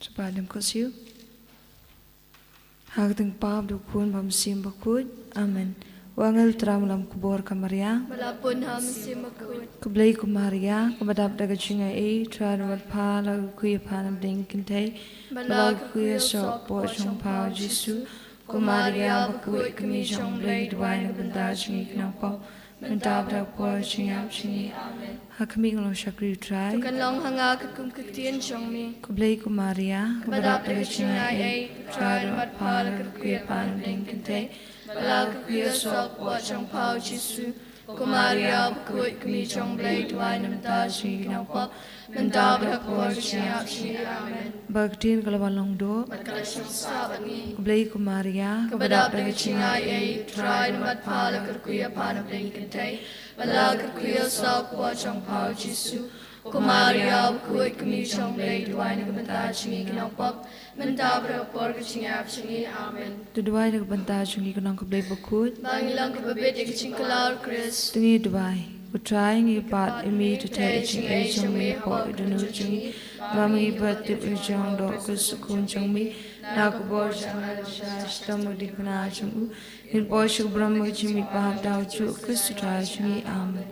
Sepadam kosiu. Hagdeng pab dukun bam sim bakut. Amen. Wangel tram lam kubor kamaria. Malapun ham sim bakut. Kublai kumaria. Kubadap daga chinga e. Trad wat pa lagu kuya panam ding kintay. Balag kuya sok po chong pao jisu. Kumaria bakut kami chong blai dwai na benda chingi kinang pao. Mentab dak po chingap chingi. Amen. Hakami ngolong syakri try. Tukan long hanga kakum ketian chong mi. Kublai kumaria. Badap daga chinga e. Trad wat pa lagu kuya panam ding kintay. Balag kuya sok po chong pao jisu. Kumaria bakut kami chong blai dwai na benda chingi kinang pao. Mentab dak po chingap chingi. Amen. Bagtin kalawalong do. Magkalasyon sa ni. Kublai kumaria. Kabadap daga chingai ay. Try na matpala kuya panam ding kintay. Balag kuya sok po chong pao jisu. Kumaria bakut kami chong blai dwai na benda chingi kinang pao. Mentab dak po chingap chingi. Amen. Tuduai na banta chungi kanang kublai bakut. Bangilang kababit yung chingkalar Chris. Tungi duai. Utrai ngi pat imi to te ching e chong mi po idunu chungi. Mami bat tip ujong do kusukun chong mi. Nakubor chang shash tamu dikna chong u. In po shubram chimi pahap daw chu kusutrai chungi. Amen.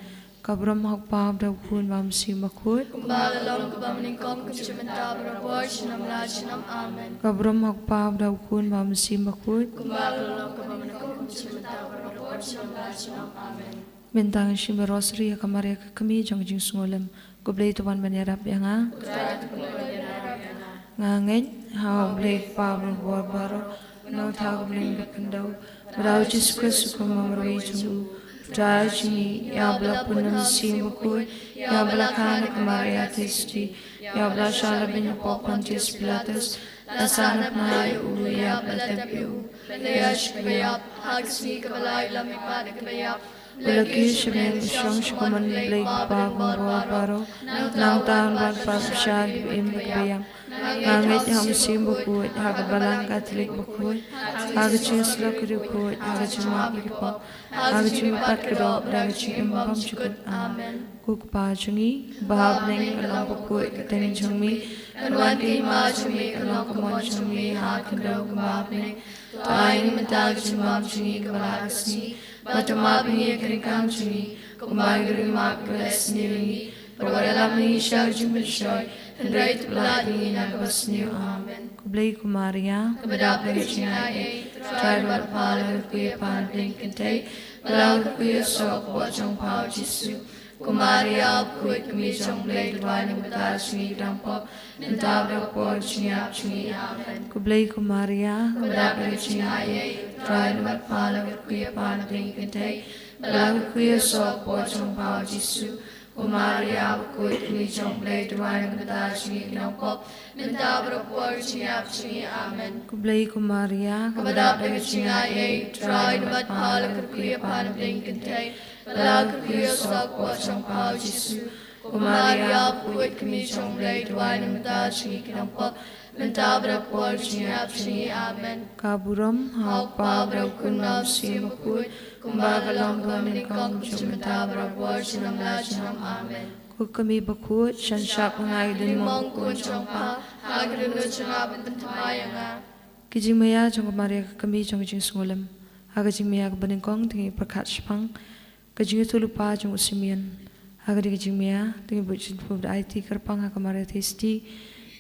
Kabram hak pahap daw kun mam si makut. Kumbalalong kabamaning kong kuchimentab rapor sinam la sinam. Amen. Kabram hak pahap daw kun mam si makut. Kumbalalong kabamaning kong kuchimentab rapor sinam la sinam. Amen. Bentang shimba rosary kamaria kami jong jing sungolam. Kublai tuan banyarap yang ha. Ngangit hau blai pablo buat baru. No tahu blai berkendau. Berau Jesus suka memerui cungu. Trai cungi ya bela punam simbukui. Ya bela kana kamaria testi. Ya bela shala binya popan tis pilatus. Lasana penai ulu ya bela tepiu. Leas kebayap. Hagsni kebalai lamipan kebayap. Lagi sebenarnya syong syukuman blai pablo buat baru. Nang tahun buat pasal imbak bayam. Ngangit ham sim bukut, haga balang katolik bukut, haga cing selok bukut, haga cuma bukut, haga cuma pat kedok, haga cing imbam cukut. Amen. Kuk pa cungi, bahab neng kelang bukut, ketengin cungi, kenuan kima cungi, kelang kemon cungi, haga kedok bahab neng, taing mentag cuma cungi kebalak seni, batama pingi kerikam cungi, kumbai gerima keles niringi, perwadalam ni syar jumil syoy. Hendrai tebelah ingin aku bersenyum. Amen. Kublai kumaria. Kabadap dari cina ay. Try buat pala kuya panding kentai. Balau kuya sok buat jong pao jisu. Kumaria kuat kami jong blai dua ni betar cungi dampok. Nentab dak por cungiap cungi. Amen. Kublai kumaria. Kabadap dari cina ay. Try buat pala kuya panding kentai. Balau kuya sok buat jong pao jisu. Kumaria bakut kami jong blai dua ni betar cungi dampok. Nentab dak por cungiap cungi. Amen. Kublai kumaria. Kabadap dari cina ay. Try buat pala kuya panding kentai. Balau kuya sok buat jong pao jisu. Kumaria bakut kami jong blai dua ni betar cungi dampok. Nentab dak por cungiap cungi. Amen. Kaburam hau pa brakun mam si bakut. Kumbagalong kami kong cumentab rapor sinam la sinam. Amen. Kami bakut syansyak ngai din mong kun chong pa. Hagdun chong abin bentamaya nga. Kijing maya chong kamaria kami chong jing sungulam. Hagajing maya kabaning kong tingi prakat shpang. Kajing itu lupa chong usimian. Hagadi kijing maya tingi bujin pubda IT kerpang hakamaria testi.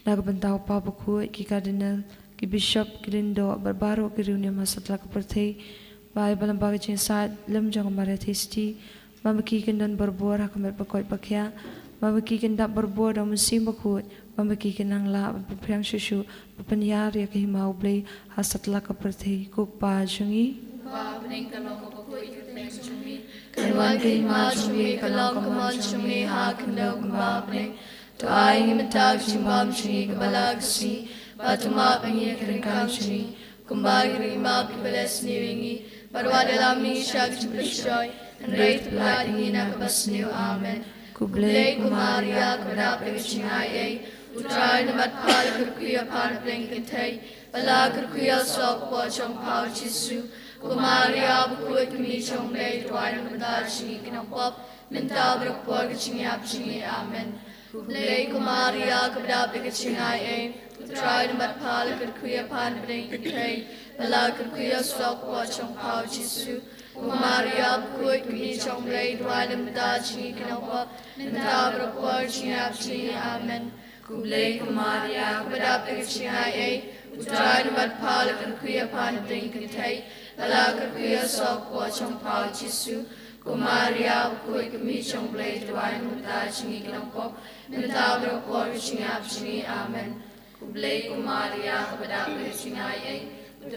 Nagabantau pa bakut ki kardinal ki bishop ki lindo barbaro ki reunion masatla kapertei. Baik balam bagi cinsat lem jangan marah testi, mamakikan dan berbuat hakamat bakoi bakya, mamakikan tak berbuat dan musim bakut, mamakikan ang la berperang susu, berpenyar ya kehimau blai hasatlah keperti kuk pajungi. Babening kalau bakut ikut cumi, kanuan kehimau cumi kalau kemon cumi hakendau babening, tu aing mentag cimbam cumi kebalag si, batu mak pengi keringkang cumi, kembali kerima kebelas niringi. Parwa dalam ni syak jumlah Hendrai tebelah ingin aku bersenyum. Amen. Kublai kumaria kedap dengan cingai ay. Utrai namat pala kerkuya pan pleng kentai. Bala kerkuya sok po chong pao jisu. Kumaria bakut kami chong blai tuan yang bentar cingi kinang pop. Mental berpor ke cingi ap cingi. Amen. Kublai Kumaria Kabda Bigachingai Tried Mat Pala Kuya Pan Bring Kay Bala Kuya Stock Watch on Pao Jisu Kumaria Kuik Mi Chong Blade Wadam Dachi Kanopa Nindabra Porchi Apchi Amen Kublai Kumaria Kabda Bigachingai Tried Mat Pala Kuya Pan Bring Kay Bala Kuya Stock Watch on Pao Jisu Kumaria Kuik Mi Chong Blade Wadam Dachi Kanopa Nindabra Porchi Apchi Amen Kublai Kumaria Kabda Bigachingai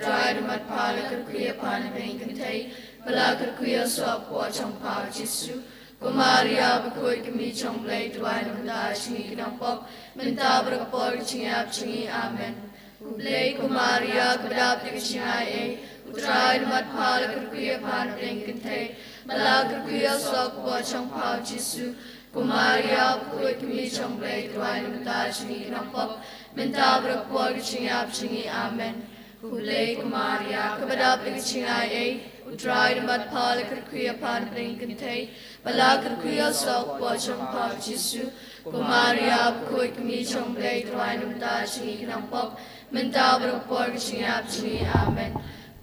Tried Mat Pala Kuya Pan Bring Kay Bala Kuya Stock Watch on Pao Jisu Kumaria Kuik Mi Chong Blade Wadam Dachi Kanopa Nindabra Porchi Apchi Amen Kublai Kumaria Kabda Bigachingai Tried Mat Pala Kuya Pan Bring Kay Bala Kuya Stock Watch on Pao Jisu Kumaria Kuik Mi Chong Blade Wadam Dachi Kanopa Nindabra Porchi Apchi Amen Kublai Kumaria Kabda Bigachingai Tried Mat Pala Kuya Pan Bring Kay Bala Kuya Stock Watch on Pao Jisu Kumaria Kuik Mi Chong Blade Wadam Dachi Kanopa Nindabra Porchi Apchi Amen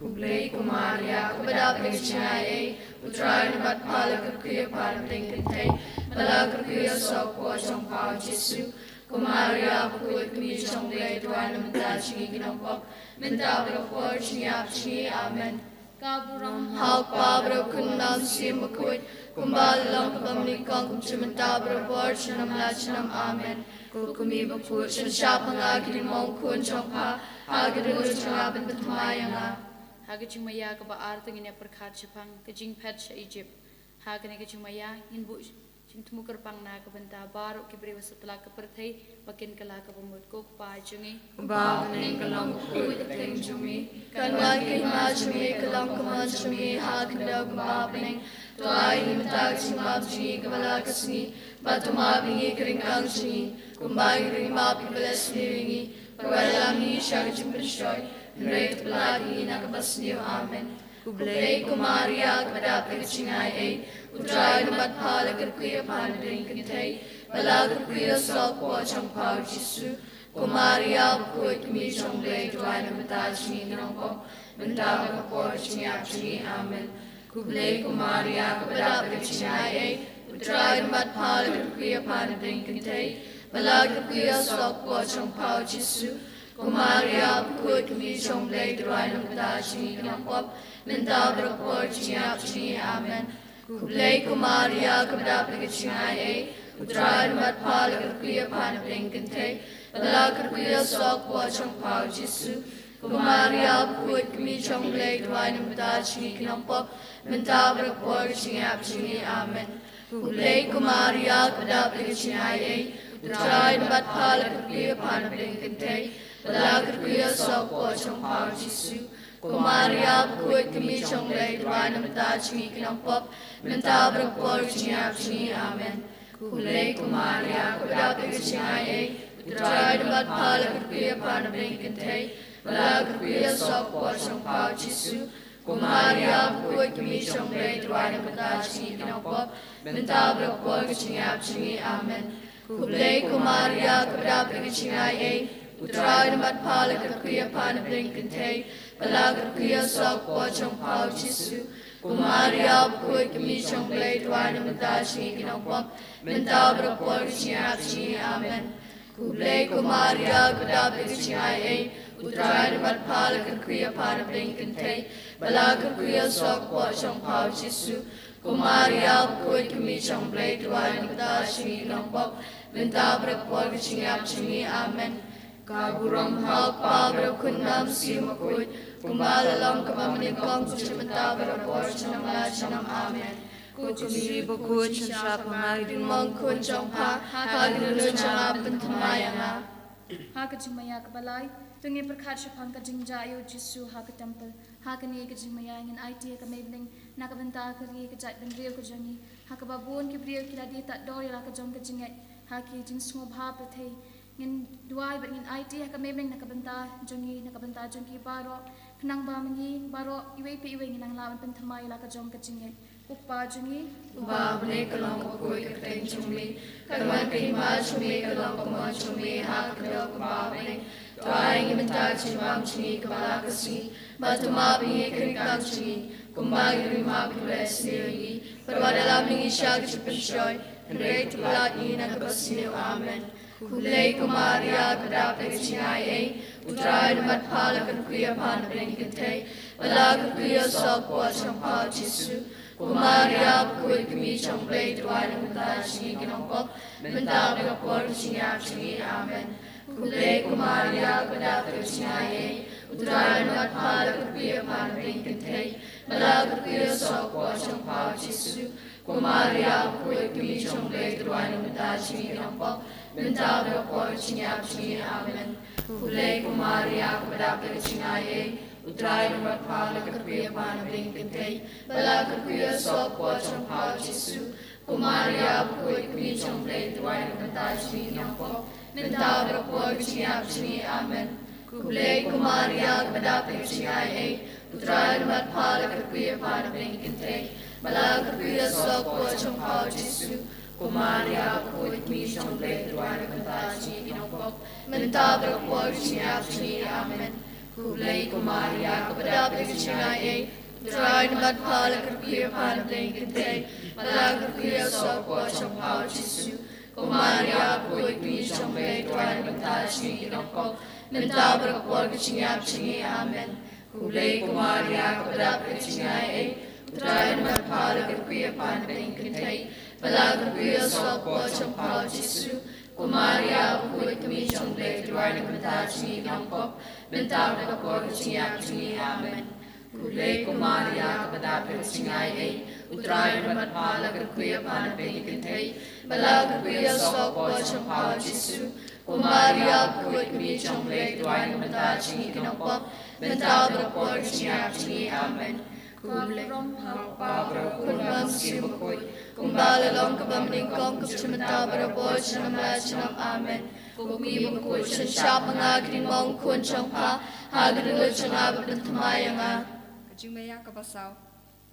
Kublai Kumaria Kabda Bigachingai Tried Mat Pala Kuya Pan Bring Kay Bala Kuya Stock Watch on Pao Jisu Kumaria Kuik Mi Chong Blade Wadam Dachi Kanopa Nindabra Porchi Apchi Amen Kaburam Hak Pabra Kunam Simakut Kumbalang Kamni Kangkum Chimantabra Porchanam Lachanam Amen Kukumi Bakut Shapangagin Mongkun Chongpa Hagadu Changabin Batmayanga Hagajing Maya Kaba Arthing in Upper Kachapang, Kajing Patch Egypt, Haganagajing Maya in Bush, Chimtumukar Pang Nakabanta, Bar, Kibri was a plaka per day, Bakin Kalaka Cook by Jungi, Babaning Kalang Kuy Ting Jumi, Kanwaki Majumi Kalang Kamanchumi Hakadog Babbling Tuai Matagsi Mabji Kavalakasni Batumabingi Kringangshi Kumbai Rimapi Balesniringi Paralami Shagajim Bishoy Great Bladi Nakabasni Amen Kublai Kumaria Kabda Bigachingai Tried Mat Pala Kuya Pan Bring Kay Bala Kuya Stock Watch on Pao Jisu Kumaria Kuik Mi Chong Blade Wadam Dachi Kanopa Nindabra Porchi Apchi Amen Kublai Kumaria Kabda Bigachingai Tried Mat Pala Kuya Pan Bring Kay Bala Kuya Stock Watch on Pao Jisu Kumaria Kuik Mi Chong Blade Wadam Dachi Kanopa Nindabra Porchi Apchi Amen Kublai Kumaria Kabda Bigachingai Tried Mat Pala Kuya Pan Bring Kay Bala Kuya Stock Watch on Pao Jisu Kumaria Kuik Mi Chong Blade Wadam Dachi Kanopa Nindabra Porchi Apchi Amen Kublai Kumaria Kabda Bigachingai Tried Mat Pala Kuya Pan Bring Kay Bala Kuya Stock Watch on Pao Jisu Kumaria Kuik Mi Chong Blade Wadam Dachi Kanopa Nindabra Porchi Apchi Amen Kublai Kumaria Kabda Bigachingai Tried Mat Pala Kuya Pan Bring Kay Bala Kuya Stock Watch on Pao Jisu Kumaria Kuik Mi Chong Blade Wadam Dachi Kanopa Nindabra Porchi Apchi Amen Kublai Kumaria Kabda Bigachingai Tried Mat Pala Kuya Pan Bring Kay Bala Kuya Stock Watch on Pao Jisu Kumaria Kuik Mi Chong Blade Wadam Dachi Kanopa Nindabra Porchi Apchi Amen Kublai Kumaria Kabda Bigachingai Tried Mat Pala Kuya Pan Bring Kay Bala Kuya Stock Watch on Pao Jisu Kumaria Kuik Mi Chong Blade Wadam Dachi Kanopa Nindabra Porchi Apchi Amen Kaburam Hak Pabra Kunam Simakut Kumbalalang Kamamani Kong Chimatabra Porchanam Lachanam Amen Kukumi Bakut Shapangagin Mongkun Chongpa Hagadu Changabin Tamayanga Hakajing Maya Kabalai, Tungi Prakachapang Kajing Jayo Jisu Haka Temple, Hakani Kajing Maya in IT Kamabling, Nakavanta Kari Kajat Ben Rio Kajangi, Hakababun Kibrio Kiladi Tat Dori Lakajong Kajinget, Haki Jin Smob Hapate. Ngin duai bat ngin IT kamemeng nakabanta jongi baro kenang ba mangi baro iwe pe iwe nginang lawan penthamai la ka jong ka jinge Upajungi, Babne kalong pagkuy kateng chumi, kalwan kay ma chumi kalong kama chumi hak kadal kababne, tuaing imitag chimam chumi kabala kasi, batumabi kerikang chumi, kumbagi rimab kres niri, perwadalam ni isyag chipenshoy, henry tulat ni nagabasinu amen. Kulay kumaria kadapag sinay utray namat palakan kuya panabing kintay, balag kuya sokwa champa jisu, kumaria kuy kami champlay tuway ng mata singi kinongkok, mental kapor singyap singi amen. Kulay kumaria kadapag sinay utray namat palakan kuya panabing kintay, balag kuya sokwa champa jisu, kumaria kuy kami champlay tuway ng mata singi kinongkok, mental kapor singyap singi amen. Kulay kumaria kadapag sinay utray namat palakan kuya panabing kintay, balag kuya sokwa champa jisu, kumaria kuy kami champlay tuway ng mata singi kinongkok, mental kapor singyap singi amen. Kulay kumaria kadapag sinay utray namat palakan kuya panabing kintay, balag kuya sokwa champa jisu, kumaria kuy kami champlay tuway ng mata singi kinongkok, mental kapor singyap singi amen. Kulay kumaria kadapag sinay utray namat palakan kuya panabing kintay, balag kuya sokwa champa jisu, kumaria kuy kami champlay tuway ng mata singi kinongkok, mental kapor singyap singi amen. Kulay kumaria kadapag sinay utray namat palakan kuya panabing kintay, balag kuya sokwa champa jisu, kumaria kuy kami champlay tuway ng mata singi kinongkok, mental kapor singyap singi amen. Kulay kumaria kadapag sinay utray namat palakan kuya panabing kintay, balag kuya sokwa champa jisu, kumaria kuy kami champlay tuway ng mata singi kinongkok, mental kapor singyap singi amen. Kulay pabro kulbang simukoy, kumbalalong kabamling kong kapsimata barabor sinamla sinam amen. Kumibang koy siya pangagrin mong kun siyang pa, hagadulod siya ngabag ng tumayang nga. Kajumaya kapasaw,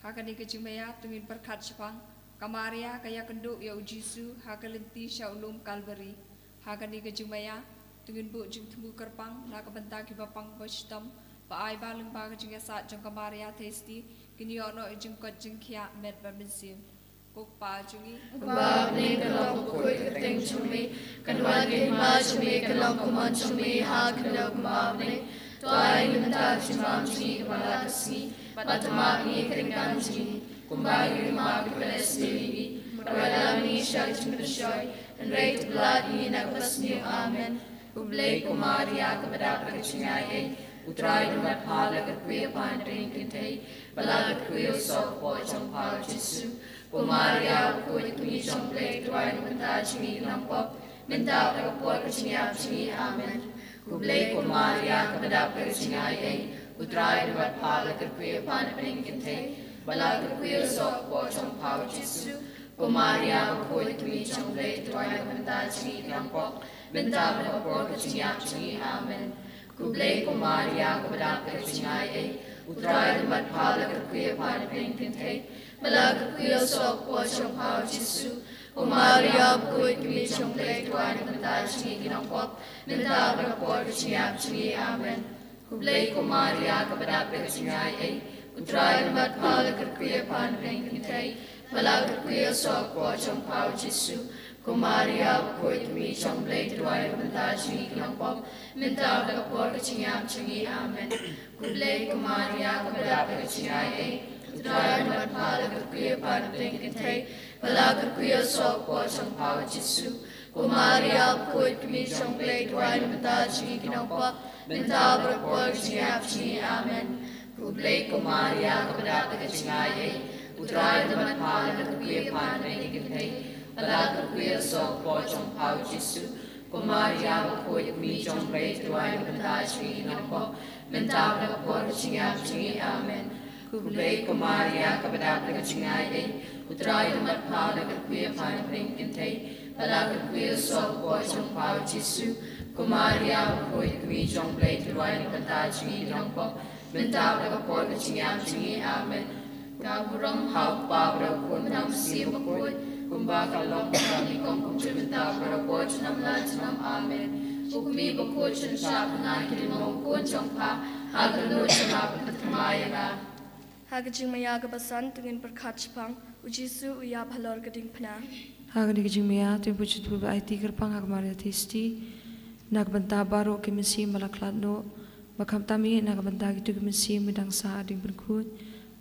hakani kajumaya tungin perkat sepang, kamaria kaya kenduk ya ujisu, hakalenti sya ulum kalbari, hakani kajumaya tungin bu jing temu kerpang, nakabentaki bapang bostam, paai balung baga jing asat jang kamaria testi, kini ono jing kot jing kia med babensim, kuk pa jungi. Babne kalong kuy kateng chumi, kanwan kay ma chumi kalong kuman chumi hagadal babne, tuaing imitag chimam chumi kabala kasi, batumabi kerikang chumi, kumbagi rimab kres niri, perwadalam ni isyag chipenshoy, henry tulat ni nagabasinu amen. Kulay kumaria kadapag sinay utray namat palakan kuya panabing kintay, balag kuya sokwa champa jisu, kumaria kuy kami champlay tuway ng mata singi kinongkok, mental kapor singyap singi amen. Kulay kumaria kadapag sinay utray namat palakan kuya panabing kintay, balag kuya sokwa champa jisu, kumaria kuy kami champlay tuway ng mata singi kinongkok, mental kapor singyap singi amen. Kulay kumaria kadapag sinay utray namat palakan kuya panabing kintay, balag kuya sokwa champa jisu, kumaria kuy kami champlay tuway ng mata singi kinongkok, mental kapor singyap singi amen. Kulay kumaria kadapag sinay utray namat palakan kuya panabing kintay, balag kuya sokwa champa jisu, kumaria kuy kami champlay tuway ng mata singi kinongkok, mental kapor singyap singi amen. Kulay kumaria kadapag sinay utray namat palakan kuya panabing kintay, balag kuya sokwa champa jisu, kumaria kuy kami champlay tuway ng mata singi kinongkok, mental kapor singyap singi amen. Kulay kumaria kadapag sinay utray namat palakan kuya panabing kintay, balag kuya sokwa champa jisu, kumaria kuy kami champlay tuway ng mata singi kinongkok, mental kapor singyap singi amen. Kulay kumaria kadapag sinay utray namat palakan kuya panabing kintay, balag kuya sokwa champa jisu, kumaria kuy kami champlay tuway ng mata singi kinongkok, mental kapor singyap singi amen. Kaburam hau pabra kun nam siya bakoi, kumbakalong kami kong kumchumita para bochnam lachnam amen. Ukmi bakoi chan shapna kilimong kun chongpa, hagano chanap patmayaga. Hagajing mayaga basan tungin berkat Jepang, ujisu uya balor gading pena. Hagani kajing maya tu pucit bu IT kerpang hag Maria Tisti, nak benta baru ke mesi malaklat no, bakam tami nak benta gitu ke mesi midang sa ading berkut,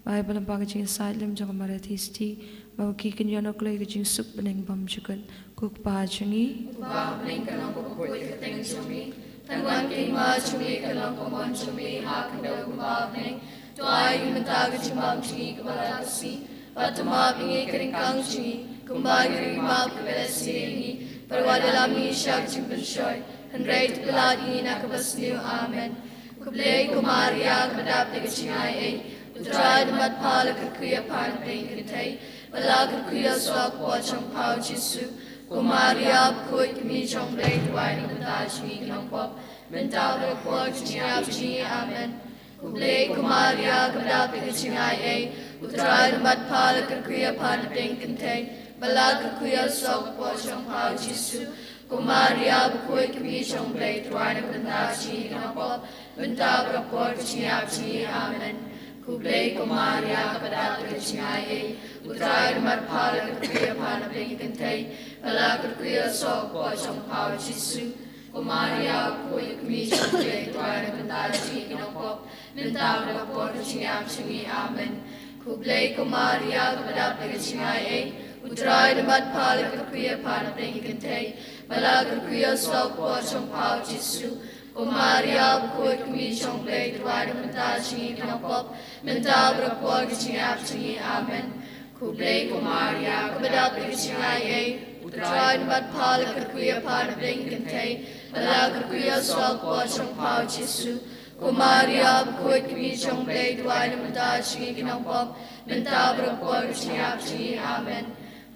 bahai balam kajing Saitjaiñ jang Maria Tisti, bawa ki kenyanak lagi kajing sup beneng bam jukan, kuk pahangi. Ba beneng kanong kukui kateng chumi, tanwan kay ma chumi kanong kumon chumi hakandaw kumba beneng, tuay mentaga chumam chumi kabalakasi, patama bingi keringkang chumi, kumbagi rimap kabelasi, perwadalami syak chimpensoy, henry tupelat ini nakabasniu amen. Kublay kumaria kadap de kachingay utray damat pala kakuya pan pengkitay, wala kakuya swak wachang pao jisu, kumaria kuy kami chong blay tuway ng matajmi kanong pop, mental report chingap chingi amen. Kublay kumaria kadap de kachingay utray damat pala kakuya pan pengkitay, wala kakuya swak wachang pao jisu, kumaria bukoy kami chong blay tuway ng matajmi kanong pop, mental report chingap chingi amen. Kublay kumaria kapadat kachingay utray marpala kakuya panaping kantay wala kakuya sok po chong pao jisu kumaria kuya kumishong blay tuway na kantaji kinopop mentang rapor kachingap chingi amen. Kublay kumaria kapadat kachingay utray marpala kakuya panaping kantay wala kakuya sok po chong pao jisu kumaria bukoy kumishong blay tuway na kantaji kinopop mental rapor kachingap chingi amen. Kublay kumaria kapadat kachingay utray namat pala kakuya panaping kantay wala kakuya sok po chong pao jisu kumaria bukoy kumishong blay tuway na kantaji kinopop mental rapor kachingap chingi amen.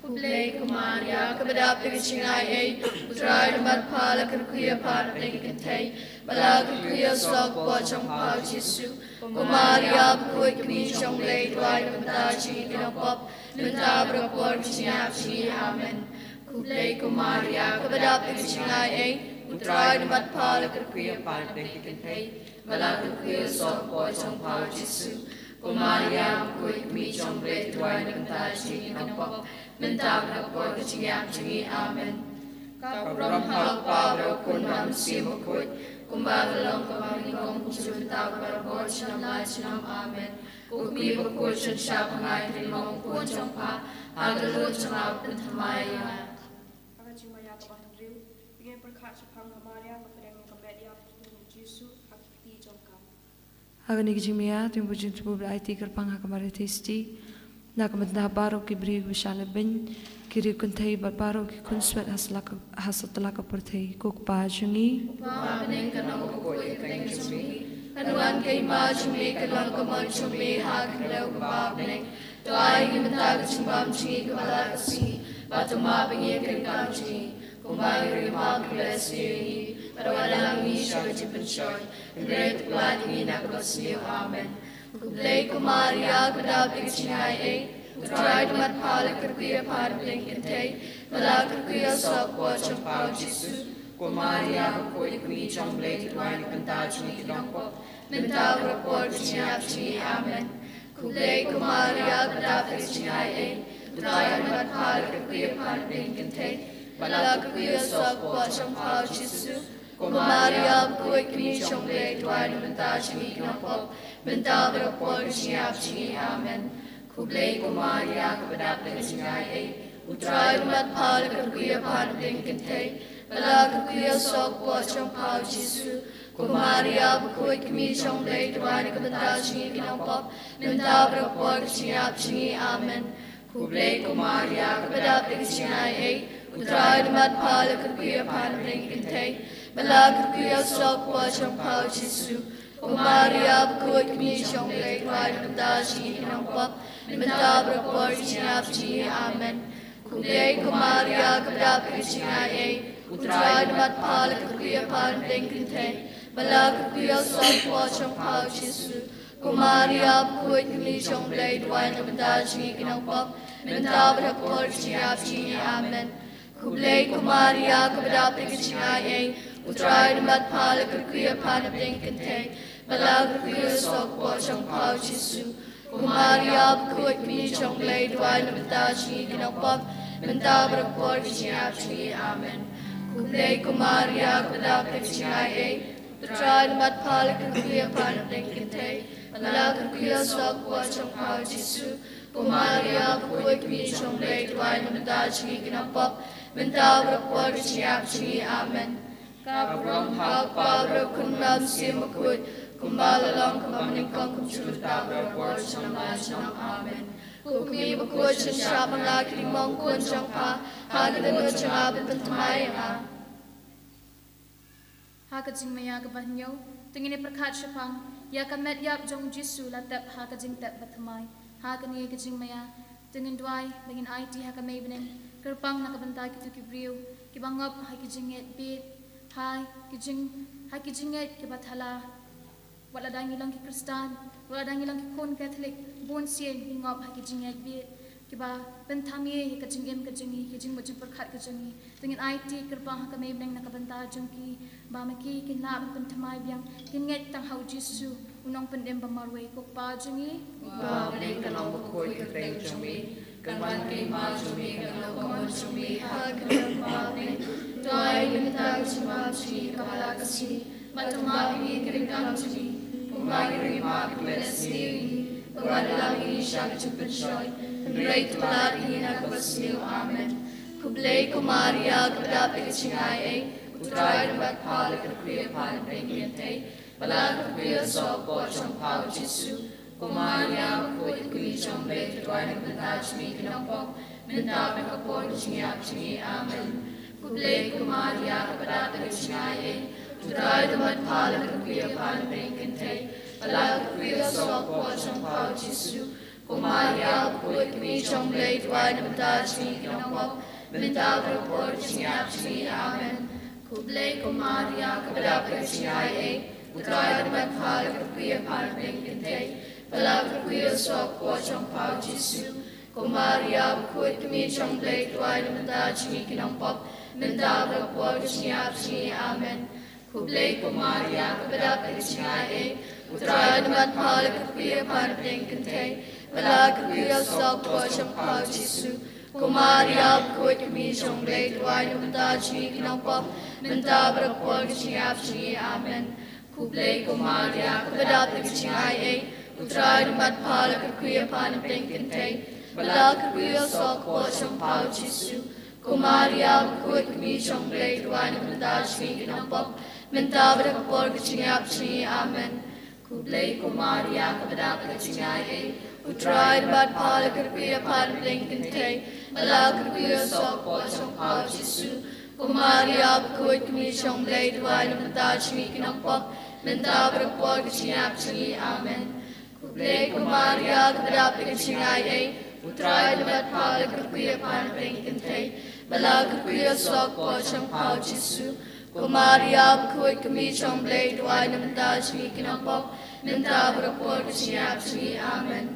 Kublay kumaria kapadat kachingay utray namat pala kakuya panaping kantay wala kakuya sok po chong pao jisu kumaria bukoy kumishong blay tuway na kantaji kinopop mental rapor kachingap chingi amen. Kublay kumaria kapadat kachingay utray namat pala kakuya panaping kantay wala kakuya sok po chong pao jisu kumaria bukoy kumishong blay tuway na kantaji kinopop mental rapor kachingap chingi amen. Kapuram hal pabro kun nam simukoy kumbagalong kamaningong kusuntag parabot sinam lahat sinam amen. Kukmi bukul siya siya pangay rinmong kunjong pa hagalot sa mga pentamaya. Hagajing mayaga batang riu, ingin berkat Jepang kamaria kepadang yang kebedia tujuh jisu hakiki jongkam. Hagani kajing maya tu pucit bu IT kerpang hag Maria Tisti, nak benta baru ke beri wishalabin. Kiri kuntai baru ki kunswet hasatla kapertai kuk pahangi. Pahaning kanong kukuy kateng chumi, kanuan kay ma chumi kanong kamon chumi hakilaw kapapaning, tuay imatag chumbam chingi kabalakasi, batuma bingi kringkang chingi, kumbay rimang kalesiri, parawalang isyo jipensoy, henry tupelat ini nakabasniu amen. Kublay kumaria kadap ikachingay utray damat pala kakuya panaping kantay wala kakuya sok po chong pao jisu kumaria bukoy kumishong blay tuway na kantaji kinopop mental rapor kachingap chingi amen. Kublay kumaria kadap ikachingay utray damat pala kakuya panaping kantay wala kakuya sok po chong pao jisu kumaria bukoy kumishong blay tuway na kantaji kinopop mental rapor kachingap chingi amen. Kublay kumaria kapadat kachingay utray damat pala kakuya panaping kantay wala kakuya sok po chong pao jisu kumaria bukoy kumishong blay tuway na kantaji kinopop mental rapor kachingap chingi amen. Kublay kumaria kapadat kachingay utray damat pala kakuya panaping kantay wala kakuya sok po chong pao jisu kumaria bukoy kumishong blay tuway na kantaji kinopop mental rapor kachingap chingi amen. Kublay kumaria kapadat kachingay utray damat pala kakuya panaping kantay wala kakuya sok po chong pao jisu Kumaria bukut kami chong blai duai na benda chingi kinang pop benda berapor chingiap chingi amen. Kublai kumaria kepada pekichingai ei utrai demat pala kerkuya pana blinken te bala kerkuya sok po chong pau Jesu. Kumaria bukut kami chong blai duai na benda chingi kinang pop benda berapor chingiap chingi amen. Kublai kumaria kepada pekichingai ei utrai demat pala kerkuya pana blinken te bala kerkuya sok po chong pau Jesu. Kumaria bukut kami chong blai duai na benda chingi kinang pop benda berapor chingiap chingi amen. Kabrong hak pabro kunam simakut kumbalalong kamamaningkong kumchuta berapor chingiap amen. Kukumi bakut siya pangakili mong kun siyang pa hagdanot siyang abit pentamay nga. Hakajing maya kabanyo tingin perkat syapang ya kamet yap jong Jesu latap hakajing tap batamay hakani kajing maya tingin duai bangin IT hakamay beneng kerpang nakabanta kitu kibriu kibangop hakijinget bit hai kijinget kibathala wala dangilang ki Kristan wala dangilang ki kon Catholic bon sien hingop hakijinget bit kiba bentami kajingem kajingi kijing mojing perkat kajingi tingin IT kerpang hakamay beneng nakabanta jongki bamaki kinlab pentamay biang kinget tang hau Jesu unong pendem bamarwe kokpa jingi ba beneng kanong bakoi kateng jumi Kaman kay majumi kalawang jumi hagdan pame Tuay limitag jumamchi kamalakasi Matumaki kirikam jumi Umagiri makipelesiwi Pagwadalagi siya kachupansyoy Pagray tulari nagpasniw amen Kublay kumaria kadapi kachingay ay Utray nabat pala kakuya pala pengkentay Bala kakuya sopo siyang pao Jesu Kumaria bakut kami chong blai tuai na benda chingi kinampok benda berapor chingiap chingi amen. Kublai kumaria kepada pekichingai ei utrai demat pala kakuya pana bengken te bala kakuya sok po chong pau Jesu. Kumaria bakut kami chong blai tuai na benda chingi kinampok benda berapor chingiap chingi amen. Kublai kumaria kepada pekichingai ei utrai demat pala kakuya pana bengken te bala kakuya sok po chong pau Jesu. Kumaria bakut kami chong blai tuai na benda chingi kinampok benda berapor chingiap chingi amen. Kublai kumaria kepada pekichingai ei utrai demat pala kakuya pana bengken te bala kakuya sok po chong pau Jesu. Kumaria bakut kami chong blai tuai na benda chingi kinampok benda berapor chingiap chingi amen. Kublai kumaria kepada pekichingai ei utrai demat pala kakuya pana bengken te bala kakuya sok po chong pau Jesu. Kumaria bakut kami chong blai tuai na benda chingi kinampok benda berapor chingiap chingi amen. Kublai kumaria kepada pekichingai ei utrai demat pala kakuya pana bengken te bala kakuya sok po chong pau Jesu. Kumaria bakut kami chong blai tuai na benda chingi kinampok benda berapor chingiap chingi amen. Kublai kumaria kepada pekichingai ei utrai demat pala kakuya pana bengken te bala kakuya sok po chong pau Jesu. Kumaria bakut kami chong blai tuai na benda chingi kinampok benda berapor chingiap chingi amen.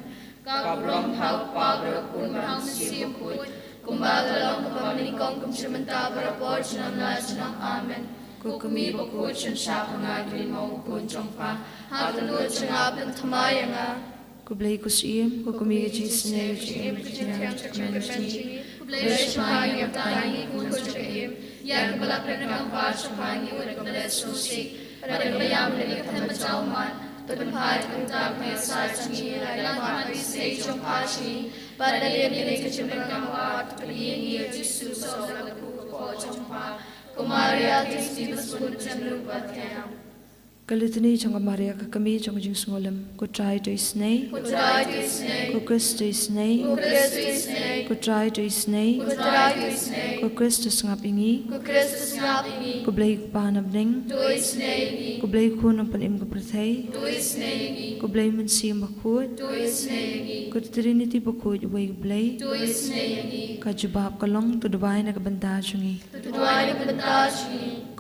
Kabrong hak pabro kun marang simakut kumbagalong kapamaningkong kumsumenta berapor chinam amen. Kukumi bakut siya pangagin mo kun chong pa hatanut siya bentamay nga. Kublai kusiem kukumi Jesus ne kusiem kujiyang chakmenchi kublai shahangi abtayi kun kujakim yang balapin ng pa shahangi ulit kublai susi pada bayam dari katamacauman tutunpahit kung tapay sa Sngi laylaman ay Saitjaiñ pashi pada liyan kacimang kawat tuliyan iya Jesus sa lagu ko chong pa Kumaria tisti basun lupat kaya. Kalitani chong Maria kakami chong jing sungolem ko try to snay ko Christ to snay ko try to snay ko Christus ngapingi ko blay panabning ko blay kunang panim ko pratay ko blay mansi makut ko Trinity bakut way blay ka jubab kalong to dubay na kabanta chungi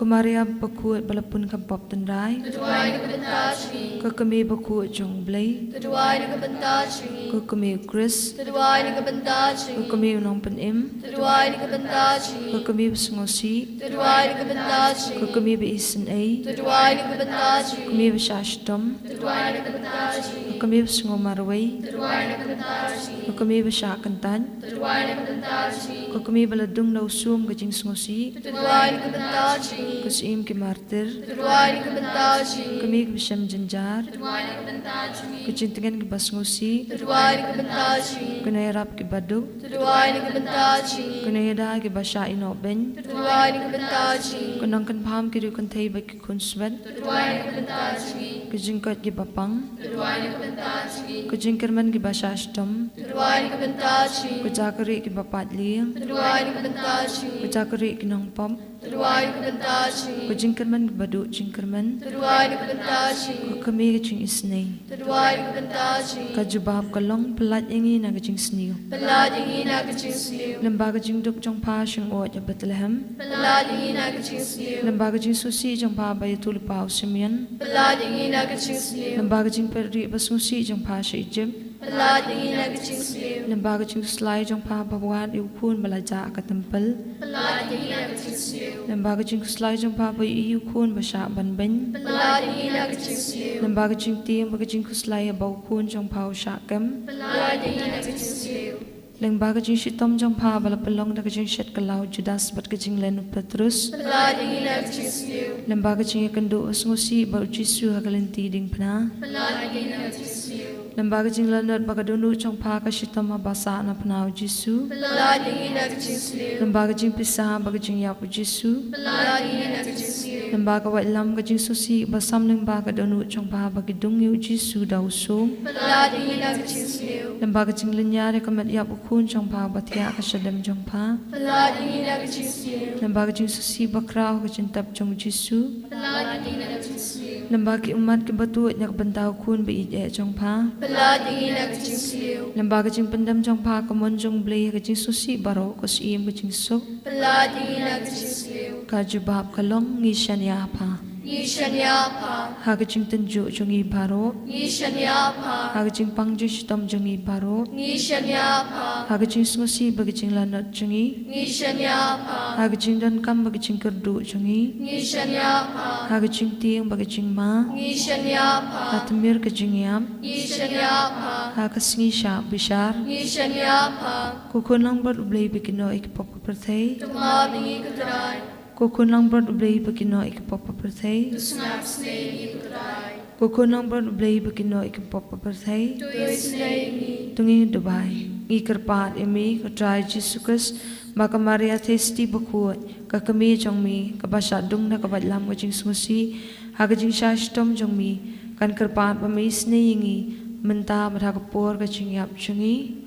Kamaria bakut balapun kapop tendai. Tuai ni kebentar Sngi. Kami bakut jong blay. Tuai ni kebentar Sngi. Kami Chris. Tuai ni kebentar Sngi. Kami unong penim. Tuai ni kebentar Sngi. Kami besengosi. Tuai ni kebentar Sngi. Kami beisen ay. Tuai ni kebentar Sngi. Kami besastom. Tuai ni kebentar Sngi. Kami besengomarway. Tuai ni kebentar Sngi. Kami besakantan. Tuai ni kebentar Sngi. Kami baladung lausum kajing sengosi. Tuai ni kebentar Sngi. Kasim ki martir. Tuai ni kebentar Sngi. Kami besam jenjar. Tuai ni kebentar Sngi. Kajintingan ki basngosi. Tuai ni kebentar Sngi. Kanayarap ki baduk. Tuai ni kebentar Sngi. Kanayada ki basa inoben. Tuai ni kebentar Sngi. Kanang kan paham ki rukan thay baki kunswet. Tuai ni kebentar Sngi. Kajingkat ki bapang. Tuai ni kebentar Sngi. Kajingkerman ki basa astom. Tuai ni kebentar Sngi. Kajakari ki bapat liang. Tuai ni kebentar Sngi. Kajakari ki nong pom. Tuai ni kebentar Sngi. Kajingkerman ki baduk jingkerman. Tuai ni kebentar Sngi. Kami kajing isnay. Tuai ni kebentar Sngi. Kajubab kalong pelat yangi na kajing sniyo. Pelad ingin nak kecil seliu. Lembaga jing duk jong pa shing oat ya Bethlehem. Pelad ingin nak kecil seliu. Lembaga jing susi jong pa bayatul pau Simeon. Pelad ingin nak kecil seliu. Lembaga jing peri basusi jong pa shi Egypt. Pelad ingin nak kecil seliu. Lembaga jing slai jong pa bawat iukun balaja ka tempel. Pelad ingin nak kecil seliu. Lembaga jing slai jong pa bay iukun basha banben. Pelad ingin nak kecil seliu. Lembaga jing tim baga jing kuslai baukun jong pa shakam. Pelad ingin nak kecil seliu. Lembaga jing shitom jong pa balapelong da jing shet kalau Judas bat jing lenu Petrus. Pelad ingin nak kecil seliu. Lembaga jing kendo asngusi bau Jisu hagalenti ding pna. Pelad ingin nak kecil seliu. Lembaga jing lanot baga dunu jong pa ka shitom basa na pnau Jisu. Pelad ingin nak kecil seliu. Lembaga jing pisah baga jing yapu Jisu. Pelad ingin nak kecil seliu. Lembaga wat lam ka jing susi basam lembaga dunu jong pa bagi dung yu Jisu dausum. Pelad ingin nak kecil seliu. Lembaga jing lenyare kamat yapu kun jong pa batia ka shadam jong pa. Pelad ingin nak kecil seliu. Lembaga jing susi bakrau ka jintap jong Jisu. Pelad ingin nak kecil seliu. Lembaga umat ke batu nyak bentau kun be ije jong pa. Pelad ingin nak kecil seliu. Lembaga jing pendam jong pa ka mon jong blei ka jing susi baro ka siim ka jing suk. Pelad ingin nak kecil seliu. Ka jubab kalong ngishan ya pa. Yishan yapa. Ha ka jing tenju jong i baro. Yishan yapa. Ha ka jing pangju shitom jong i baro. Yishan yapa. Ha ka jing susi bagi jing lanat jong i. Yishan yapa. Ha ka jing dan kam bagi jing kerdu jong i. Yishan yapa. Ha ka jing tiang bagi jing ma. Yishan yapa. Ha temir ka jing yam. Yishan yapa. Ha ka sngi sha bishar. Yishan yapa. Kukun lang bot ublay bikino ikipop perthei. Tungab ingi kutrai. Kukun lang bot ublay bikino ikipop perthei. Snap snay ingi kutrai. Kukun lang bot ublay bikino ikipop perthei. Tuyo snay ingi. Tungi Dubai. Ikerpat imi katrai Jisukas baka Maria testi bakut ka kami jong mi ka basa dung na kabadlam ka jing susi ha ka jing shashtom jong mi kan kerpat pami snei ingi menta badha kapor ka jing yap chungi.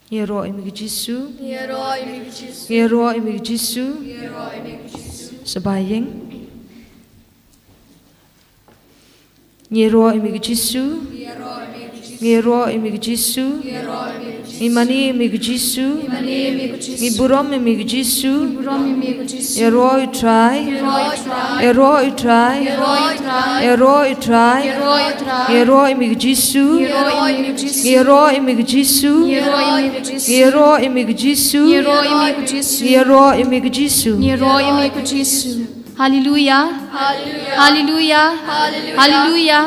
Yero imi Jisu. Yero imi Jisu. Yero imi Jisu. Yero imi Jisu. Sabayeng. Yero imi Jisu. Yero imi Jisu. Yero imi Jisu. Yero imi Jisu. Imani imi Jisu. Imani imi Jisu. Iburom imi Jisu. Iburom imi Jisu. Yero utrai. Yero utrai. Yero utrai. Yero utrai. Yero utrai. Yero utrai. Yero imi Jisu. Yero imi Jisu. Yero imi Jisu. Yero imi Jisu. Yero imi Jisu. Yero imi Jisu. Yero imi Jisu. Yero imi Jisu. Hallelujah. Hallelujah. Hallelujah.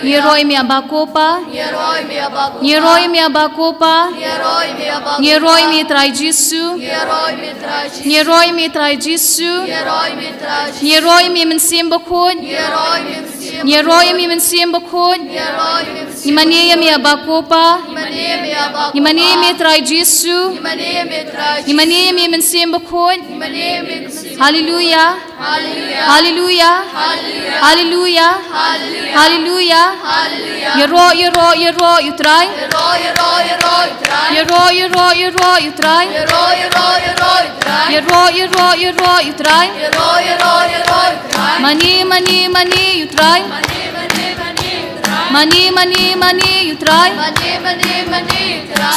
Yeroi mi abakopa. Yeroi mi abakopa. Yeroi mi abakopa. Yeroi mi abakopa. Yeroi mi trai Jisu. Yeroi mi trai Jisu. Yeroi mi trai Jisu. Yeroi mi trai Jisu. Yeroi mi mensim bakun. Yeroi mi mensim. Yeroi mi mensim bakun. Yeroi mi mensim. Imani mi abakopa. Imani mi abakopa. Imani mi trai Jisu. Imani mi trai Jisu. Imani mi mensim bakun. Imani mi mensim. Hallelujah. Hallelujah. Hallelujah. Hallelujah. Yero yero yero yutrai. Yero yero yero yutrai. Yero yero yero yutrai. Yero yero yero yutrai. Yero yero yero yutrai. Yero yero yero yutrai. Mani mani mani yutrai. Mani mani mani yutrai. Mani you try. Mani you try.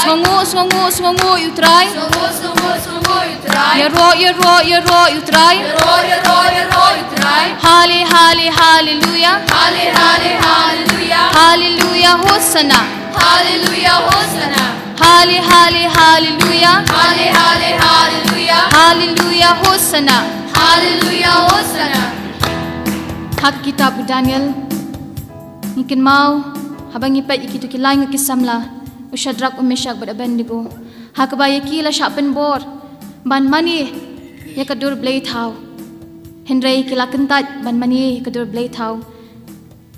Swongu you try. Songo you try. You ro you try. You try. Hallelujah. Hallelujah Hosanna. Hallelujah Hosanna. Hallelujah. Hallelujah Hallelujah Hosanna. Hallelujah Hosanna. Hak kitab Daniel Nikin mau habang ipat ikitu kilay ng kisamla Usyadrak umesyak bad Abednego Hakabaya kila syapen bor Ban mani yakadur blay tau Henry kila kentat ban mani yakadur blay tau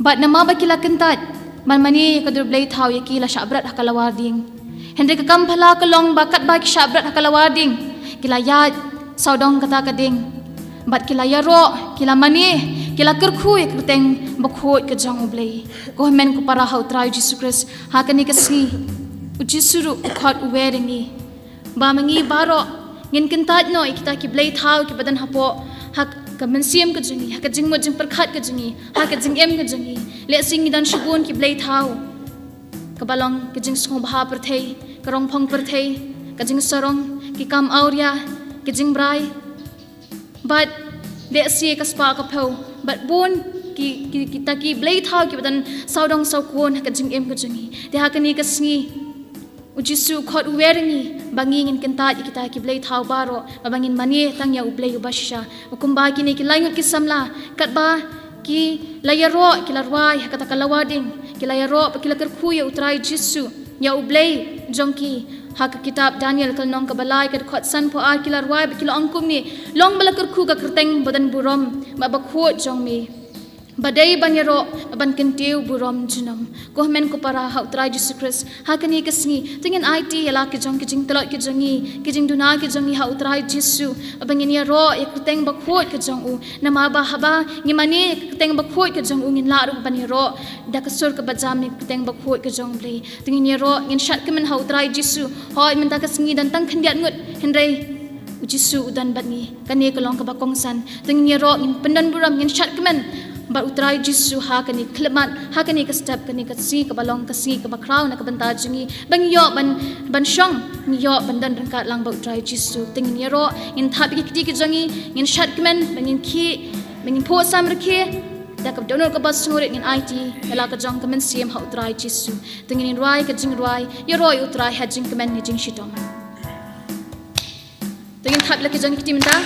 Bat nama ba kila kentat ban mani yakadur blay tau yakila syabrat hakalawarding Henry kakampala kalong bakat ba syabrat hakalawarding Kila yad saudong kata kading Bat kila yaro kila mani Kila kerkui kerteng bakhoi ke jang ublei. Ko men ko para hau trai Jesus Christ. Hakani kasi ujisuru ukhat uweringi. Ba mangi baro ngin kentat no ikita ki blei thau ki badan hapo hak ka mensiam ke jangi hak jing mo jing perkhat ke jangi hak jing em ke jangi le sing dan shugun ki blei thau. Ka balong ke jing song baha perthei karong phong perthei ka jing sarong ki kam auria ki jing brai. But le si ka spa ka phau but bon kita ki blade thau ki badan saudong saukon ka jing em ka jingi te hakani ka sngi ujisu khot uweringi bangingin kenta kita ki blade thau baro babangin mani tang ya ublei ubasha ukumba ki ni ki laingot ki samla katba ki layaro ki larwai kata kalawading ki layaro ki lakar khuya utrai jisu ya ublei jongki hak kitab Daniel kalnong kabalai kat khot san po ar kilar wai kilo angkum ni long balakar khu ka kerteng badan burom ma bakhot jong mi badai banyaro ban kentiu burom junam ko men ko para hau trai Jesus Christ hakani kasni tingin IT yala ki jong ki jing telot ki jongi ki jing duna ki jongi hau trai Jesu abangin ya ro ya kerteng bakhot ki jong u nama ba haba ngimani kerteng bakhot ki jong u ngin la ru ban ro da kasur ka bajam ni kerteng bakhot ki jong blei tingin ya ro ngin shat kemen hau trai Jesu hoi men ta kasngi dan tang khendiat ngut henrei Jesu udan batni kani kalong ka bakongsan tingin ya ro ngin pendan buram ngin shat kemen Ba utrai Jesu hakani klemat hakani ka step kani ka si ka balong ka si ka bakraw na ka banta jingi bang yo ban shong ni yo bandan rangkat lang ba utrai Jesu tingin yero in thabi ki ki jangi in shat kmen bangin ki bangin po sam rke da ka donor ka bas ngurit in IT ela ka jong kamen sim ha utrai Jesu tingin in rai ka jing rai yero utrai ha jing kmen ni jing shitong tingin thab la ki jangi ki minta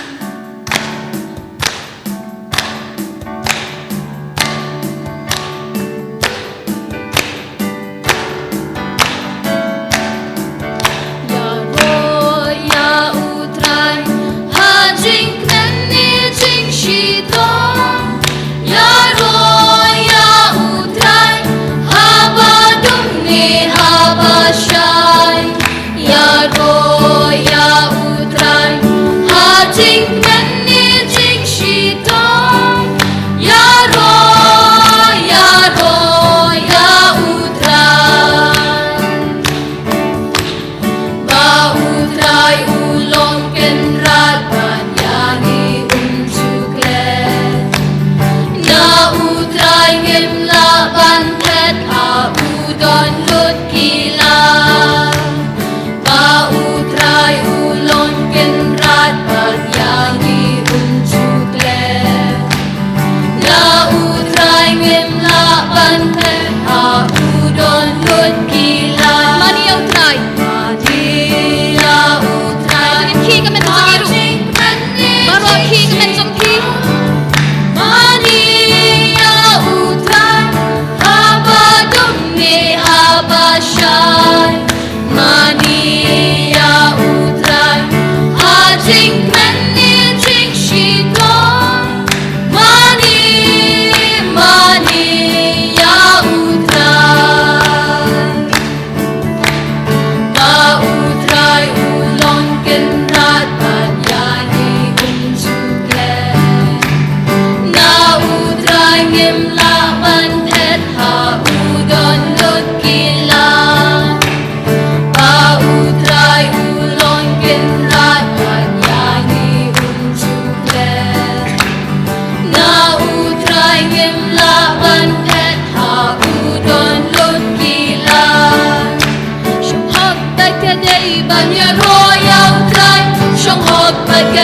Him la ban pet ha udon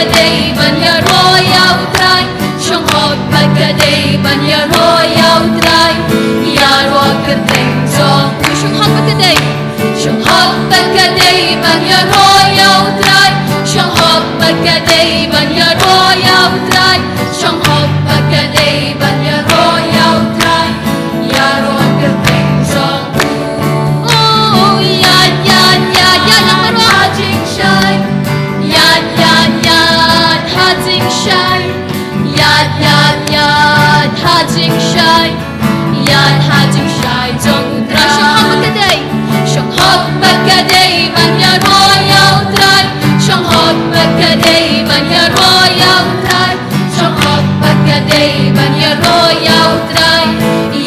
bagade banya royal trai Shong hot bagade banya royal trai Yaro kerteng zong Shong hot bagade Shong hot bagade banya royal trai Shong hot bagade banya royal trai Shong hot bagade banya royal trai Yaro kerteng zong Oh yad yad yad yad lang maro hajing shy Yad yad yad hajing shy Yad yad yad hajing shy Yad hajing shy zong udra Shong hot bagade banya royal trai Shong hot bagade banya royal trai Shong hot bagade banya royal trai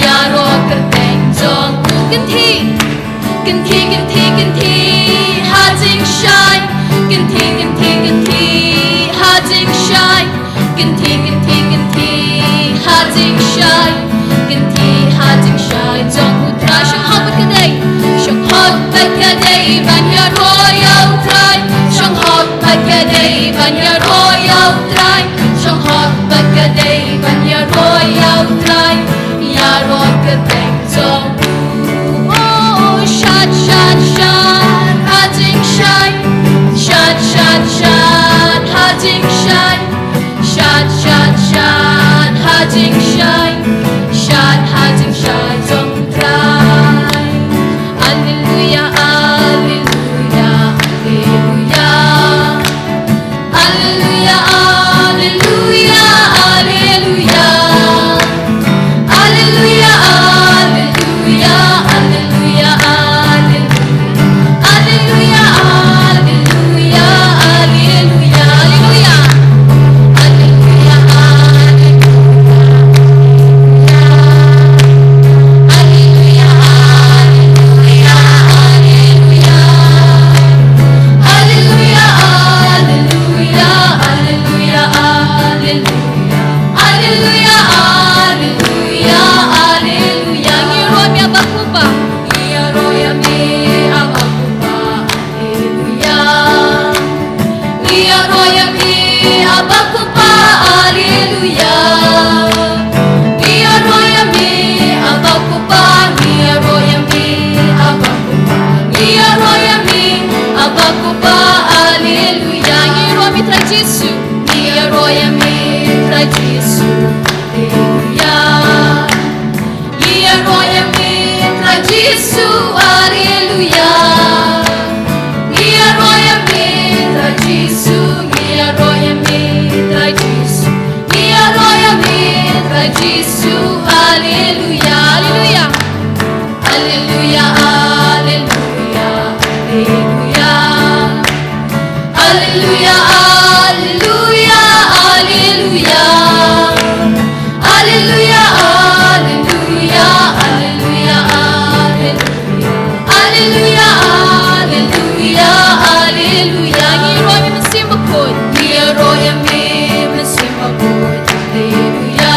Yaro kerteng zong Ganti Ganti ganti ganti hajing shy Ganti ganti ganti hajing shy Ganti ganti ganti hajing shy Ganti hajing shy zong udra Shong hot bagade Shong hot bagade banya royal trai Shong hot bagade banya royal trai Shong hot bagade banya royal trai Yaro kerteng zong Oh shad shad shad hajing shy Shad shad shad hajing shy Shad shad shad hajing shy Shad hajing shy zong trai Alleluia alleluia alleluia Alleluia alleluia alleluia Alleluia alleluia alleluia Alleluia alleluia alleluia Alleluia Alleluia Alleluia alleluia alleluia Alleluia alleluia alleluia Ngiroy mi abakupa Ngiroy mi abakupa Alleluia Ngiroy mi abakupa Alleluia Ngiroy mi abakupa Ngiroy mi abakupa Ngiroy mi abakupa Alleluia Ngiroy mi tra Jesu Ngiroy mi tra Jesu Alleluia Ngiroy mi tra Jesu Alleluia Ngiroy mi tra Jesu Ngiroy mi tra Jesu Ngiroy mi tra Jesu Alleluia Alleluia Alleluia alleluia alleluia Alleluia alleluia alleluia Alleluia alleluia alleluia Alleluia alleluia alleluia Ngiroy mi masimbakot Ngiroy mi masimbakot Alleluia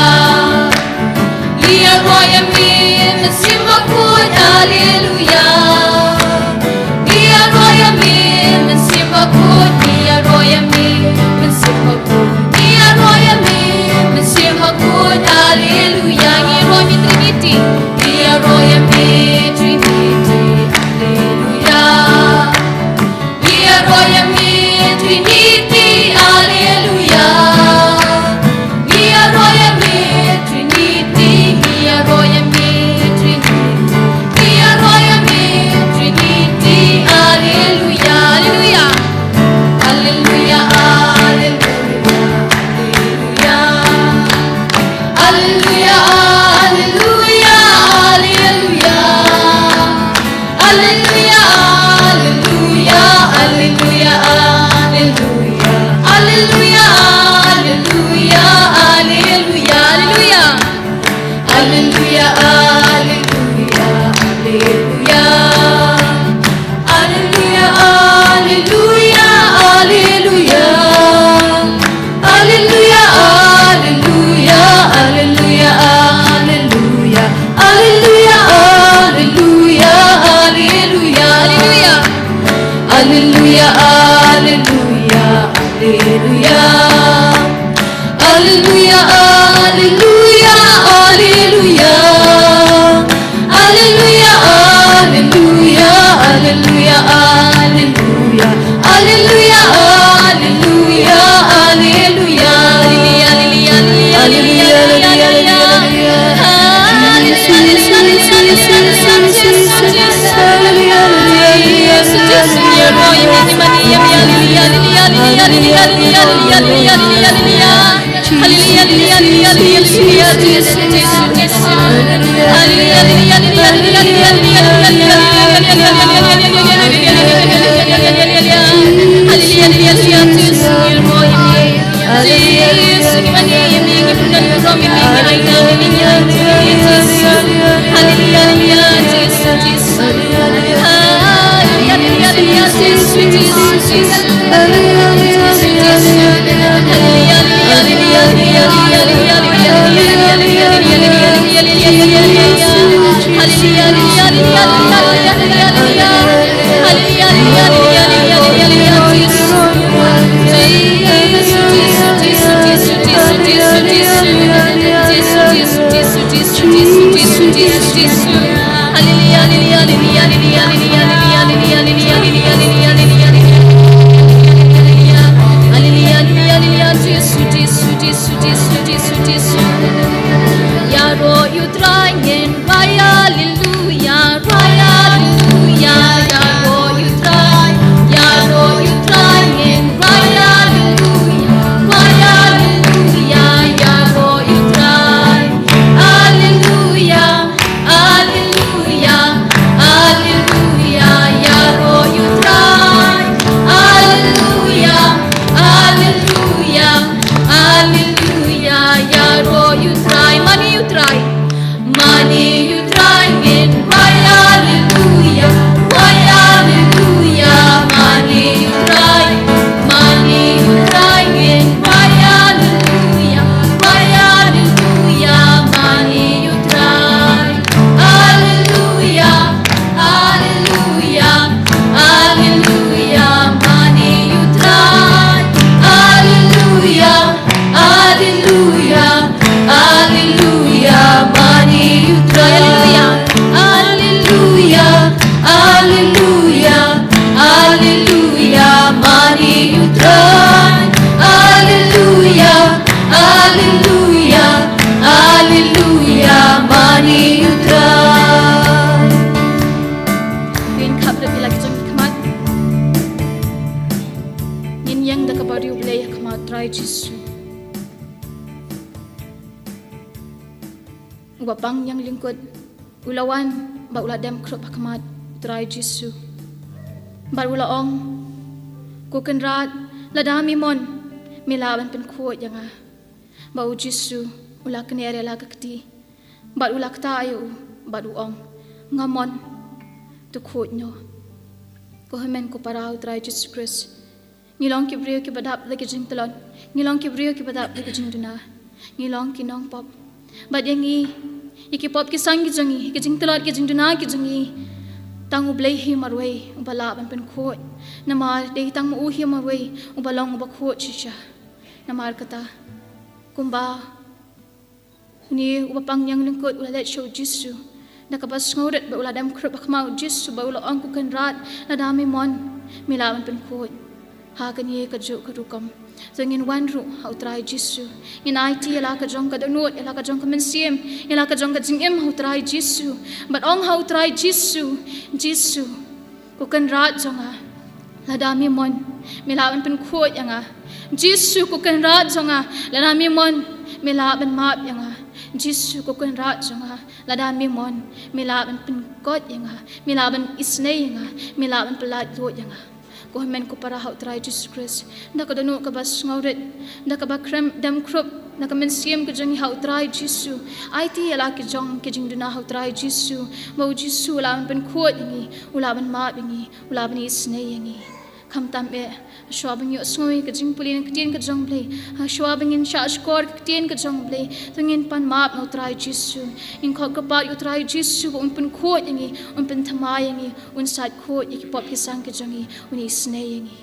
Wapang yang lingkod ulawan ba uladem krop hakamat try Jesu bar ulaong kukenrat ladami mon milawan pen kuot yanga ba u Jesu ula kenere la kakti bar ulak tayo ba uong ngamon tu kuot nyo ko hemen ko parau try Jesus Christ ngilong ki brio ki badap lagi jing telon ngilong ki brio ki badap lagi jing duna ngilong ki nong pop bad yangi iki pop ki sang ki jangi ki jing telot ki jing duna ki jangi tang ublei hi marwei ubala ban pen khoi namar de tang u hi marwei ubalong ba khoi chicha namar kata kumba ni ubapang yang lengkot ula let show Jesu nakabas ngoret ba ula dam krup akmau Jesu ba ula ang ku kan rat nadami mon milawan pen khoi ha kan ye ka ju ka rukam zengin wan ru hau trai Jesu in IT ela ka jong ka donut ela ka jong ka mensiem ela ka jong ka jingem hau trai Jesu but ong hau trai Jesu ku kan rat jonga ladami mon milawan pen khoi yanga Jesu ku kan rat jonga ladami mon milawan map yanga Jesu ku kan rat jonga ladami mon milawan pen god yanga milawan isne yanga milawan pelat lot yanga ko men ko para hau trai Jesus Christ nda ka danu ka bas ngauret nda ka ba krem dam krup nda ka men siem ka jangi hau trai Jesu IT ala ki jong ki jing duna hau trai Jesu mau Jesu la ben khot ngi ula ben ma ngi ula ben isne ngi kham tam be shwabing yo sngi ka jing pulin ka tien ka jong ble shwabing in sha skor ka tien ka jong ble tungin pan map no trai Jesu in ko ka pa yo trai Jesu un pen khot ngi un pen thamai ngi un sat khot ki pop ki sang ka jangi un isne ngi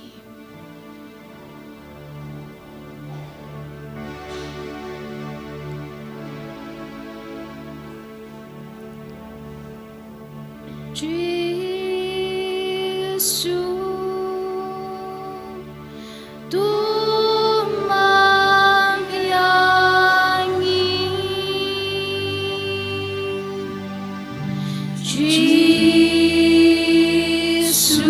Jesu Jesus,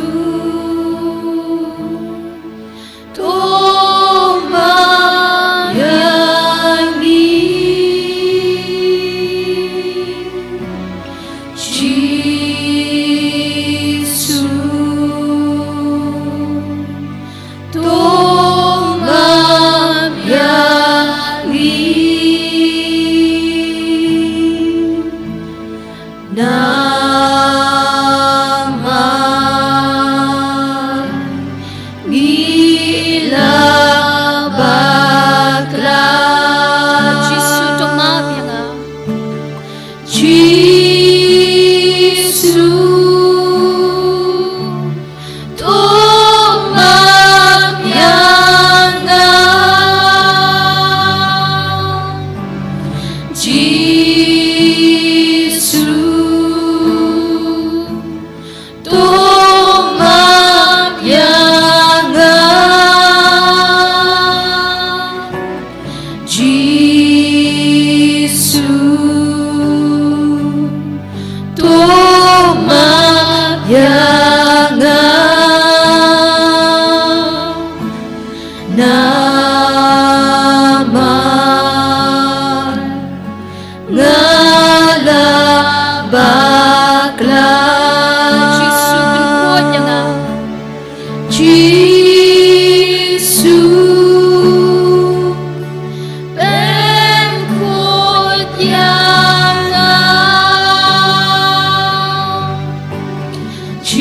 Jisu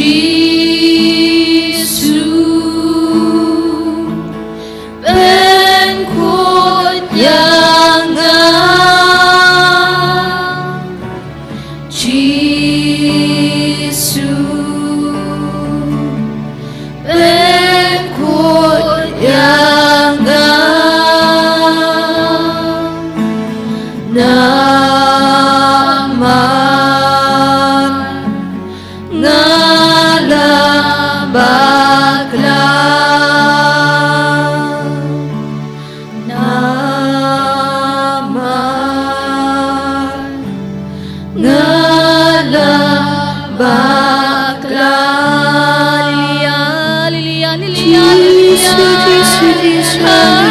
ben kod yang Jisu ben kod yang naman ngala Mawkhlam naman ngala Mawkhlam Lilia Lilia Lilia Jisu Jisu Lilia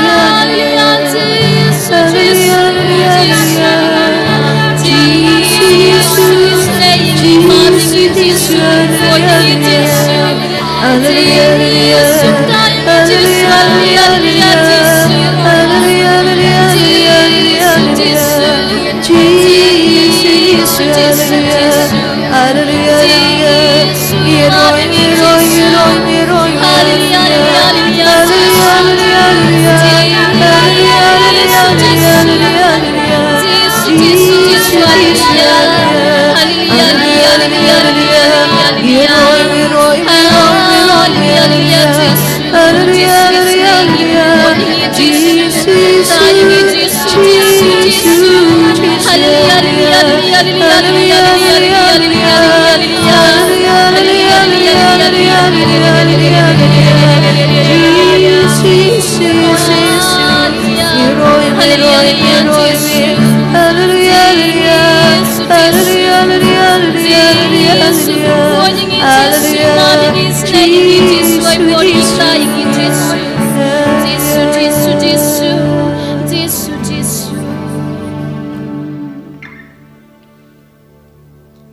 Jisu Jisu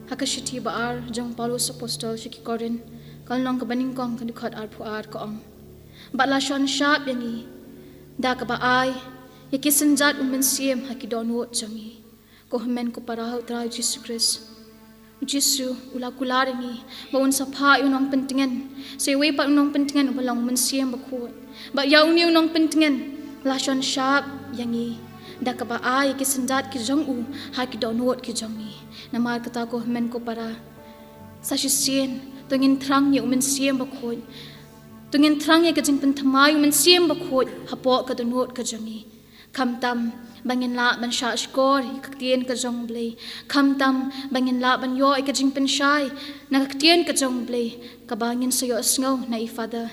Hakashiti baar jong Paulus apostol shiki korin kalnong kabaning kong kandukat ar puar koong batla shon sharp yangi da ka baai yakisanjat umensiam hakidonwot jangi ko hemen ko parahau tra Jesus Christ Jisu ula kularingi baun sapha unong pentingan sewe pa unong pentingan ubalong mensiam bakut ba yauni unong pentingan la shon sharp yangi da ka baai yakisanjat ki jong u hakidonwot ki jangi Namar kata ko men ko para sa sisien tungin trang ye umen siem bakhoy tungin trang ye kajing pentamay umen siem bakhoy hapo ka dunot ka jangi kam tam bangin la ban sha skor kaktien ka jong ble kam tam bangin la ban yo kajing penshai nakaktien ka jong ble ka bangin sayo asngaw na ifada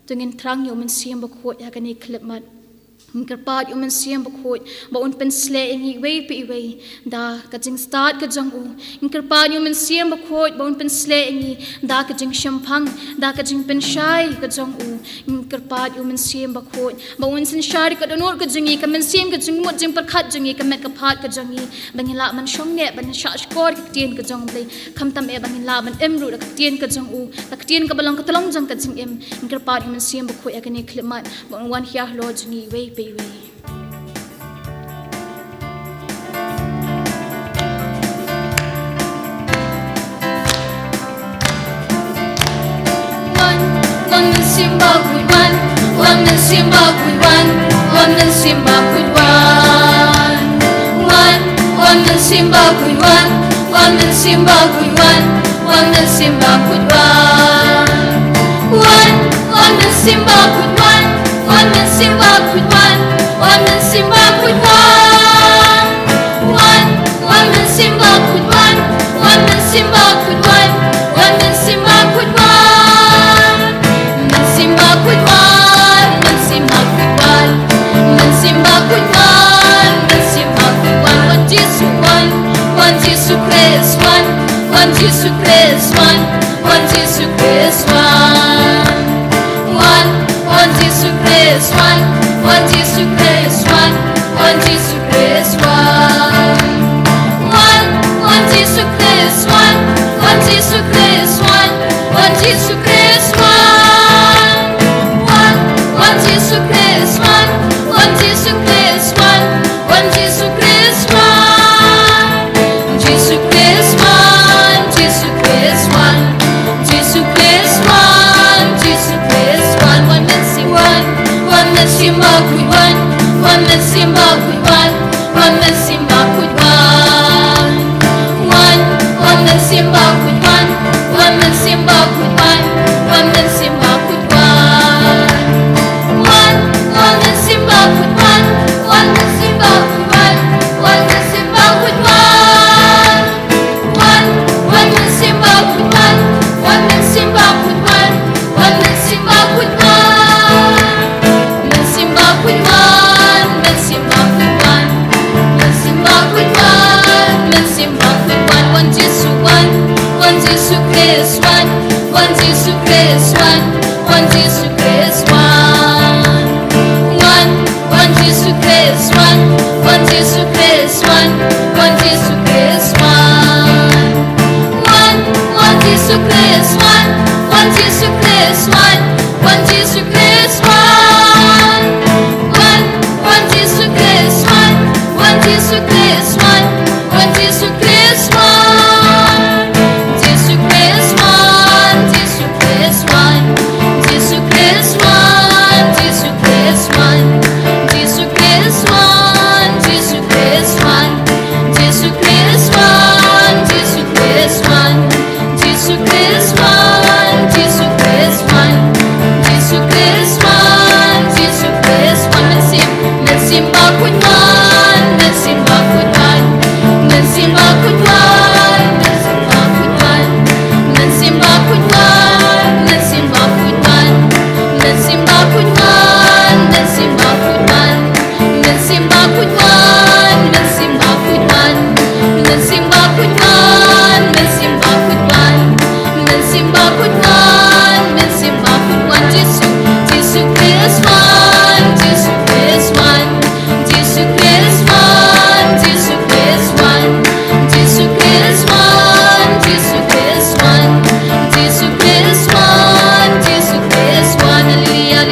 tungin trang ye umen siem bakhoy ya kani klipmat Ngkerpat umen siam bakhoy baun pensle ingi wei pi wei da kajing start ka jang u ngkerpat umen siam bakhoy baun pensle ingi da kajing shampang da kajing penshai ka jang u ngkerpat umen siam bakhoy baun sin shari ka donor ka jingi ka men siam ka jing mot jing parkhat jingi ka met ka phat ka jangi bangila man shong ne ban sha skor ka tien ka jang ble kham tam e bangila man emru ka tien ka jang u ka tien ka balong ka talong jang ka jing em ngkerpat umen siam bakhoy akani klimat baun wan hiah lo jingi wei pi One, man simba with one, one man simba with one, one man simba with one, one man simba with one, one man simba with one, one man simba with one man simba with one, one man simba with one. One man simba with one, one man simba with one, one man simba with one, one man simba with one, man simba with one, man simba with one, man simba with one, man simba with one. One Jesus Christ, one Jesus Christ, one Jesus Christ, one Jesus Christ, one Jesus Christ, one Jesus Christ, one Jesus Christ, one Jesus Christ, one Jesus Christ, one Jesus Christ, one Jesus Christ, one Jesus Christ, Jesus Christ, Jesus Christ, one Jesus Christ, one Jesus Christ, one Jesus Christ, one Jesus Christ, one Jesus Christ, one Jesus Christ, one Jesus Christ, one Jesus Christ, one Jesus Christ, one Jesus Christ, one Jesus Christ, Jesus Christ, Jesus Christ, Jesus Christ, Jesus Christ, Jesus Christ, Jesus Christ, Jesus Christ, Jesus Christ, Jesus Christ, Jesus Christ, Jesus Christ, Jesus Christ, Mensim bakutwan, mensim bakutwan, mensim bakutwan, mensim bakutwan, mensim bakutwan, mensim bakutwan, mensim bakutwan, mensim bakutwan, mensim bakutwan, mensim bakutwan, mensim bakutwan, mensim bakutwan, mensim bakutwan, Jesus, Jesus Christ, Jesus Christ, Jesus Christ, Jesus Christ, Jesus Christ, Jesus Christ, Jesus Christ, Jesus Christ, hallelujah,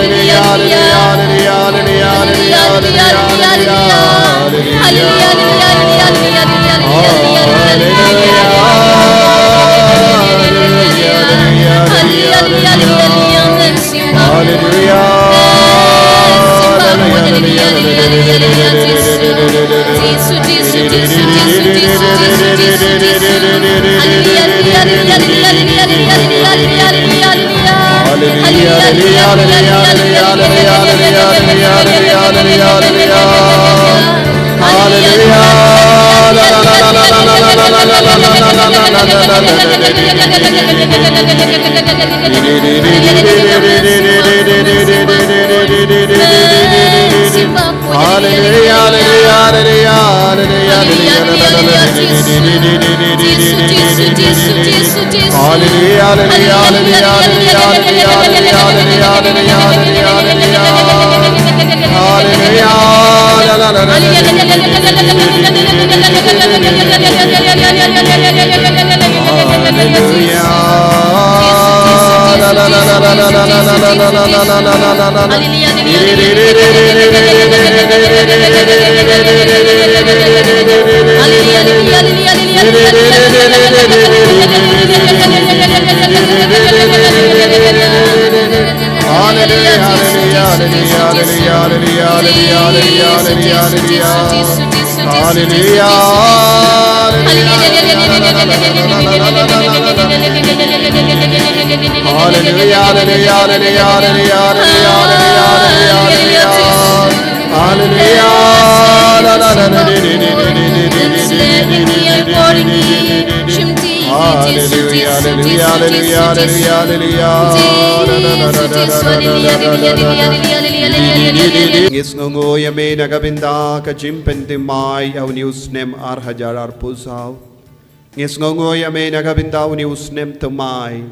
hallelujah, hallelujah, hallelujah, hallelujah, Sngi yame nagabinda ka jimpentimai au news nem ar hajar ar pusau. Sngi yame nagabinda au news nem tumai.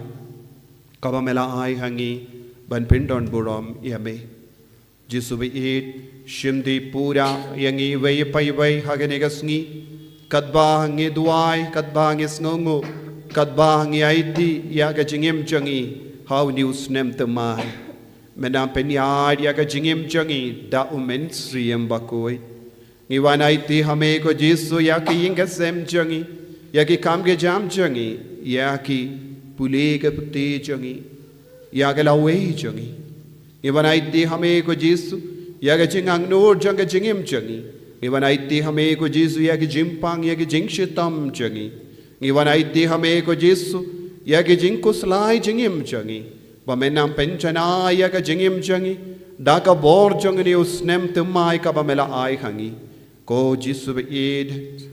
Kabamela ai hangi ban pindon buram yame. Jisubi it shimdi pura yangi way pai way hagenegasngi. Kadba hangi duai kadba hangi sngu kadba hangi aiti yaga jingim jangi how news nem tumai. Menam penyar ya ka jingim jangi da umen sriem bakoi ngiwanai ti hame ko jisu ya ki inga sem jangi ya ki kam ke jam jangi ya ki pule ke puti jangi ya ke lawe jangi ngiwanai ti hame ko jisu ya cái chính ang nur jang cái chính im changi ngi vanai ti hame ko Jesu ya cái jim pang ya cái chính shitam changi ngi vanai ti hame ko Jesu ya cái chính kuslai chính im changi ba men nam penchana ya cái chính im changi da ka bor jang ni usnem tumai ka ba mela ai khangi ko Jesu be id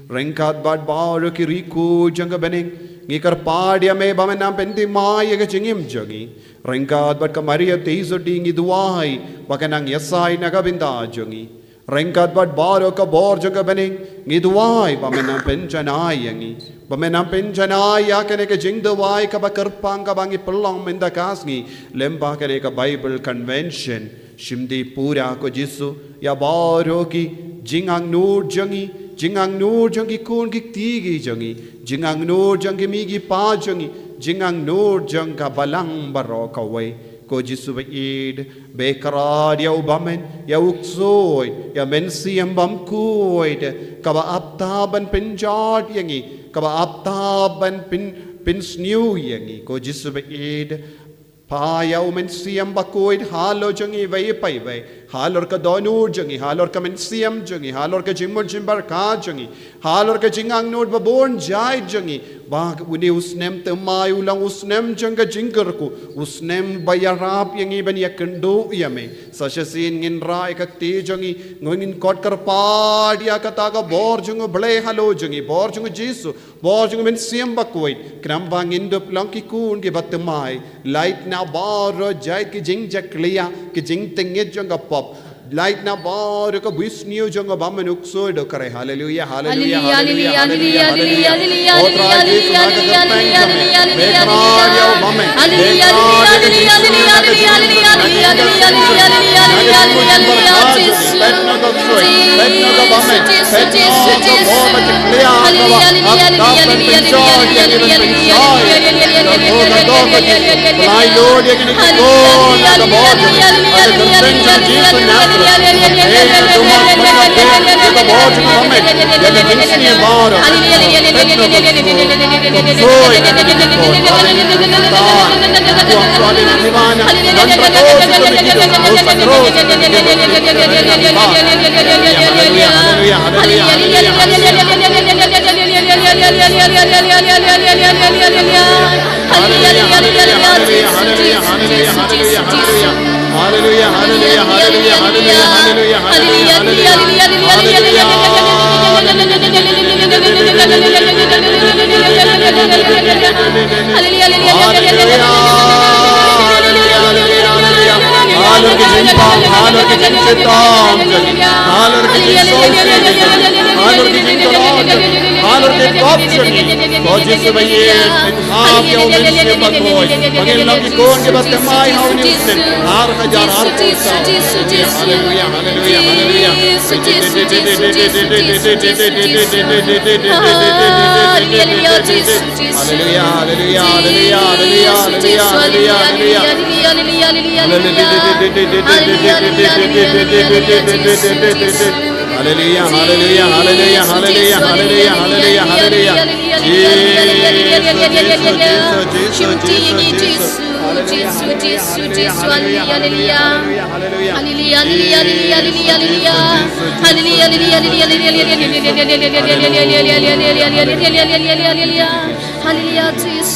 rengkat bad bar ki riku jang bening ngi kar padia me ba men nam penti mai ya cái chính im changi rengkat bad ka Maria teiso dingi duai ba kanang yasai na ka binda jangi rengkat bad baro ka bor jang bening ngi duai ba men nam penchana yangi ba men nam penchana ya kene ke jing duai ka ba karpang ka bangi pelong menda kasngi lemba kene ka Bible convention shimdi pura ko Jesu ya baro ki jingang nur jangi kun ki tigi jangi jingang nur jangi migi pa jangi jingang nur jang ka balang baro ka wai ko Jesu ba id be karad ya ubamen ya uksoi ya mensiam bam kuid ka ba aptaban pinjat yangi ka ba aptaban pin snew yangi ko Jesu ba id pa ya mensiam bakuid halo jangi vai pai vai halor ka donur jangi halor ka mensiam jangi halor ka jimur jimbar ka jangi halor ka jingang nur ba bon jai jangi ba uni usnem temai ulang usnem janga jingker ku usnem bayarap yang iban ya kendo yame sasasin ngin rai ka ti jangi ngin kot kar pa dia kata ka bor jungu ble halo jangi bor jungu Jesu bor jungu mensiam bakuid kram bangin dop lang ki kun ki batemai light na bar jai ki jing jaklia ki jing tengit janga light na bar ka bisniu janga bamen ukso do kare hallelujah hallelujah hallelujah hallelujah hallelujah otra Jesu na ka hallelujah hallelujah bamen hallelujah hallelujah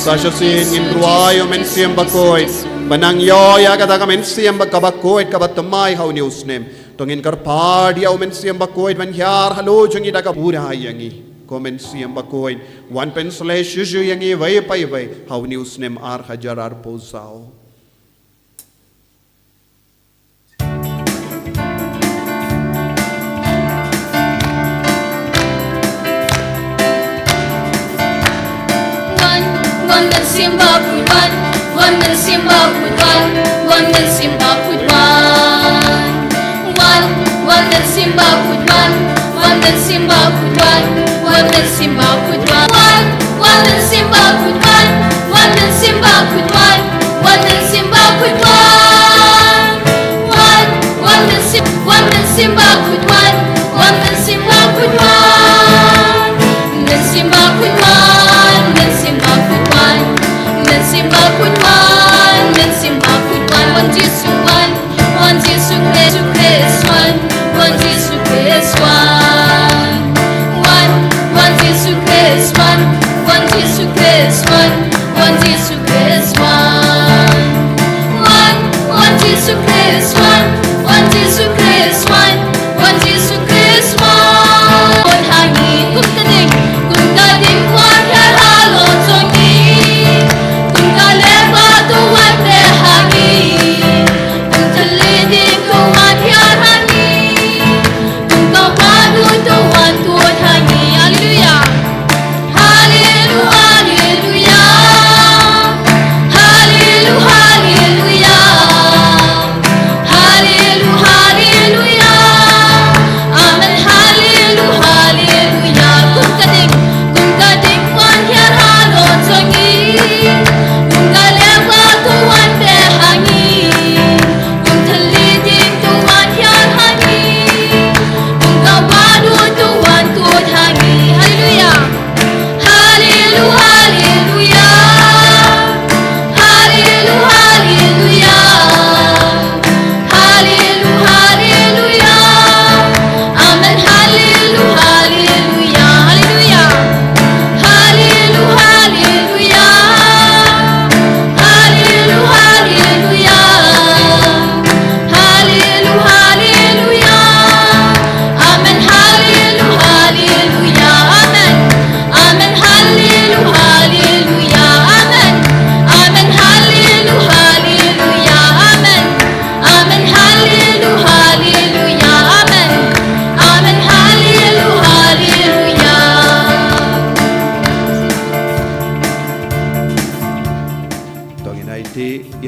Sasasin in ruayo mensiam bakoy banang yo ya kata ka mensiam bakabakoy kabatamay how news name tongin karpad ya mensiam bakoy ban yar halo jungi daga pura yangi komensiam bakoy one penslash juju yangi vai pai vai how news name ar hajar ar posao One that simba put one that simba put one that simba put one that simba put one that simba put one that simba put one that simba put one that simba put one that simba put one that simba put one that simba put that simba put Simba put one, then Simba put one Jesus Christ one.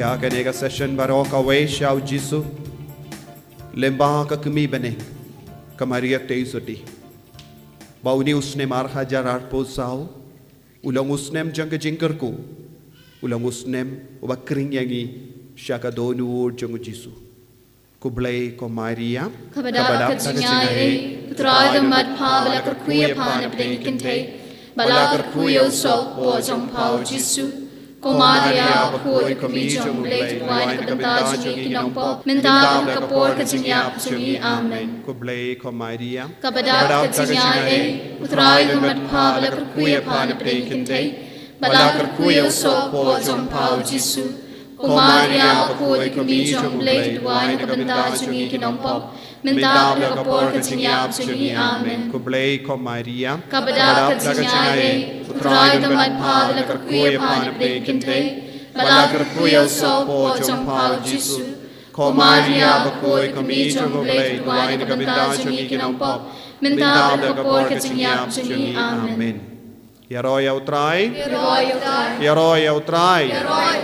ya kanega session baro ka we shau jisu lemba ka kumi bane kamaria teisoti bauni usne mar hajar ar posau ulang usnem jangka jingkerku ulang usnem ubakring yangi syaka donu jangu jisu kublai ko maria Kabadak kajingai Putrai damat pa balakar kuya pa na pdengkinte Balakar kuya usok po jong pao jisu Komaria bakoi kami jong blade wine kabanta jungi kinongpo Mendap kapor kajinyap jungi amen kublai ko maria Kabadak kajingai Putrai damat pa balakar kuya pa na pdengkinte Balakar kuya usok po jong pao jisu Komaria bakoi kami jong blade wine kabanta jungi kinongpo Mendap kapor kajinyap jungi amen kublai ko maria Kabadak kajingai Putrai damat pa balakar kuya pa na pdengkinte Balakar kuya usok po jong pao jisu Komaria bakoi kami jong blade wine kabanta jungi kinongpo Mendap kapor kajinyap jungi amen Yaroi utrai Royal Yaroi utrai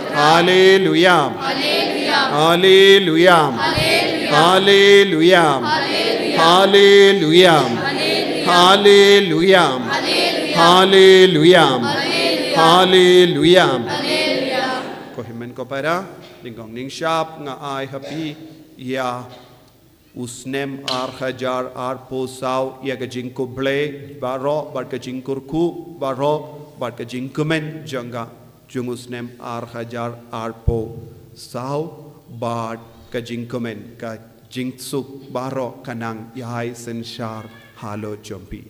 Hallelujah Hallelujah Hallelujah Hallelujah Hallelujah Hallelujah Hallelujah Ko himen ko para dingong ning shap nga ai happy ya usnem ar hajar ar posau ya ga jingko ble baro bar ka jingkurku baro bar ka jingkumen janga jung usnem ar hajar ar po sau bar ka jingkumen ka jingsuk baro kanang yai senshar halo jompi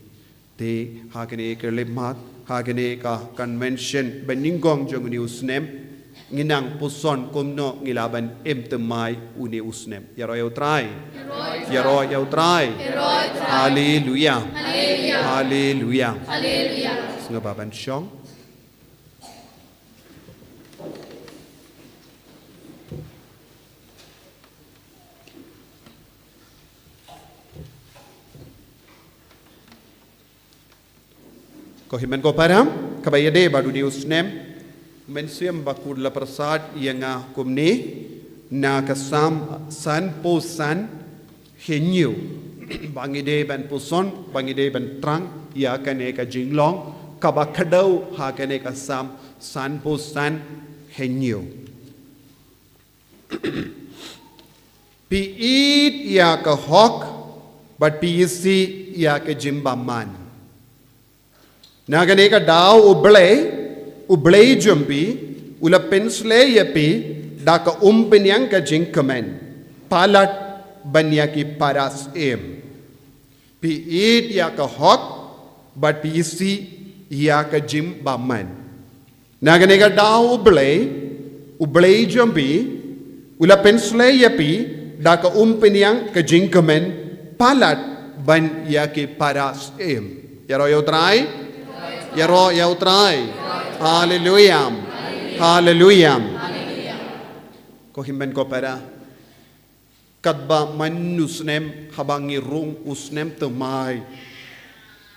te hagane ke lemat hagane ka convention beningong jung ni usnem nginang puson kumno ngilaban emtemai uni usnem yaro yautrai hallelujah hallelujah singa baban syong ko himen ko param kabayade badu di usnem mensiam bakur la prasad yanga kumni na kasam san po san henyu bangide ban puson bangide ban trang ya kane ka jinglong kabakadau ha kane ka sam san po san henyu pi eat ya ka hawk but pi si ya ka jimbaman na kane ka daw ublay jumpi ula pensle yapi daka umpinyang ka jingkamen palat banya ki paras em pi eat ya ka hot but pi si ya ka jim baman nagane ka daw ublay jumpi ula pensle yapi daka umpinyang ka jingkamen palat banya ki paras em yaro yautrai Hallelujah. Hallelujah. Ko himben ko para kadba manusnem habangi rung usnem temai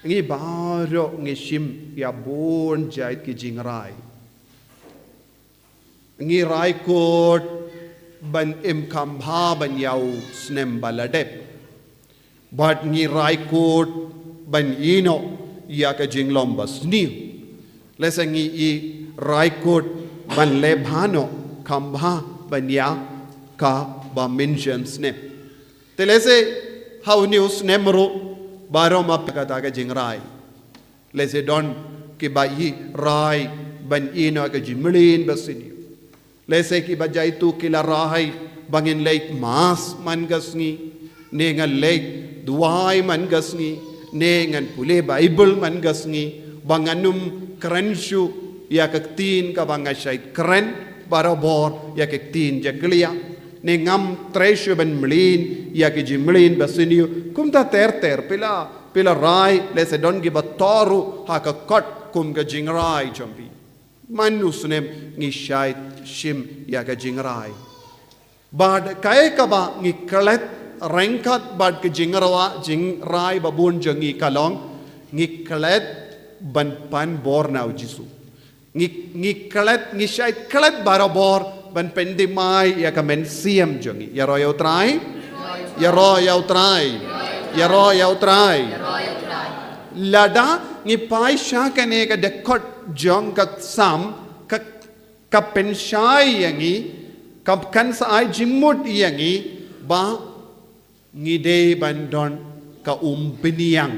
ngi baro ngi shim ya bon jait ki jingrai ngi rai kot ban im kambha ban yau snem baladep but ngi rai kot ban ino ya ka jinglom basni lesangi I raikot ban lebhano kambha banya ka ba mentions ne telese how news nemro baro mapkata ka jingrai lese don ki ba yi rai ban ino ka jimlin basini lese ki ba jaitu kila rai bangin lake mas mangasngi nengan lake duai mangasngi nengan pule bible mangasngi banganum keranshu ya kaktin ka bangasay keren barabor ya kaktin jaglia ne ngam treshu ben mlin ya ki jimlin basiniu kumta ter pila rai lese don gi batoru ha ka kot kum ga jingrai champi manusnem ngi shait shim ya ka jingrai bad kai ka ba ngi klet rengkat bad ki jingrai babun jangi kalong ngi klet ban pan bor nau jisu ngi klet ngi shait klet barabor บันเป็นดิไม้ยากเมนเสียมจังอย่ารอยเอาตรายอย่ารอยเอาตรายอย่ารอยเอาตรายลาดางี้ไปชากันเองก็เด็กขดจังกับซ้ำกับเป็นชายอย่างนี้กับกันสายจิมุดอย่างนี้บ้างี้เดบันดอนกับปินยัง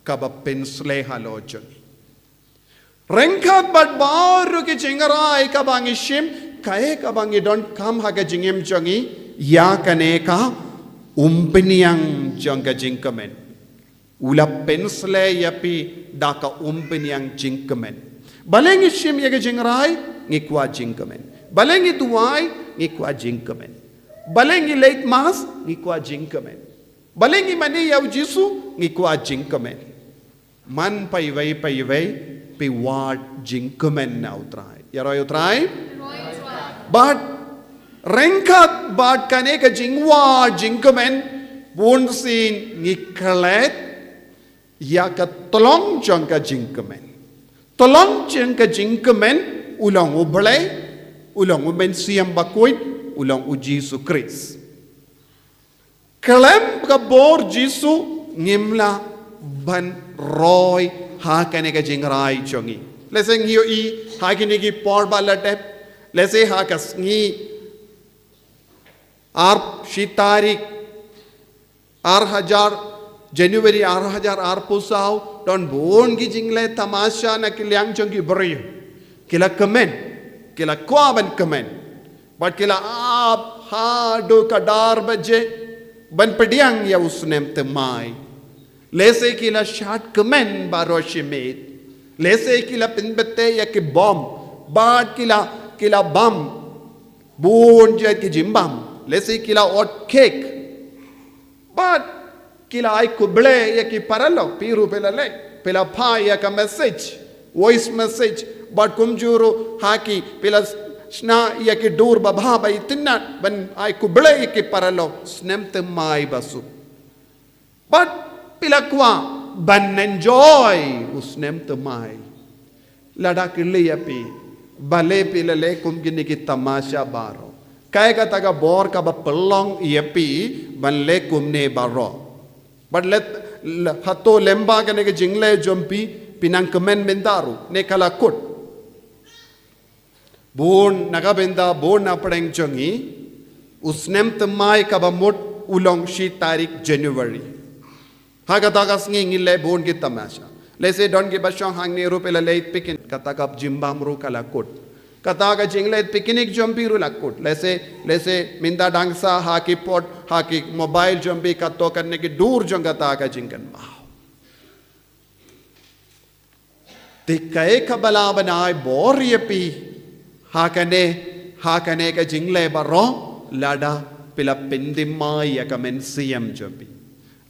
กับเป็นสเลฮาโลจังRengkat bat baru ke cenggerai kabangi shim kae kabangi don kam haga jingim jongi ya kaneka umpiniang jongga jingkamen ula pensle yapi daka umpiniang jingkamen balengi shim yaga jinggerai ngikwa jingkamen balengi tuai ngikwa jingkamen balengi late mas ngikwa jingkamen balengi mani yau jisu ngikwa jingkamen man pai vai Pi ward jingkamen na utray. Yaroy utray? But rengkat but kaneka jingwa jingkamen bunsin ngikalet yaka tolong jangka jingkamen. Tolong jangka jingkamen ulang ublay ulang uben siyam bakuit ulang ujisu Kris. Kalem ka bor jisu ngimla ban roy Hakane ka jingrai chongi. Leseng hiyo hakine ki por balatep. Lese hakas ngi shitarik 8,000 January 8,000 pusau don bon ki jingle tamasha na kilyang chongi beri. Kila kemen, kila kuaban kemen. But kila ha do kadar baje ban pediang ya usnem temai. Lese kila shot kemen baro shimit. Lese kila pinbete ya ki bomb. Bad kila bomb. Boon jet ki jimbam. Lese kila hot cake. Bad kila ay kuble ya ki paralo. Piru pela le. Pela pa ya ka message. Voice message. Bad kumjuro haki pela sna ya ki dur babha itinna ban ay kuble ya ki paralo. Snemte mai basu. But Pilakwa ban enjoy usnem temai lada kili api bale pilale kum gini ki tamasha baro kaya kata ka bor ka ba pelong iapi ban le kum ne baro but let hato lemba kane ke jingle jompi pinang kemen bendaru ne kala kut bon naga benda bon na padeng jongi usnem temai ka ba mut ulong shi tarik January Hakataka Sngi le bon ki tamasha. Lese don ki bashong hang ne rupela late pikin katakap jimbam ru kalakut. Kataka jingle picnic jumpi ru lakut. Lese minda dangsa haki pot haki mobile jumpi kato karne ki dur jong kataka jingan mau. Tikkae kabala banai bor yepi hakane ka jingle baro lada pila pindimai ya kamen siyam jumpi.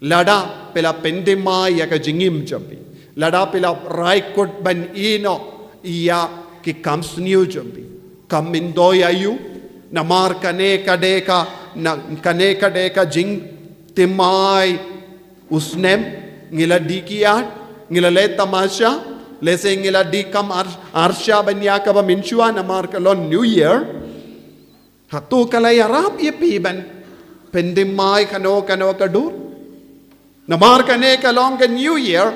Lada pela pendema ya ka jingim jambi. Lada pela raikot ban ino iya ki kamsniu jambi. Kamindo yayu namar kaneka deka jing timai usnem ngila dikiat ngila le tamasha lese ngila dikam arsha banya ka ba minchua namar kalon New Year hatu kalaya rap yepi ban pendemai kano kadur Namar kane kalong ke New Year,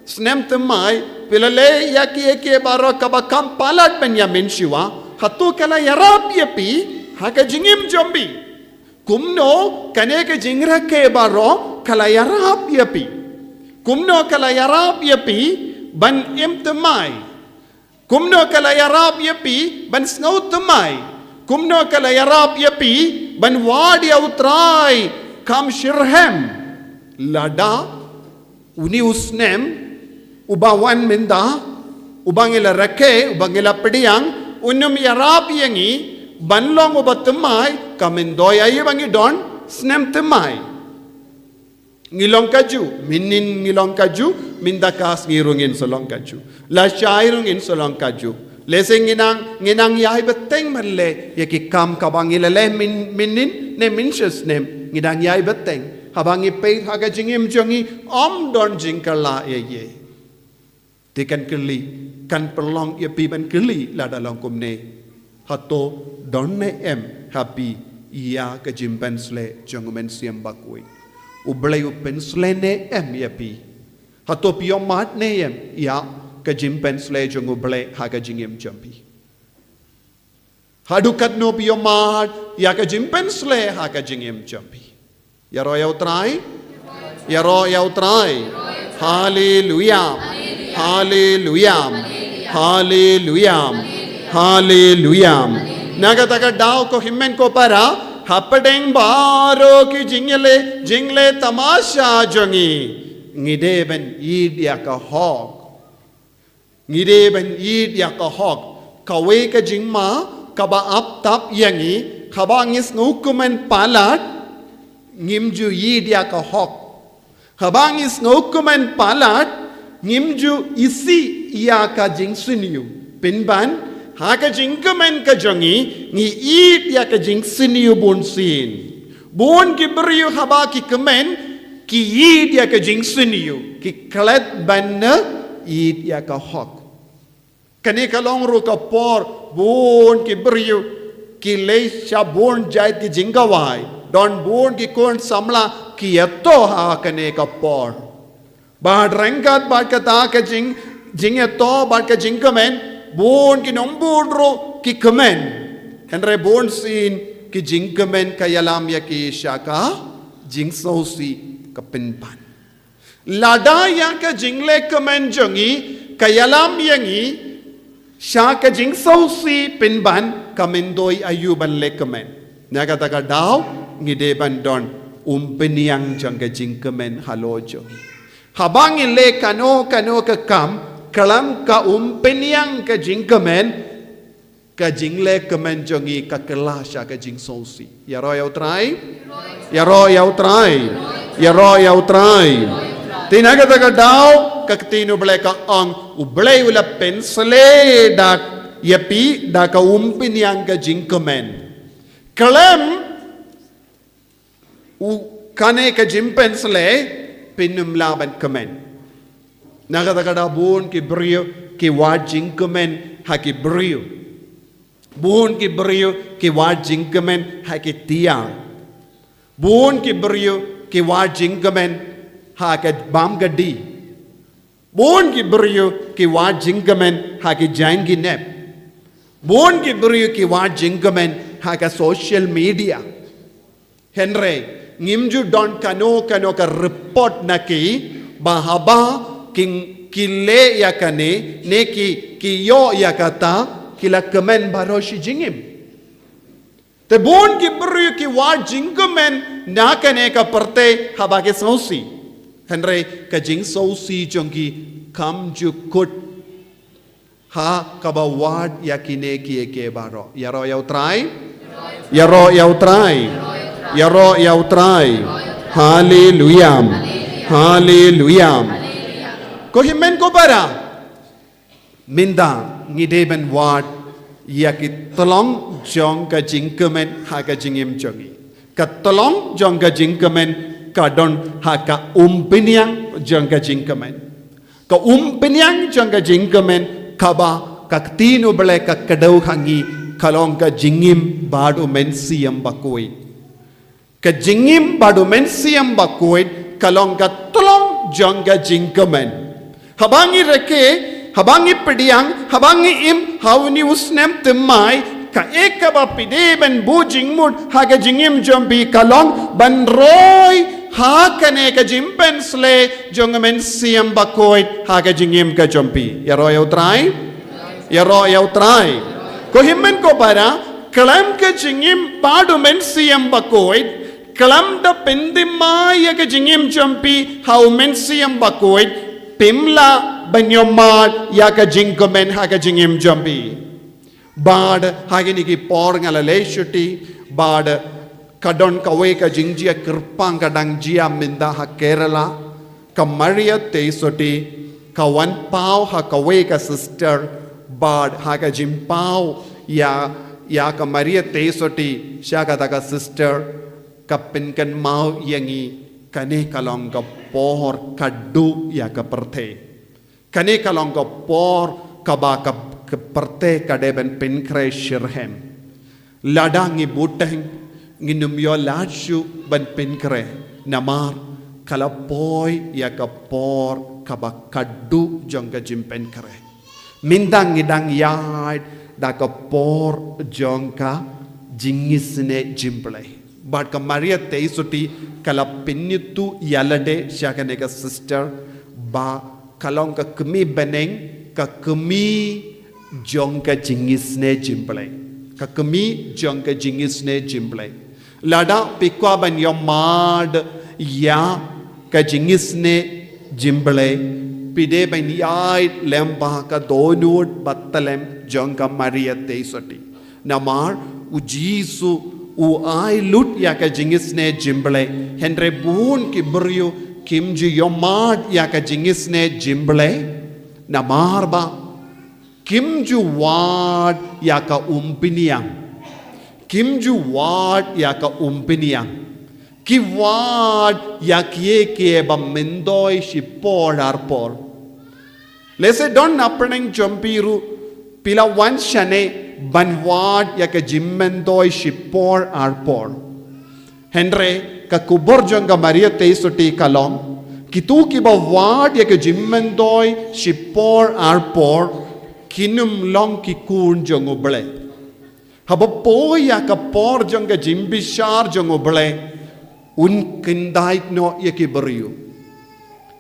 snem temai, pilale yaki eke baro kabakam palat banya menshiwa, hatu kala yarab yepi, haka jingim jombi. Kumno kane ke jingra ke baro kala yarab yepi. Kumno kala yarab yepi, ban im temai. Kumno kala yarab yepi, ban snow temai. Kumno kala yarab yepi, ban wadi utrai, kam shirhem. Lada uni usnem ubawan minda ubangila rake ubangila pediang unum yarap yangi banlong ubatumai kamindoya yibangi don snem temai ngilong kaju minin ngilong kaju minda kas ngirungin solong kaju la shairungin solong kaju leseng nginang yai beteng manle yaki kam kabangila le minin ne minches nem ngidang yai beteng Habangi pay haga jingim jongi don jingkala ye. Tikan keli kan perlong ye piban keli la dalong kumne. hato donne happy ia ka jimpensle jongumen siam bakui ublei upensle yapi hato pio mat ia ka jimpensle jonguble ha ka jingim jampi hadukat no pio mat ia ka jimpensle ha ka jingim jampi yaro yau trai hallelujah hallelujah hallelujah hallelujah nagataka dao ko himmen ko para hapadeng baro ki jingle tamasha jongi ngideben id yaka hog ngideben id yaka hog kawe ka jingma kaba ap tap yangi kaba ngis ngukumen palat ngimju id yaka hog habangis ngukumen palat ngimju isi yaka jingsuniu pinban haka jingkamen ka jongi ngi id yaka jingsuniu bonsin bon kibriu haba ki kemen ki id yaka jingsuniu ki klet banna id yaka hok kane kalong ru ka por bon kibriu ki leisha bon jait ki jingawai don bon ki kon samla ki yato ha kane ka por bad rangkat bad kata ka jing yato bad ka jingkamen bon ki nombudro ki kemen henre bon sin ki jingkemen kayalam ya ki shaka jingsosi kapinpan lada ya ka jingle kemen jongi kayalam yangi shaka jingsosi pinban kamendoi ayuban le kemen naga taka daw ngideban don umpeniang jangga jingkemen halo jongi habang le kano ka kam kalam ka umpeniang ka jingkamen ka jingle kemen jongi ka kelasha ka jingsosi yaro yau trai tinaga taga daw ka tinu ble ka ang ublay ula pensle dak yapi da ka umpeniang ka jingkamen kalam kane ka jimpensle pinum laban kemen nagatagada bon ki brio ki wajing kemen ha ki brio bon ki brio ki wajing kemen ha ki tiang bon ki brio ki wajing kemen ha ka bam gadi bon ki brio ki wajing kemen ha ki jangi nep bon ki brio ki wajing kemen ha ka social media henry ngimju don kano ka report naki bahaba king kile yakane neki kiyo yakata kila kemen baroshi jingim te bon ki bru ki wa jingumen nakane ka parte habage sausi henry ka jing sausi jongi kam ju kut ha kaba wad yakine ki ke baro yaro yau trai hallelujah hallelujah ko himen ko para minda ngideben wad yaki tolong jong ka jingkemen ha ka jingim jongi ka tolong jong ka jingkemen ka don ha ka umpiniang jong ka jingkemen jong ka jingkemen kaba ka tinu bele ka kadau hangi kalong ka jingim badu mensiam bakoi ka jingim badu mensiam bakoi kalong ka tolong jong ka jingkemen habangi reke habangi pediang habangi im hawni usnem temai ka ekaba pide ben bujing mud haga jingim jombi kalong ban roy ha kane ka jimpensle jongmen siam bakoi haga jingim ka jombi yaro yau trai ko himmen ko para kalam ka jingim padu men siam bakoi kalam da pendimai ka jingim jombi how men siam bakoi pimla banyomad yaka jingkomen haka jingim jambi bad hagini ki por ngala leshuti bad kadon kawe ka jingjia kirpang kadang jia minda ha Kerala ka Maria teisoti ka wan pau ha kawe ka sister bad haka jimpau ya ka Maria teisoti shaka taka sister ka pinkan mau yangi kane kalong ka pohor kaddu ya ka perthe kane kalong ka por kaba ka ke perte kade ben penkre shirhem lada ngi buteng ngi numyo lachu ben penkre namar kala poi ya ka por kaba kaddu jonga jim penkre mindang ngidang yard da ka por jonga jingisne jimple but ka maria teisuti kala pinnitu yalade shakane ka sister ba kalong ka kemi beneng ka kemi jonga jingisne jimple ka kemi jonga jingisne jimple lada pikwa ban yomad ya ka jingisne jimble pide ban yai lemba ka donut battalem jonga maria teisuti namar ujisu u ai lut ya ka jingisne jimble henre bun ki buryu kimju yomad ya ka jingisne jimble namar ba kimju wad ya ka umpiniang kimju wad ya ka umpiniang ki wad ya kie ba mendoi shi por arpor lese don apning jompiru pila wan shane banwad ya ka jimmendoi shipor arpor henre ka kubor jonga maria teisuti kalong kitu ki ba wad ya ka jimmendoi shipor arpor kinum long ki kun jongo ble haba po ya ka por jonga jimbishar jongo ble un kindait no ya ki beriu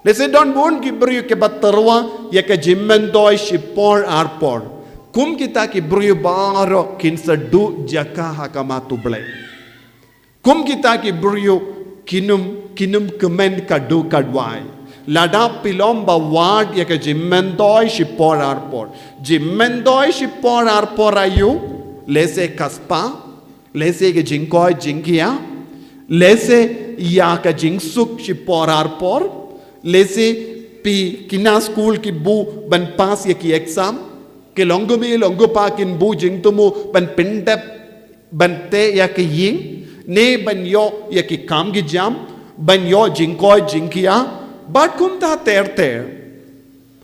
lese don bon ki beriu ke baterwa ya ka jimmendoi shipor arpor kum kita ki beriu baro kin sedu jaka hakamatu ble kum kita ki beriu kinum kemen kadu kadwai lada pilom ba wad ya ka jimmendoi shipor arpor jimmendoi shipor arpor ayu lese kaspa lese ke jinkoi jinkia lese ya ka jingsuk shipor arpor lese pi kina school ki bu ban pass ya ki exam ke longo pa kin bu jing tumu ban pindap ban te ya ke ying ne ban yo ya ki kam gi jam ban yo jingkoi jingkia bat kum ta ter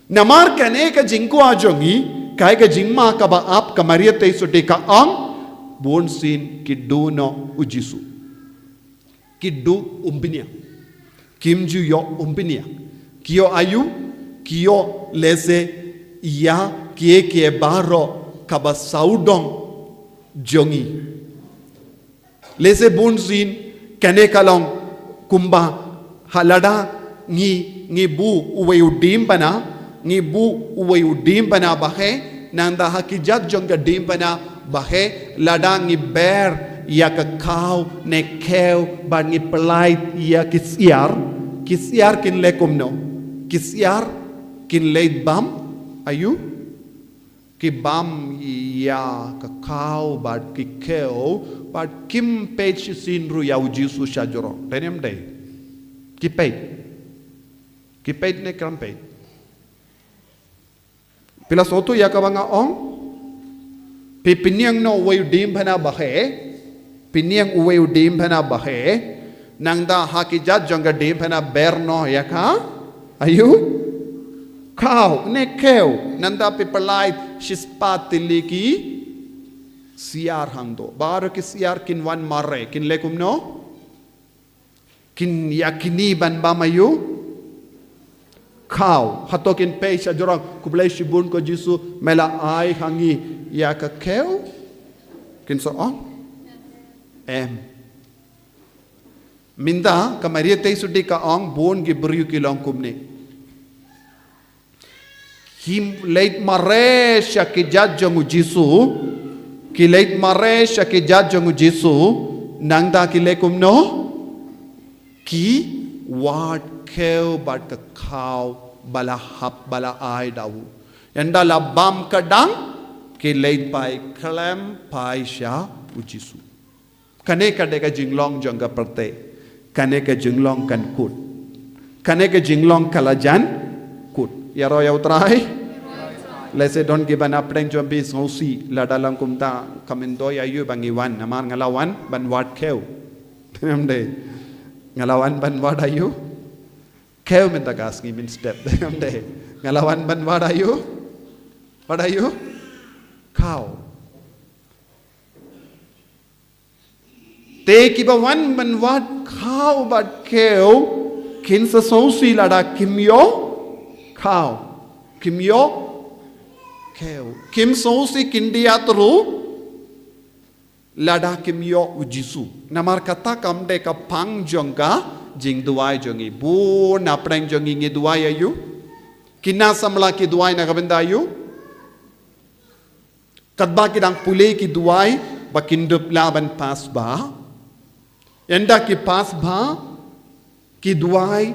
namar kane ka jingko ajongi kai ka jingma ka ba ap ka maria te suti ka ang bon sin kiddu no ujisu kiddu umpinia kimju yo umpinia kio ayu kio lese ya kie baro kaba saudong jongi lese bunsin kane kalong kumba halada ngi bu uwe udim bana ngi bu uwe udim bana bahe nanda hakijat jonga dim bana bahe lada ngi ber ya ka kau ne keu ba ngi pelait ya kisiar kin lekum no kisiar kin leit bam ayu ki bam ya kakao bad ki keo bad kim page sinru ya ujisu shajoro tenem day ki page ne krampet pila sotu ya kabanga ong piniang no way dim bana bahe piniang way dim bana bahe nangda hakijat jonga dim bana berno ya ka ayu kau ne keu nanda pipalai shispatili ki siar hando bar ki siar kin wan mare kin lekum no kin yakini ban bamayu kau hatokin pe sha jorang kublai shibun ko jisu mela ai hangi ya ka keu kin so on minda kamaria te sudi ka ong bon gi beriu ki long kumni him leit mare shakijat jongu jisu ki leit mare shakijat jongu jisu nangda ki lekum no ki wad keu bat ka khau bala hap bala ai dawu yanda la bam kadang ki leit pai klam pai sha ujisu kane kade ka jinglong jonga perte kane ka jinglong kan kut kane ka jinglong kalajan kut yaro ya utrai lese don giban apren jombi sosi la dalam kumta kamindo ya yu bangiwan namar ngalawan ban wat keu namde ngalawan ban wat ayu keu minta gas ngi min step namde ngalawan ban wat ayu te ki ba wan ban wat khao bat keo kin sa so si la da kim yo khao kim yo keo kim so si kin dia tru la da kim yo ujisu namar kata kam de ka pang jongka jing duai jongi bu na prang jongi ngi duai ayu kina samla ki duai na kabenda ayu kadba ki dang pule ki duai bakindup laban pas ba enda ki pas ba ki duai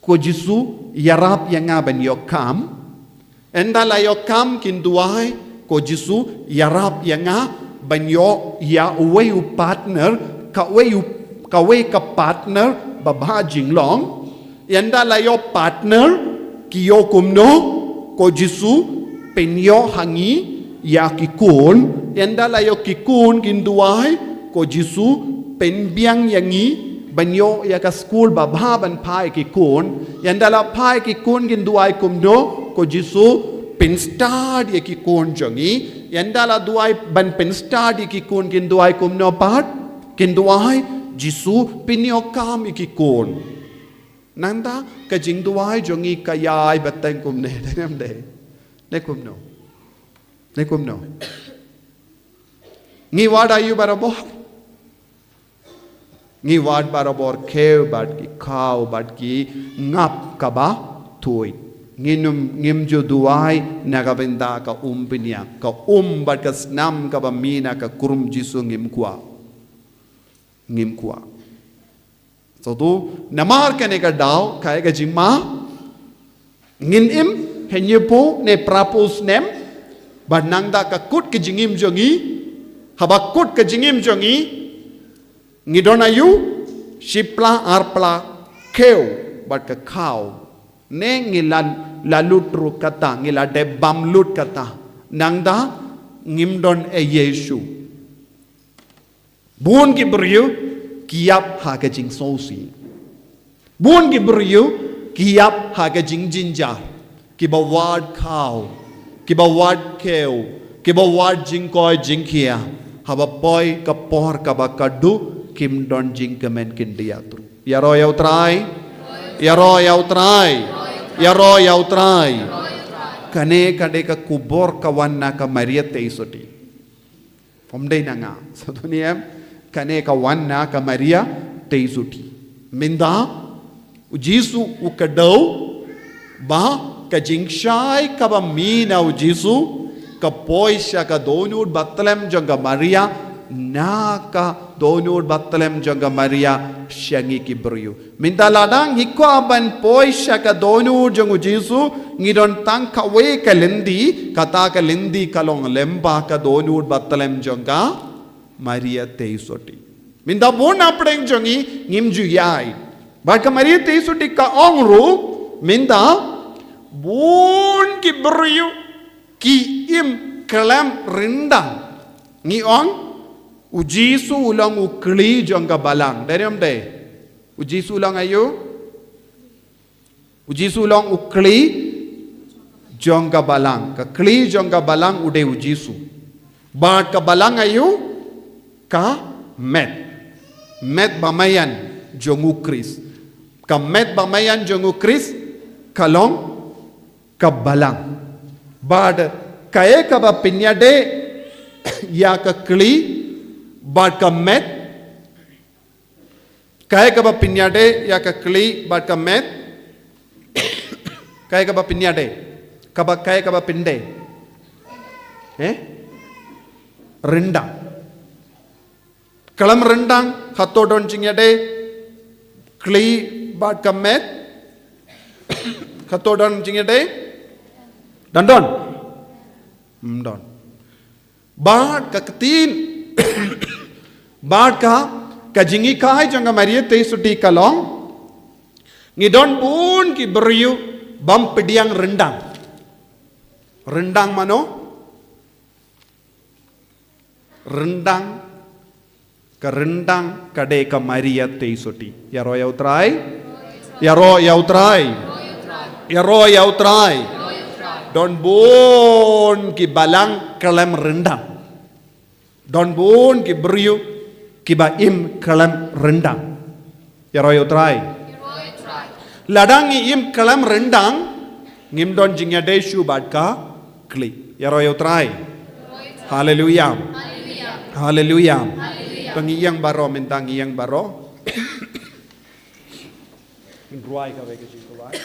ko jisu yarap yanga ban yokam enda la yokam kin duai ko jisu yarap yanga ban yo ya away partner ka way ka partner baba jinglong enda la yo partner ki yo kumno ko jisu penyo hangi ya kikun enda la yo kikun kin duai ko jisu pen biang yangi banyo ya ka school baba ban pai kikun enda la pai kikun kin duai kumno ko jisu pen star ya kikun jongi enda la duai ban pen star ya kikun kin duai kumno pat kin duai jisu pinyo kam kikun nanda ka jing duai jongi kayai bateng kumne dem de ne kumno ne kumno ngi wada yu barabor ngi wad barabor keu bad ki khao bad ki ngap kaba thui ngim ju duai nagabenda ka umpinia ka bad ka snam ka ba mina ka kurum jisu ngim kwa so tu namar kane ka dau kai ka jima ngin im henyepo ne prapos nem bad nangda ka kut ke jingim jongi haba kut ke jingim jongi ngidona yu shipla arpla keu bad ka khao ne ngilan lalutru kata ngila de bamlut kata nangda ngimdon e yesu bun ki beriu kiap ha ka jing sosi bun ki beriu kiap ha ka jing jinja ki ba wad khao ki ba wad keu ki ba wad jing koi jing kia haba boy ka por ka ba kadu kim don jing kemen kin dia tru yaro yau trai kane kade ka kubor kawan na ka maria teisoti pomdei nanga sadunia kane ka wan na ka maria teisoti minda u jisu u kadau ba ka jingshai ka ba mina u jisu ka poisha ka donur batlem jonga maria na ka donur batlem jonga maria shangi ki brio minda ladang hikwa ban poisha ka donur jongu jisu ngidon tang ka we ka lendi kata ka lendi kalong lemba ka donur batlem jonga maria teisoti minda bon apdeng jongi ngimju yai ba ka maria teisoti ka ongru minda bon ki brio ki im kalam rindang ngi ong ujisu ulang ukli jonga balang deriam de ujisu ulang ayo ujisu ulang ukli jonga balang ka kli jonga balang ude ujisu ba ka balang ayo ka met bamayan jongu kris ka met bamayan jongu kris kalong ka balang bad kaye ka ba pinyade ya ka kli bad ka met kaye ka ba pinyade ya ka kli bad ka met kaye ka ba pinyade ka ba kaye ka ba pinde rendang kalam rendang hato don jingyade kli bad ka met hato don jingyade dandon don bad ka ketin bad ka jingi kai jonga maria teisuti kalong ngidon bun ki beriu bam pediang rendang mano rendang kade ka maria teisuti yaro yau trai don bon ki balang kalam rendang don bon ki beriu kiba im kalam rendang. Yaroy utray. Ladang im kalam rendang ngim don jingya deshu badka kli. Yaroy utray. Hallelujah. Hallelujah. Pangiyang baro mentang iyang baro. Ruai ka beke jing ruai.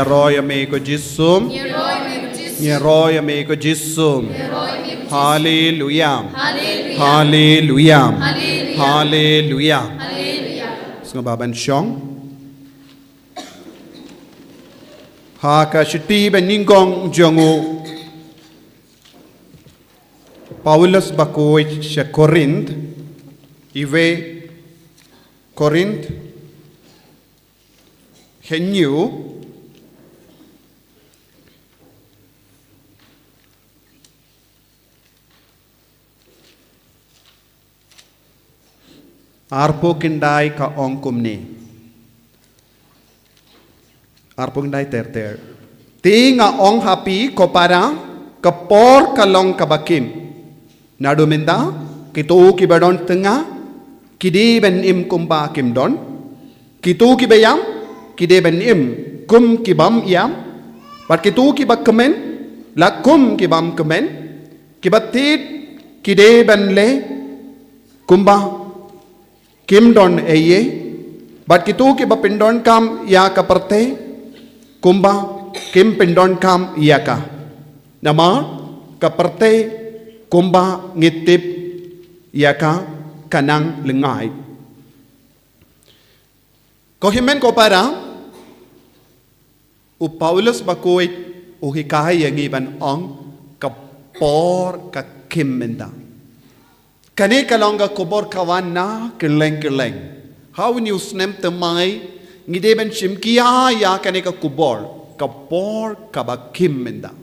Roy ame ko jisum. Roy ame ko jisum. Hallelujah. Hallelujah. Hallelujah. Snga baban syong. Ha ka shiti beningong jongu. Paulus bakoy sa Corinth. Iwe Corinth. Henyu. Arpo kindai ka ongkumni. Arpo kindai ter. Tinga ong happy kopara kapor kalong kabakim. Naduminda kitu kibadon tenga kidi ben im kumba kimdon. Kitu kibayam kide ben im kum kibam yam. Pat kitu kibakkemen lakum kibam kemen. Kibatit kide ben le kumba Kim don eye, but kitu ki ba pindon kam ya kaparte, kumba kim pindon kam ya ka. Nama kaparte kumba ngitip ya ka kanang lengai. Kohimen ko para, u Paulus bakoy uhi kahai yang iban ong ka por ka kim menda. Kani kalong ka kubor kawan na keleng. How news nem temai ngide ben shimkia ya kani ka kubor ka por ka ba kim menda.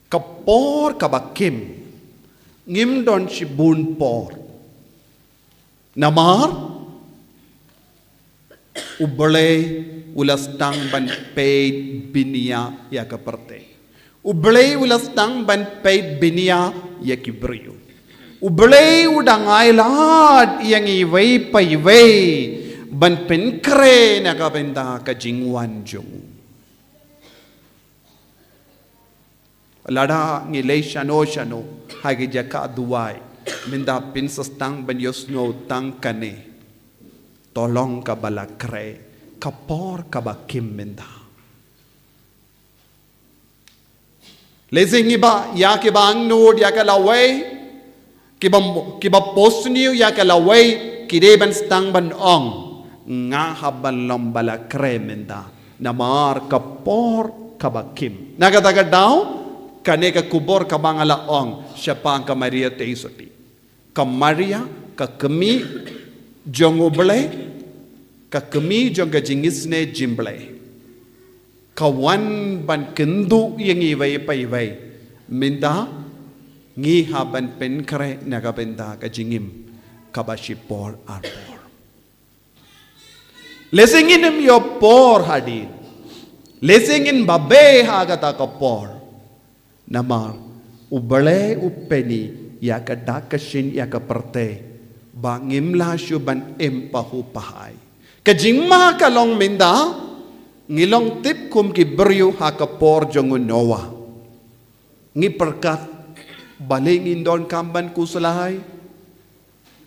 Ka por ka ba kim ngim don shibun por. Namar ubale ulastang ban paid binia ya ka parte. Ubale ulastang ban paid binia ya kibriyo. Ubale udang ailat yang iway pa iway ban penkre na kabenda ka jingwan jung. Lada ngilay shano hagi jaka duway minda pinsastang ban yosno tang kane tolong ka balakre kapor ka bakim minda. Lezing iba ya ke bang nod ya ka laway kiba post niyo ya kalaway kideban stang ban ong nga haban lombala kremenda namar kapor kabakim nagataga daw kane ka kubor kabangala ong siapa ka Maria teisoti ka Maria ka kemi jong uble ka kemi jong ka jingisne jimble kawan ban kendu yang iway pa iway minda ngi haban penkre nagabenda ka jingim kabashipor arbor. Lesingin yo por hadin. Lesingin babe hagata ka por. Namar ubale upeni ya ka dakashin ya ka parte bangim la syuban empahu pahay. Ka jingma ka long minda ngilong tip kum ki beryu ha ka por jongun Noah. Ngi perkat balingin don kamban kusalahay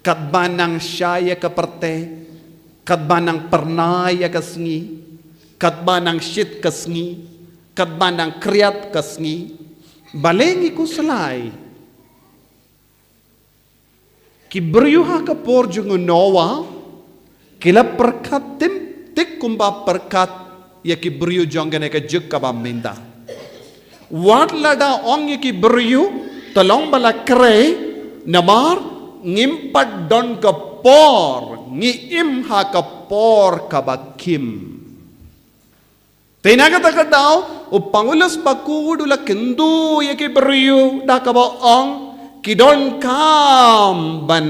katban ng syaya kaparte katban ng pernaya kasngi katban ng shit kasngi katban ng kriyat kasngi balingi kusalay kibriuha ka porjung Noah kila perkat tik kumba perkat ya kibriu jonggane ka juk ka baminda wat lada ong ya kibriu tolong bala kre namar ngimpat don ka por ngiim ha ka por kabakim tinagata ka daw upangulas bakudula kendu yaki beriu da ka baong kidon kam ban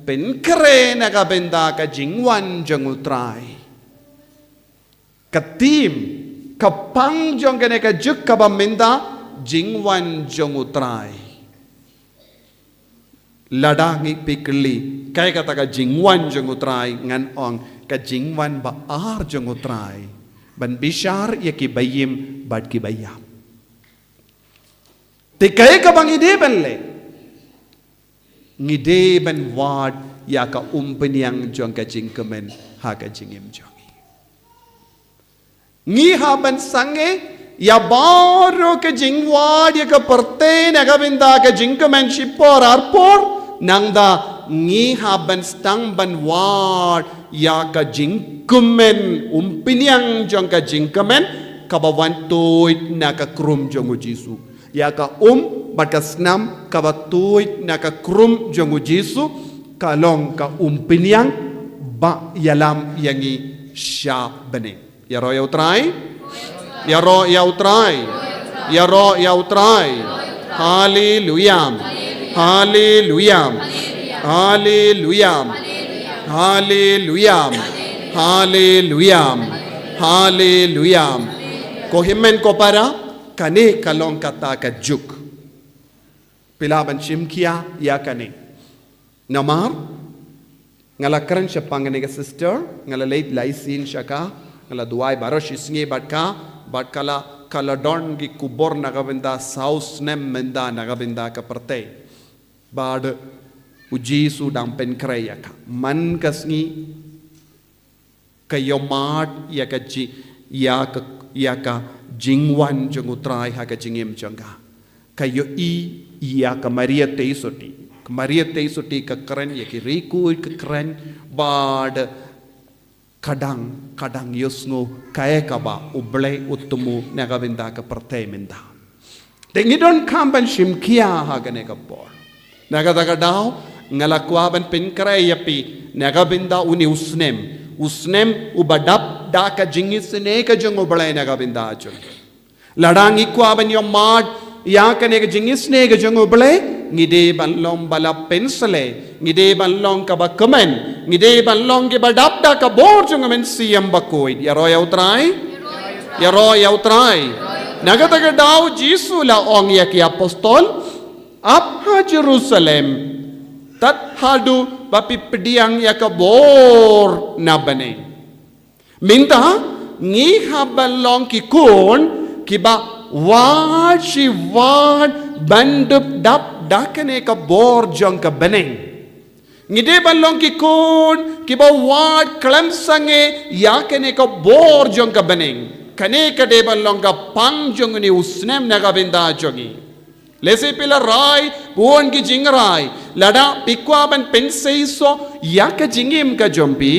pen kre na ka benda ka jingwan jangutray katim kapang jong kene ka juk ka baminda jingwan jongutray ladangi pikli kay kata ka jingwan jongutray ngan ong ka jingwan baar jongutray ban bishar ya kibayim bad kibayam tikay ka bang ideben le ngideben wad ya ka umpanyang jong ka jingkemen ha ka jingim jongi ngi haban sange ya baru ke jingwad ya ke parte na kabinda ke jingkemen shipor arpor nangda ngi haban stang banwad ya ke jingkemen umpiniang jong ke jingkemen kabawan toit na ke krum jong Jisu ya ka batasnam kabatoit na ke krum jong Jisu kalong ka umpiniang ba yalam yangi sya bene ya roya utray Ya roh ya utray. Ya roh ya utray. Hallelujah. Hallelujah. Hallelujah. Hallelujah. Hallelujah. Hallelujah. Ko himen ko para kani kalong kata ka juk. Pilaban shimkia ya kani. Namar ngalakaran siya pangani ka sister ngala late laisin siya ka ngala duay barosh Sngi batka bat kala don gi kubor nagabenda saus nem menda nagabenda ka parte bad uji su dang pen kreya ka man kasngi kayo mat ya ka ji ya ka jingwan jungutrai ha ka jingim janga kayo ya ka Maria teisoti ka keren ya ki riku ka keren bad kadang yusngu kaya kaba ublay utumu nagabinda ka perteminda. Tengidon kamban shimkia hagane kapor. Nagadaga daw ngalakwaban pinkray yapi nagabinda uni usnem ubadap da ka jingis ne ka jung ublay nagabinda jung. Ladang ikwaban yung mad ya ka ne ka jingis ne ka jung ublay ngide banlong bala pensele ngide banlong ka ba komen ngide banlong ke badap da ka bor jung men siyam bakoy yaro yaw try nagataga daw jisu la ong ya ki apostol ap ha Jerusalem tat hadu bapi pediang ya ka bor na bane minta ngi ha banlong ki kun ki ba wad shi wad bandup dap dakane ka bor jong ka beneng ngide balong ki kun ki ba wad klam sange yakane ka bor jong ka beneng kane ka de balong ka pang jong ni usnem naga binda jongi lese pila rai buon ki jingrai lada pikwa ban penseiso yak jingim ka jompi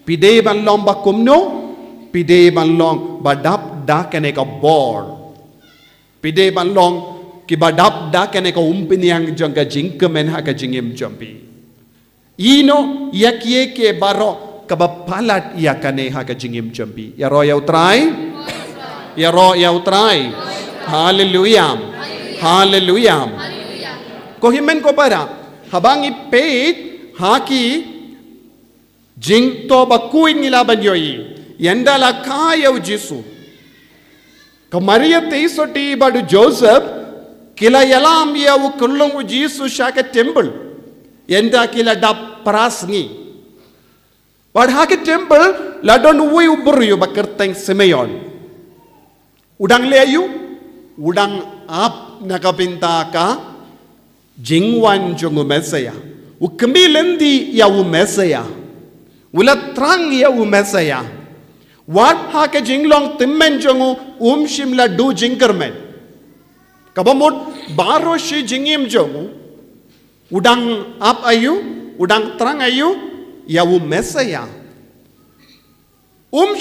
pide balong ba kumno pide balong badap dakane ka bor pide balong kibadap da kene ko umpiniang jongga jingkemen ha ka jingim jompi ino yakye ke baro kabapalat yakane ha ka jingim jompi yaro yaw try hallelujah ko himen ko para habang ipet haki jing to bakuin nilaban yoyi yandala kayaw jisu kamaria teisoti badu Joseph kila yalam ya ukulung jisu shaka temple yenda kila dap prasngi wad hake temple ladon uwi uburu bakerteng semeyon udang leyu udang ap nakapinta ka jingwan jongu mesaya ukmilendi ya mesaya ulatrang ya mesaya wad hake jinglong timmen jongu shimla du jingkermen kabamut baro shi jingim jongu udang ap ayu udang terang ayu ya mesaya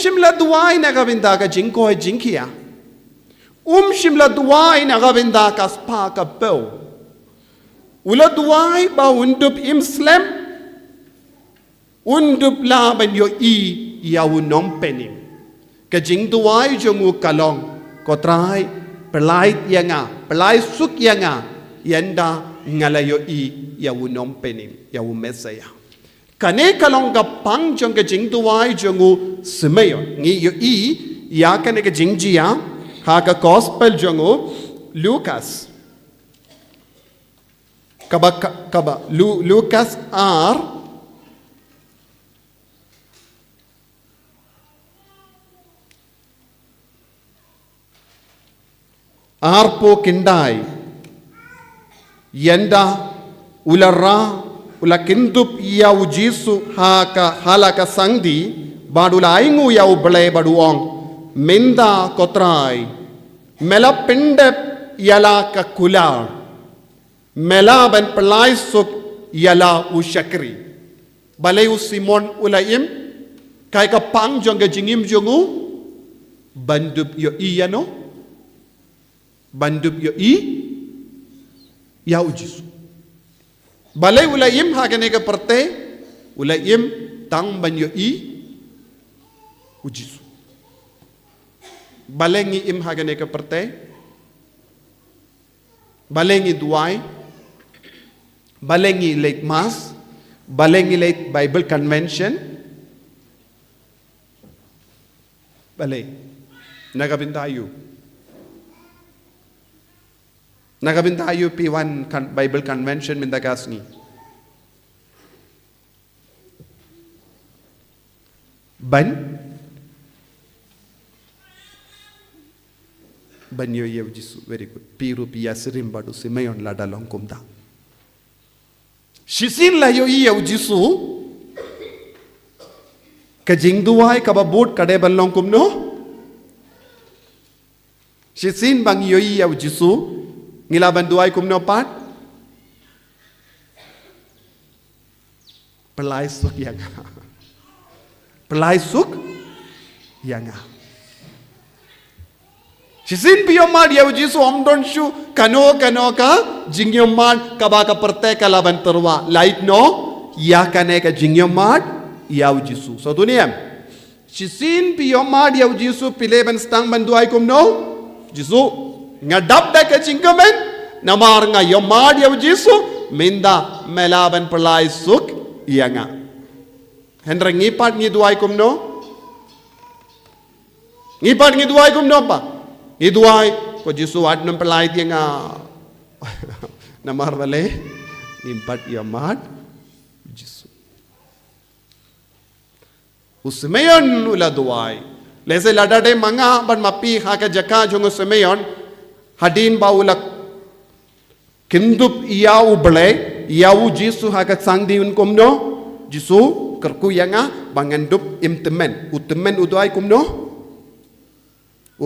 shimla duai nagabinda ka jingko hai jingkia shimla duai nagabinda ka spa ka pew ula duai ba undup imslem undup la ban yo ya nompenim ka jing duai jongu kalong kotrai pelait pelai suk yanga yanda ngalayo ya unom penim ya mesaya kane kalong ka pang jong ka jing tuwai jongu semeyo ngi yo ya kane ka jing jia ha ka gospel jongu Lucas Lucas arpo kindai yenda ulara ulakindup yau jisu haka halaka sangdi badula aingu yau blay baduong minda kotrai mela pindep yala ka kular mela ban pelai suk yala ushakri balay Simon ulaim kay ka pang jong jingim jongu bandup yo iyano bandup yo ya ujisu balai ulayim hagane ka parte ulayim tang ban yo ujisu balengi im hagane ka parte balengi duai balengi late mass balengi late Bible convention balay nagabintayo Nagabintayo P1 Bible Convention minda Sngi. Banyo yew jisu very good. Piru piya sirim badu simayon lada long kumda. Shisin la yo yew jisu kajing duwai kababut kade balong kumno. Shisin bang yo yew jisu ngilaban duai kumno pat pelai sok yang pelai suk yanga Sisin piyomad ya ujisu omdon shu kano ka jingyomad kabaka perte kalaban terwa light no ya kane ka jingyomad ya ujisu so dunia sisin piyomad ya ujisu pileban stang banduai kumno jisu ngadap da ka jingkamen namar nga yomad ya ujisu minda melaban pelai suk yanga hendra ngipat ngiduai kumno ngipat ngiduai kumno pa Iduai ko Jisu ad nam pelai dia nga namar bale impat yamat Jisu usmeyon ula duai lese lada de manga ban mapi ha ka jaka jong usmeyon hadin ba ulak kindup iau bale iau Jisu ha ka sang di un komno Jisu kerku yanga bangandup imtemen utemen uduai komno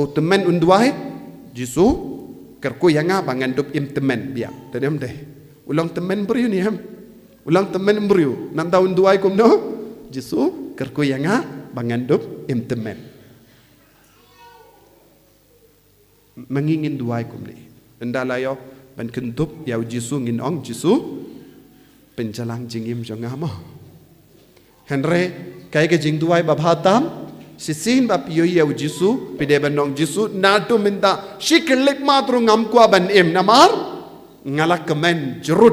teman unduai Jisu kerku yanga bangandup teman biak tadam deh ulang teman beriu ni ham ulang teman beriu nam ta unduai kumno Jisu kerku yanga bangandup teman mangingin duai kumni ndalayo ban kendup yau Jisu ngin ong Jisu penjalang jingim jongamo Henry kai ke jing duai babhatam Sisin bap yoi yau Jisu pide banong Jisu nado minta shikilik matru ngam kwa ban namar ngalak kemen jerut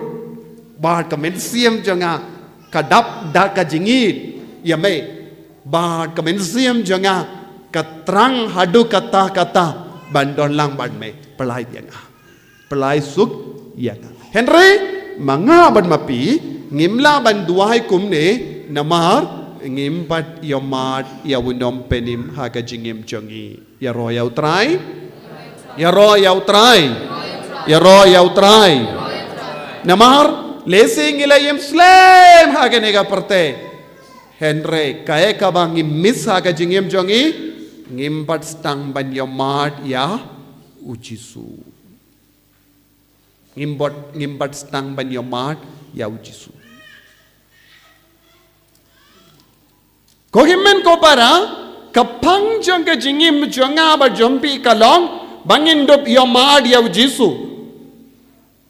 bar kemen siam janga kadap da ka jingit yame bar kemen siam janga katrang hadu kata bandon lang ban me pelai yanga pelai suk yanga Henry manga ban mapi ngimla ban duai kumne namar ngimpat yomat ya wunom penim ha ka jingim jongi ya ro yau trai ya ro yau trai ya ro yau trai namar lesi ngilayem slem ha ka nega perte Henry kae ka bang miss ha ka jingim jongi ngimpat stang ban yomat ya ujisu ngimpat stang ban yomat ya ujisu Kohimen ko para kapang jang ka jingim jonga ba jompi kalong bangin dop yomad yaw Jisu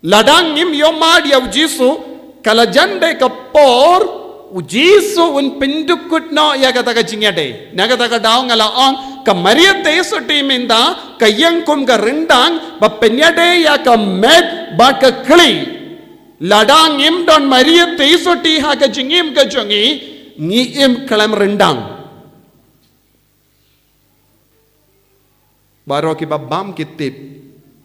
ladang ngim yomad yaw Jisu kala jande kapor u Jisu un pindukut no ya kata ka jingade na kata ka daw ngala ong kamariat teso timinda kayang kum ka rendang ba penyade ya ka med ba ka kli ladang ngim don mariat teso ti ha ka jingim ka jongi ngiem kalam rendang baro ki babam kitip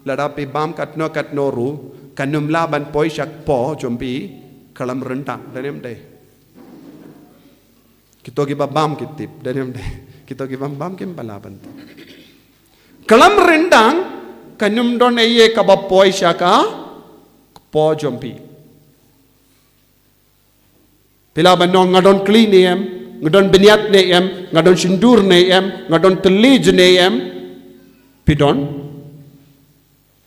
ladapi bam katno ru kanum laban poi syak po jompi kalam rendang danem de kito ki babam kitip danem de kito ki babam kim balaban kalam rendang kanum don eye kabab poi syaka po jompi Pila banong ngadon kli neyem, ngadon beniat neyem, ngadon sindur neyem, ngadon telij neyem, pidon.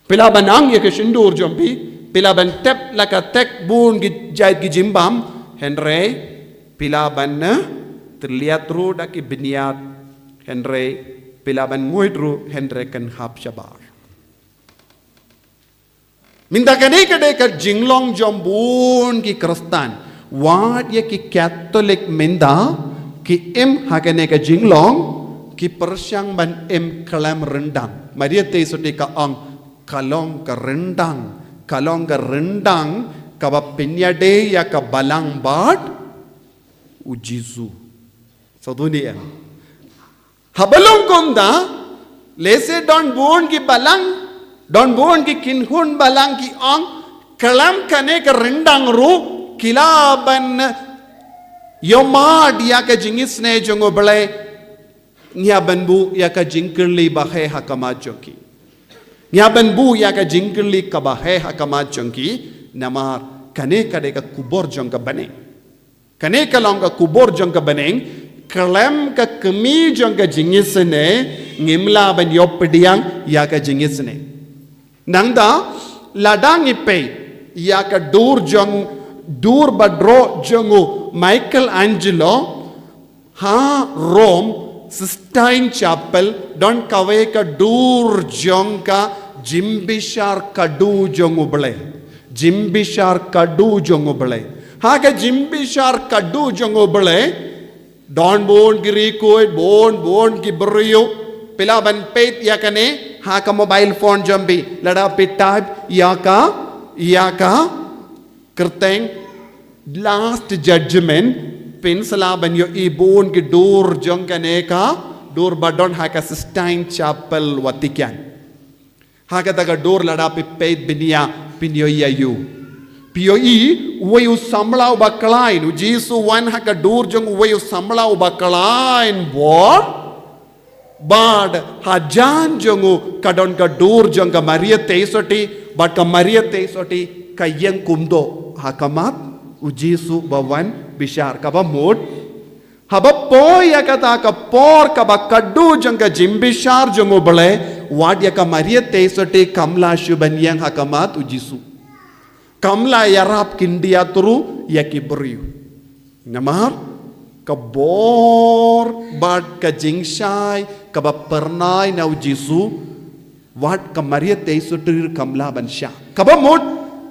Pila banang ye ke sindur jompi, pila ban tep laka tek bun jait gijimbam, Henry, pila ban terlihat ru daki beniat, Henry, pila ban nguit ru, Henry kan hap syabar. Minta kade ka jinglong jombun ki Kristan. Wat ye ki Catholic minda ki em hakane ka jinglong ki persyang ban em kalam rendang Maria te soti ka ang kalong ka rendang ka ba penyade ya ka balang bat u Jisu so dunia habalong konda lese don bon ki balang don bon ki kinhun balang ki ang kalam kane ka rendang ru kilaban yomad ya ka jingis ne jongo bale nyaban bu ya ka jingkerli bahe hakama jonki nyaban bu ya ka jingkerli ka bahe hakama jonki namar kane kade ka kubor jongka bane kane ka long ka kubor jongka bane kalam ka kemi jongka jingis ne ngimla ban yopdiang ya ka jingis ne nangda ladang ipe ya ka dur badro jongo Michael Angelo ha Rome Sistine Chapel don kaweka dur jonka Jimbishar kadu jongubale. Jimbishar kadu jongubale. Haga Jimbishar kadu jongubale. Don bon giri koi bon gibrio. Pila ban pet yakane. Haka mobile phone jambi. Lada pit type yaka kerteng last judgment. Pinsala ban yo I bon ki dur jonkane ka. Dur badon haka Sistine Chapel watikan. Haka taga door lada pipet binia pinyo yayu. POE wayu samla ubakalain. Ujisu wan haka door jong wayu samla ubakalain. What? Bad hajan jongu kadon ka door jong ka Maria teisoti. But ka Maria teisoti kayang kumdo. Hakamat ujisu bawan bishar kabamud. Haba poy yakata ka por kaba kadu jong ka jimbishar jongu bale. Wad yaka Maria teisoti kamla shubanyang hakamat ujisu. Kamla yarap kindia turu yaki beriu. Namar kabor bad ka jingshai kaba pernai na ujisu. Wad ka Maria teisoti kamla bansha. Kaba mud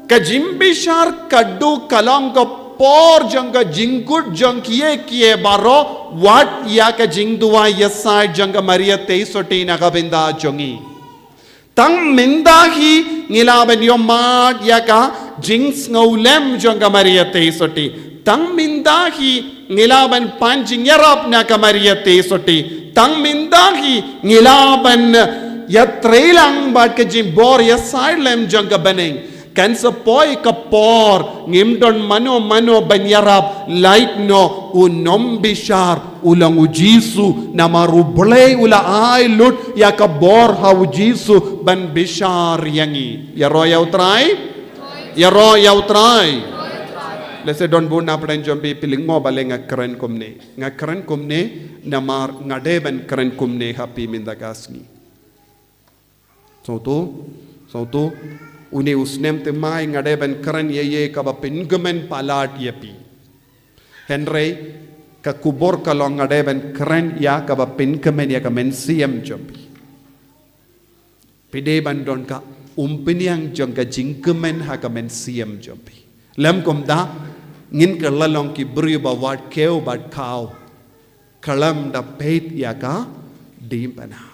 ka jimbishar kadu kalang ka por jangka jingkut jang kie baro wat ya ka jingdua yasai jangka Maria teisoti na kabinda jongi. Tang mindahi ngilaban yomat ya ka jings ngaulem jangka Maria teisoti. Tang mindahi ngilaban panjing yarap na ka Maria teisoti. Tang mindahi ngilaban ya trailang bat ka jimbor yasai lem jangka beneng. Kansa poi kapor ngimdon mano banyarap light no unom bishar ulang ujisu namarublay ula ay lut ya kabor ha ujisu ban bishar yangi yaro yaw try lese don buna pren jombi piling mo bale nga kren kumne namar ngade ban kren kumne happy mindagasni so to Uni usnem te mai ngade ben keren ye kaba pingumen palat yepi. Henry ka kubor kalong ngade ben keren ya kaba pingumen ya kamen siem jombi. Pide bandon ka umpiniang jong ka jingkumen ha kamen siem jombi. Lem komda ngin ka lalong ki bri ba wat keu bat kau. Kalam da peit ya ka dimpana.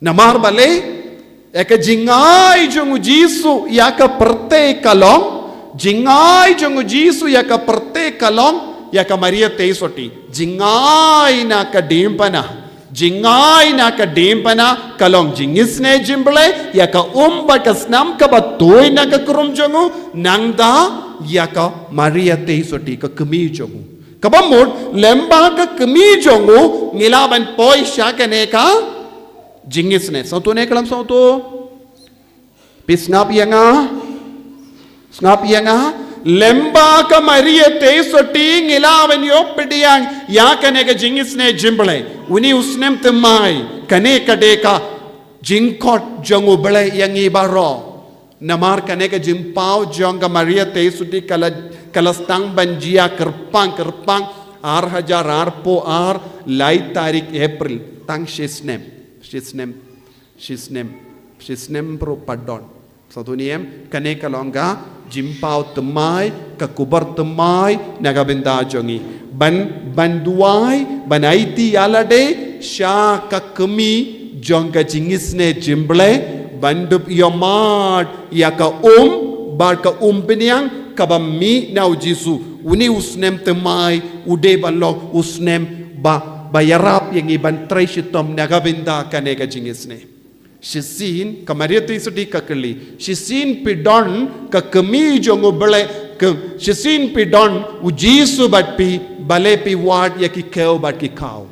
Namar bale eka jingai jongu jisu yaka perte kalong jingai jongu jisu yaka perte kalong yaka Maria teisoti jingai na ka dimpana kalong jingisne jimble yaka ka snam ka batoy na ka kurum jongu nangda yaka Maria teisoti ka kemi jongu kabamod lemba ka kemi jongu ngilaban poy siya ka jingisne sautu ne kalam sautu pisngap yanga lemba ka Maria teisoti ngilawan yo pidiyang ya kane ka jingisne jimble uni usnem temai kane ka deka jingkot jongu bale yangi baro namar kane ka jimpau jong ka Maria teisoti kalastang banjia kerpang ar po lai tarik April tang Shisnem pro padon. Satu niem kane kalonga jimpau temai ka kubar temai naga benda jongi ban duai ban aiti alade sha ka kemi jong ka jingisne jimble bandup yomat ya ka bar ka piniang ka bami na ujisu uni usnem temai ude balok usnem bayarap yang iban treshitom nagabinda kanega jingisne. Shisin Maria teisoti kakali. Shisin pidon kakami jongo bale shisin pidon ujisu batpi balepi wad yaki keo bat ki kau.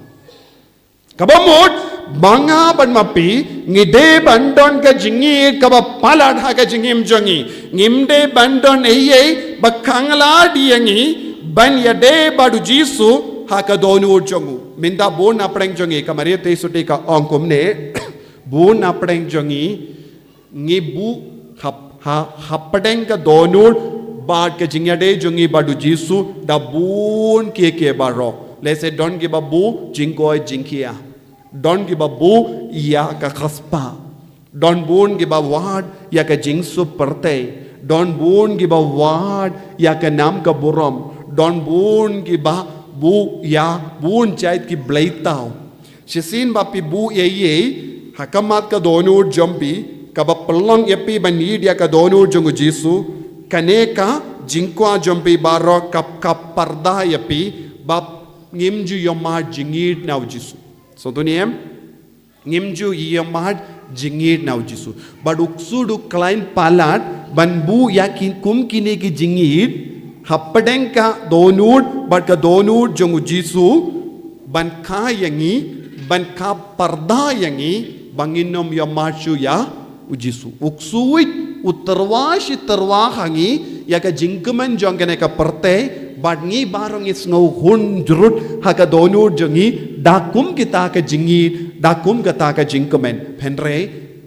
Kabamod banga ban mapi ngide bandon ka jingi kaba palad ha ka jingim jongi ngimde bandon eye bakangla diyangi ban yade badu jisu haka donu jongu minda bon apreng jongi ka Maria teisoti ka ongkum ne bon apreng jongi ngibu hapadeng ka donu bad ka jingyade jongi badu jisu da bon ke baro let's say don't give a bu jingkoi jingkia. Don't give a bu ya ka khaspa. Don't boon give a word ya ka jingsu perte. Don't boon give a word ya ka nam ka buram. Don't boon give a bu ya boon chait ki blaitao. Shisin ba pi bu ye hakamat ka donur jompi ka ba pelang yepi banid ya ka donur jongu jisu kaneka jingkwa jompi baro kap parda yepi ba ngimju yomad jingid now jisu. So to name ngimju yomad jingid now jisu. But uksudu klein palat banbu yakin kum kine ki jingid happadeng ka donur but ka donur jongu jisu ban ka yangi ban ka parda yangi banginom yomachu ya ujisu. Uksuit utarwashi tarwahangi ya ka jingkeman jongkene ka perte but ngi barong is ngau hun jurut ha ka donur jongi dakum kita ka jingid dakum kita ka jingkemen penre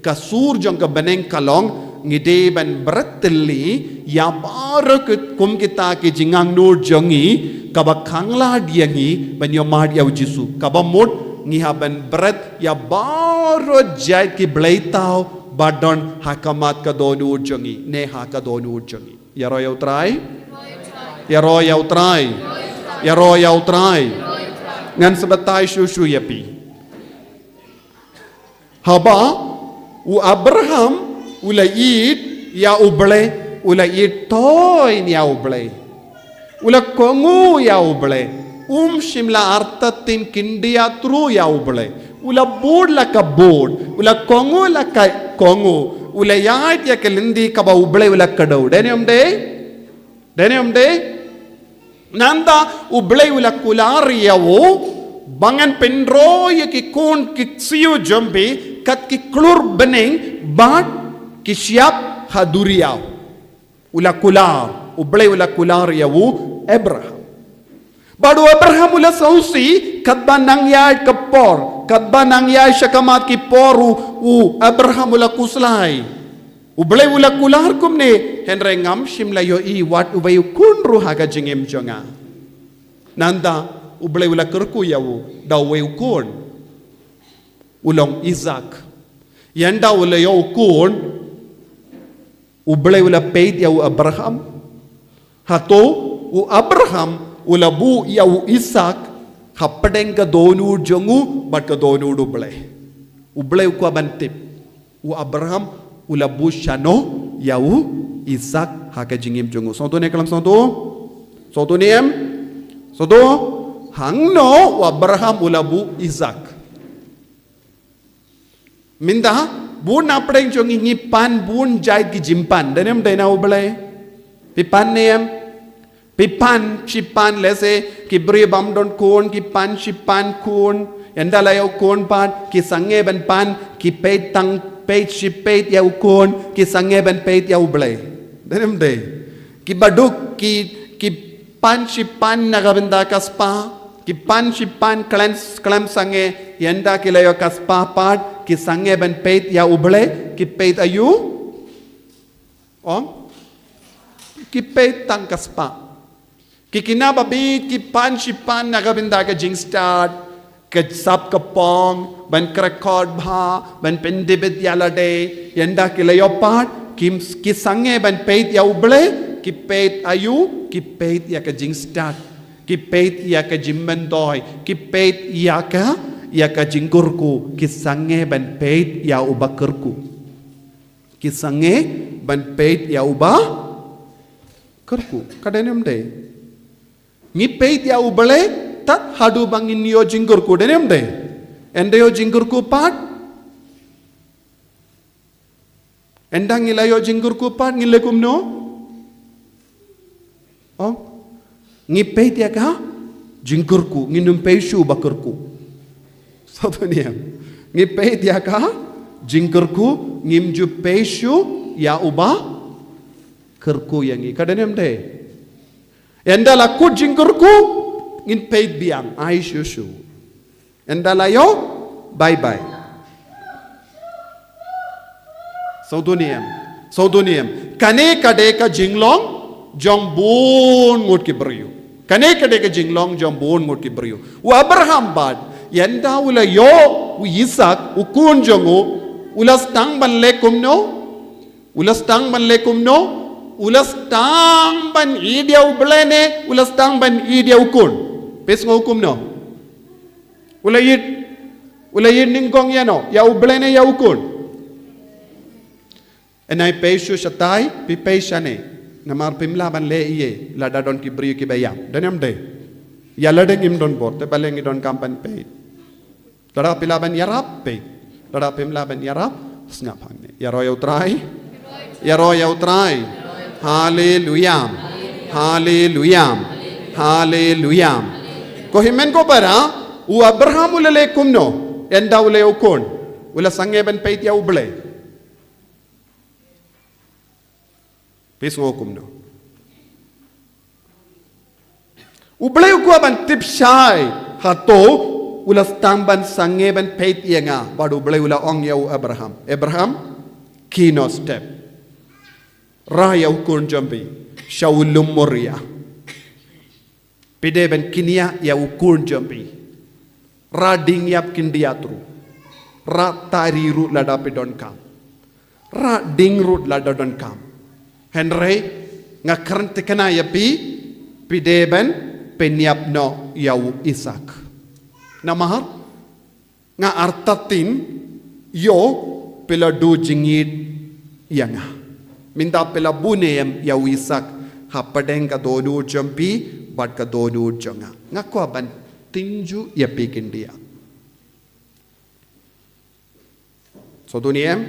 kasur jong ka beneng kalong ngide ban beratli ya barak kum kita ke jingang nur jongi kaba khangla diangi ban yomad ya ujisu kaba mut ngi haban berat ya baro jai ki blaitao badon hakamat ka donur jongi ne ha ka donur jongi ya ro ya utrai ya ro ya utrai ya ro ya utrai ngan sebatai shushu yapi haba u Abraham ulait ya uble ulait toy ya uble ula kongu ya uble shimla artatin kindia tru ya uble ula board la ka board ula kongu la ka kongu ula yait ya kelindi ka ba uble ula kadau denium de nanda uble ula kulari ya wo bangan penro ya ki kon ki siu jombe kat ki klur beneng bat ki siap haduriaw ula kular uble ula kular ya wo Abraham baru Abraham ula sausi kadba nangyay kapor kadba nangyay syakamat ki poru Abraham ula kuslay uble ula kular kumne henre ngam shimla yo I wat ubayu kunru haga jingem jonga nanda uble ula kerku yawu dawe ukun ulong Isaac yanda ula yo ukun uble ula peit yawu Abraham hato Abraham ula bu yawu Isaac happadeng ka donur jongu bat ka donur uble ukwa bantip Abraham ula bu shano yawu Isaac haka jingim jongu sonto ne kalam sonto niem sonto hangno Abraham ula bu Isaac minda bun apdeng jongi ngipan bun jait ki jimpan denem dena uble pipan niem pipan chipan lese ki bri bam don kon ki pan chipan kon yanda la yo kon pan ki sange ban pan ki peit tang peit chipet ya kon ki sange ban peit ya uble denem de ki baduk ki pan chipan nagabenda kaspa ki pan chipan klam sange yanda ki la yo kaspa pat ki sange ban peit ya uble ki peit ayu ki peit tang kaspa ki kinababi ki pan chipan nagabenda ka jing start ka sap ka pong ban krakod bha ban pendibit yalade yanda ki layopat ki sange ban peit ya uble ki peit ayu ki peit ya ka jing start ki peit ya ka jimmendoy ki peit ya ka jingkurku ki sange ban peit ya ubakerku ki sange ban peit ya uba kerku kadenem de ngi peit ya ubale tat hadu bangin yo jingkurku denem de ende yo jingkurku pat endang ngila yo jingkurku pat ngilekum no ngi peit ya ka jingkurku nginum peishu bakerku satu niam ngi peit ya ka jingkurku ngimju peishu ya uba kerku yang ngi kadenem de enda laku jingkurku ngin peit biang ai shushu enda layo bye bye sauduniam kane kade ka jinglong jong bun ngut ki beriu Kane jinglong jom bon ngot ki brio. U Abraham bad yenda ula yo u Isaac u kun jongo ulas tang ban lekum no ulas tang ban lekum no ulas tang ban idia u blene ulas tang ban idia u kun pes ngokum no ula yid ningkong ya no ya u blene ya u kun enai peishu shatai pi peishane namar pimla ban le iye lada don ki brio ki bayam daniam de ya lada ngim don bor te baleng don kampan pe lada pila ban yarap pe lada pimla ban yarap snap hangne yaro ya utrai hallelujah hallelujah hallelujah ko himen ko para u abraham ulale kumno enda ule ukon ula sange ban pe ya uble Pes ngokum no. Ublay ko ban tipshay hato ulas tamban sange ban peit yenga badu ublay ula ong yau Abraham. Abraham kino step. Raya ukun jambi shawulum moria. Pide ban kinia ya ukun jambi. Ra ding yap kindiatru. Ra tariru lada pidon kam. Ra ding rut lada don kam. Henry ngakran tekana yapi pideben penyapno yau Isaac. Namahar nga artatin yo pela do jingid yanga. Minda pela buneyam yau Isaac hapadeng ka donu jampi bad ka donu jonga. Nga ko ban tinju yapi kindia. So duniyem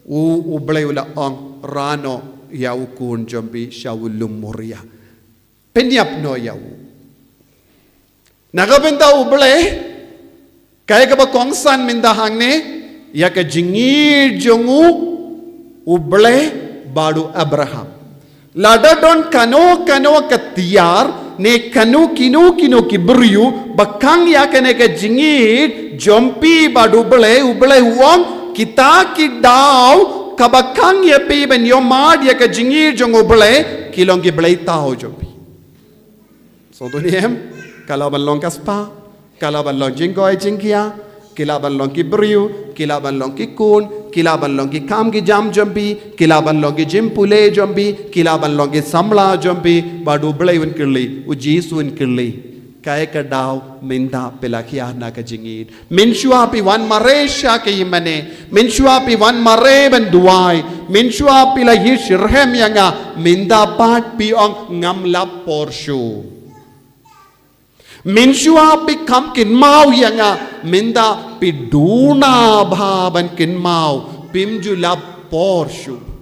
u ublay ula ang rano yau kun jambi shawulum moria penyap no yau nagabenta uble kaya ka ba kongsan minda hangne ya ka jingir jongu uble badu Abraham lada don kano katiyar ne kanu kino kibriyu bakang ya ka ne ka jingir jompi badu uble wong kita ki daw kabakang ya pe ben yomad ya ka jingir jong uble kilong ki blay tao jobi so duniem kalaban long kaspa kalaban long jingoy jingkia kilaban long ki briu kilaban long ki kun kilaban long ki kam ki jam jombi kilaban long ki jimpule jombi kilaban long ki samla jombi badu blay un kirli ujisu un kirli kaya ka daw minda pelakya na ka jingid minshua pi wan maresha ke imane minshua pi wan mare ban duai minshua pi la yishirhem yanga minda pat pi ong ngam lap porshu minshua pi kam kin mau yanga minda pi duna bhaban kin mau pimju lap porshu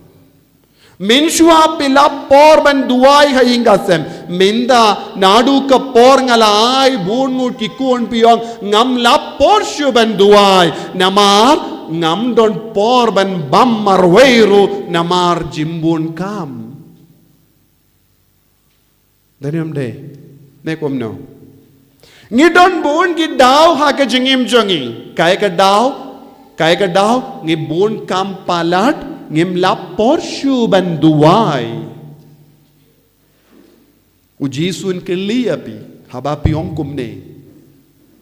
minshua pila por ban duai hainga sem minda nadu ka por ngalai bungu tikun piong ngam la por shu ban duai namar ngam don por ban bam marweiru namar jimbun kam daniam de ne kom no ngi don bun gi daw ha ka jingim jongi kai ka daw ngi bun kam palat ngim la porshu ban duai ujisun keli api haba piong kumne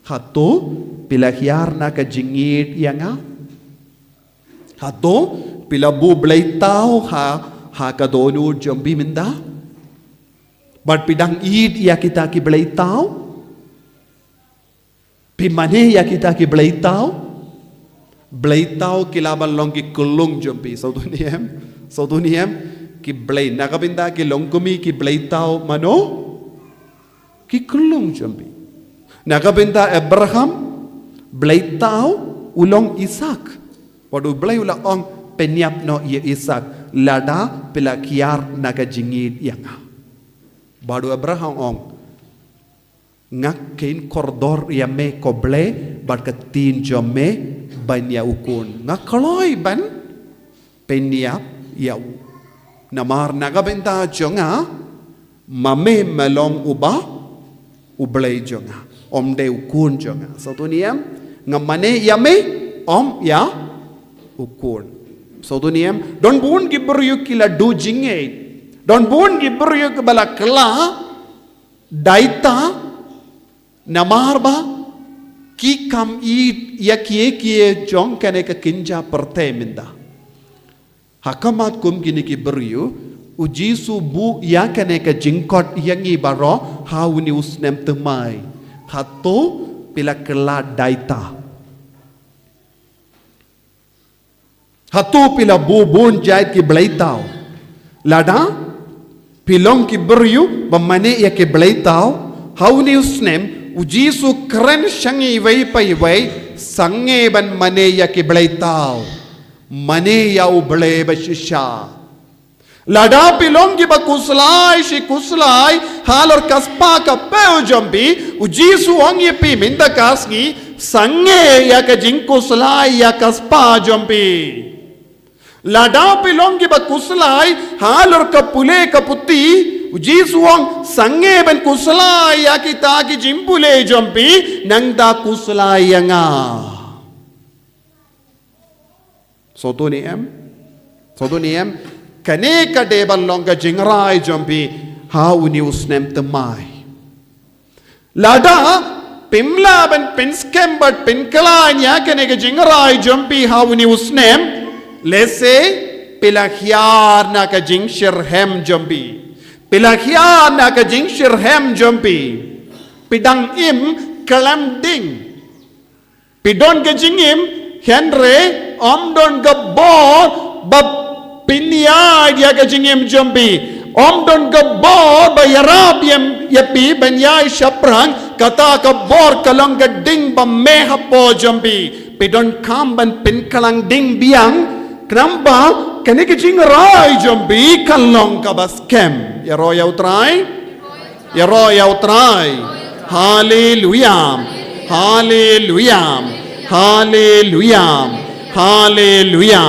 hato pilahyar na ka jingit yanga hato pilabu blay tao ha ka donu jombi minda but pidang id ya kita ki blay tao pimane ya kita ki blay tao blay tao kilaban long ki kulung jompi sauduniem ki blay nakabinda ki longkumi ki blay tao mano ki kulung jompi nakabinda Abraham blay tao ulong Isaac wadu blay ulang ong penyap no ye Isaac lada pelakiar naga jingid yanga badu Abraham ong ngak kain kordor yame koble bad katin jome banya ukun ngakaloy ban penyap yau namar nagabenta jonga mame melong ublay jonga omde ukun jonga so tuniem ngamane yame om ya ukun so tuniem don bun gibru kila do jinge don bun gibru bala kla daita namarba ki kam eat ya kie jong kane ka kinja perte minda hakamat kum gini ki beriu ujisu bu ya kane ka jingkot yangi baro hauni usnem temai hato pila kela daita hato pila bu bun jait ki blaitau lada pilong ki beriu bamane ya ki blaitau hauni usnem ujisu keren shangi wei pai wei sange ban mane ya ki blaitau mane ya u ble ba shisha lada pilong ki ba kuslai shi kuslai halor kaspa ka peu jombi ujisu ong ye pi minda kasngi sange ya ka jing kuslai ya kaspa jombi lada pilong ki ba kuslai halor ka pule ka puti Ujisuang sange ban kuslai ya kita ki jimpule jompi nangda kuslai nga. Soto ni em kane ka debal longa jingrai jompi how ni usnem temai. Lada pimla ban pinskem bat pinkala nya kane ka jingrai jompi how ni usnem lese pilakhyar na ka jingshir hem jompi. Pilakhian na ka jingshir hem jompi pidang im kalam ding pidon ka jingim henre omdon ka bor ba pinya dia ka jingim jompi omdon ka bor ba yarab yem yapi banyai shaprang kata ka bor kalang ka ding ba meha po jompi pidon kam ban pin kalang ding biang Kenapa? Kani kecing rai jombi kalong kabas kem. Ya roh ya utrai. Hallelujah.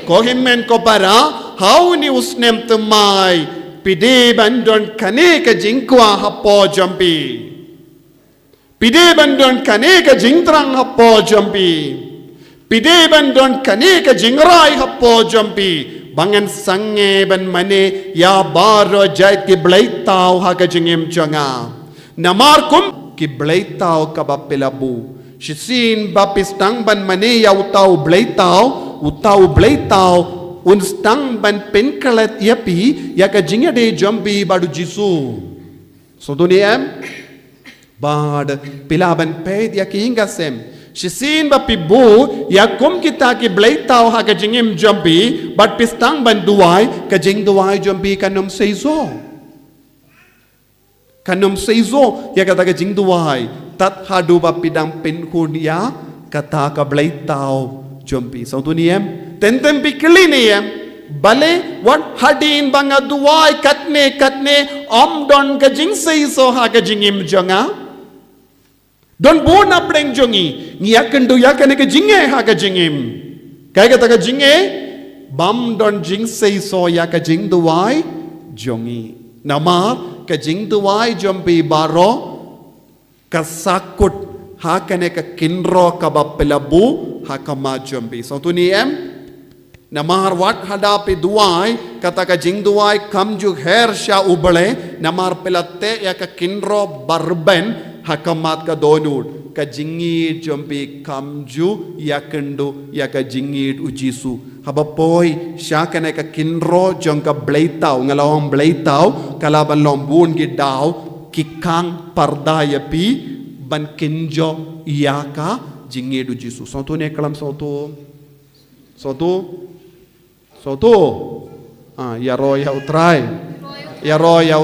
Ko himmen ko para how ni usnem temai pide bandon kani ka jingkwa hapo jombi. Pide bandon kani ka jingtrang hapo jombi. Pide bandon kane ka jingrai hapo jompi bangan sange ban mane ya baro jait ki blaitau ha ka jingim changa namar kum ki blaitau ka bapelabu shisin bapistang ban mane ya utau blaitau unstang ban penkalat yapi ya ka jingya de jompi badu jisu so duniem bad pilaban ped ya ki ingasem Shisin ba pibu ya kum kita ki blaitau ha ka jingim jombi but pistang ban duai ka jing duai jombi kanum seizo ya kata ka jing duai tat hadu ba pidang pin hun ya kata ka blaitau jombi so tuniem tentem pikli niem bale what hadin banga duai katne om don ka jing seizo ha ka jingim jonga Don bona breng jongi ngiakan do yakan ke jinge ha ka jingim kai kata ka jinge bam don jing sei so ya ka jing duai jongi nama ka jing duai jompi baro kasakut ha kane ka kinro ka bapelabu ha ka ma jompi so tuniem namar wat hadapi duai kata ka jing duai kamju her sha ubale namar pelate ya ka kinro barben hakamat ka donut ka jingit jompi kamju yakendu ya ka jingit ujisu habapoi syakane ka kinro jong ka blaitau ngalawang blaitau kalaban lombun gidaw kikang parda yapi ban kinjo ya ka jingit ujisu soto ne kalam soto ya ro ya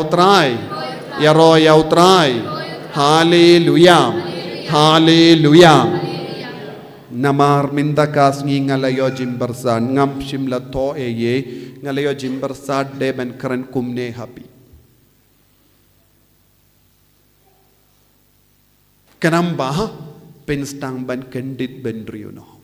utrai Hallelujah. Namar mindakas ngi ngalayo jimbarsan ngam shimla to ye ngalayo jimbarsad de ben kran kumne happy. Kanamba penstang ban kendit ben riuno.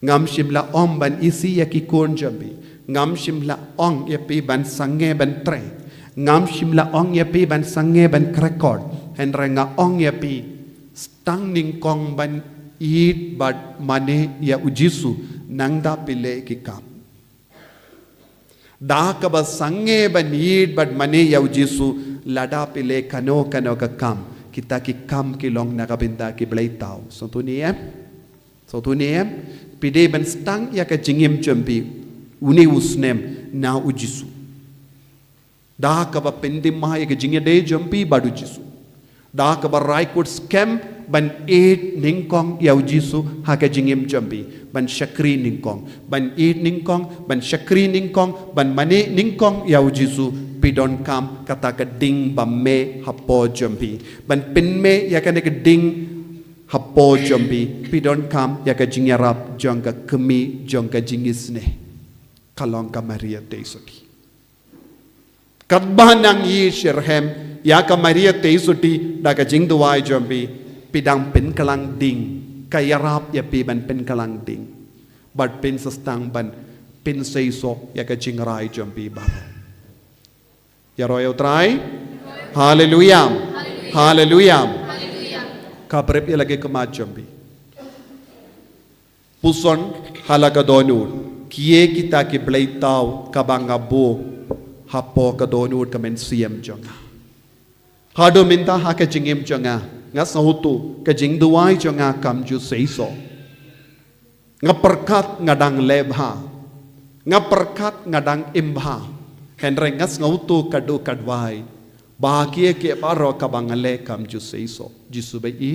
Ngam shimla om ban isi yakikon jabi. Ngam shimla ong yapi ban sange ban tre. Ngam shimla ong yapi ban sange ban krekod henrenga ong yapi stang ning kong ban eat but mane ya ujisu nangda pile kikam da ka ba sange ban eat but mane ya ujisu lada pile kano ka kam kita ki kam ki long nakabinda ki blay tao so tu niem pide ban stang ya ka jingim champi uni usnem na ujisu dah ka ba pendim ma ya ka jingya de champi badu jisu dah ka ba raikut scam ban eat ningkong ya ujisu ha ka jingim champi ban shakri ningkong ban eat ningkong ban shakri ningkong ban mane ningkong ya ujisu pidon kam kata ka ding bamme hapo jambi ban pinme ya ka ne ka ding hapo jambi pidon kam ya ka jingyarap jangka kemi jangka jingisne kalong ka Maria teisuti kadbanang yi shirhem ya ka Maria teisuti da ka jingduai jambi pidang pin kalang ding kayarap ya pi ban pin kalang ding but pin sastang ban pin seiso ya ka jingrai jambi baro ya royal try hallelujah hallelujah kabrep ya lagi kemat jambi puson halaga donur kie kita ki blay tau kabangabo hapo ka donur kamen siem jonga hado minta ha ka jingim jonga nga sahutu ka jingduai jonga kam ju seiso nga perkat ngadang lebha nga perkat ngadang imbha Henry ngas ngautu kadu kadwai bahagia ke paro kabangale kam ju seiso jisu bai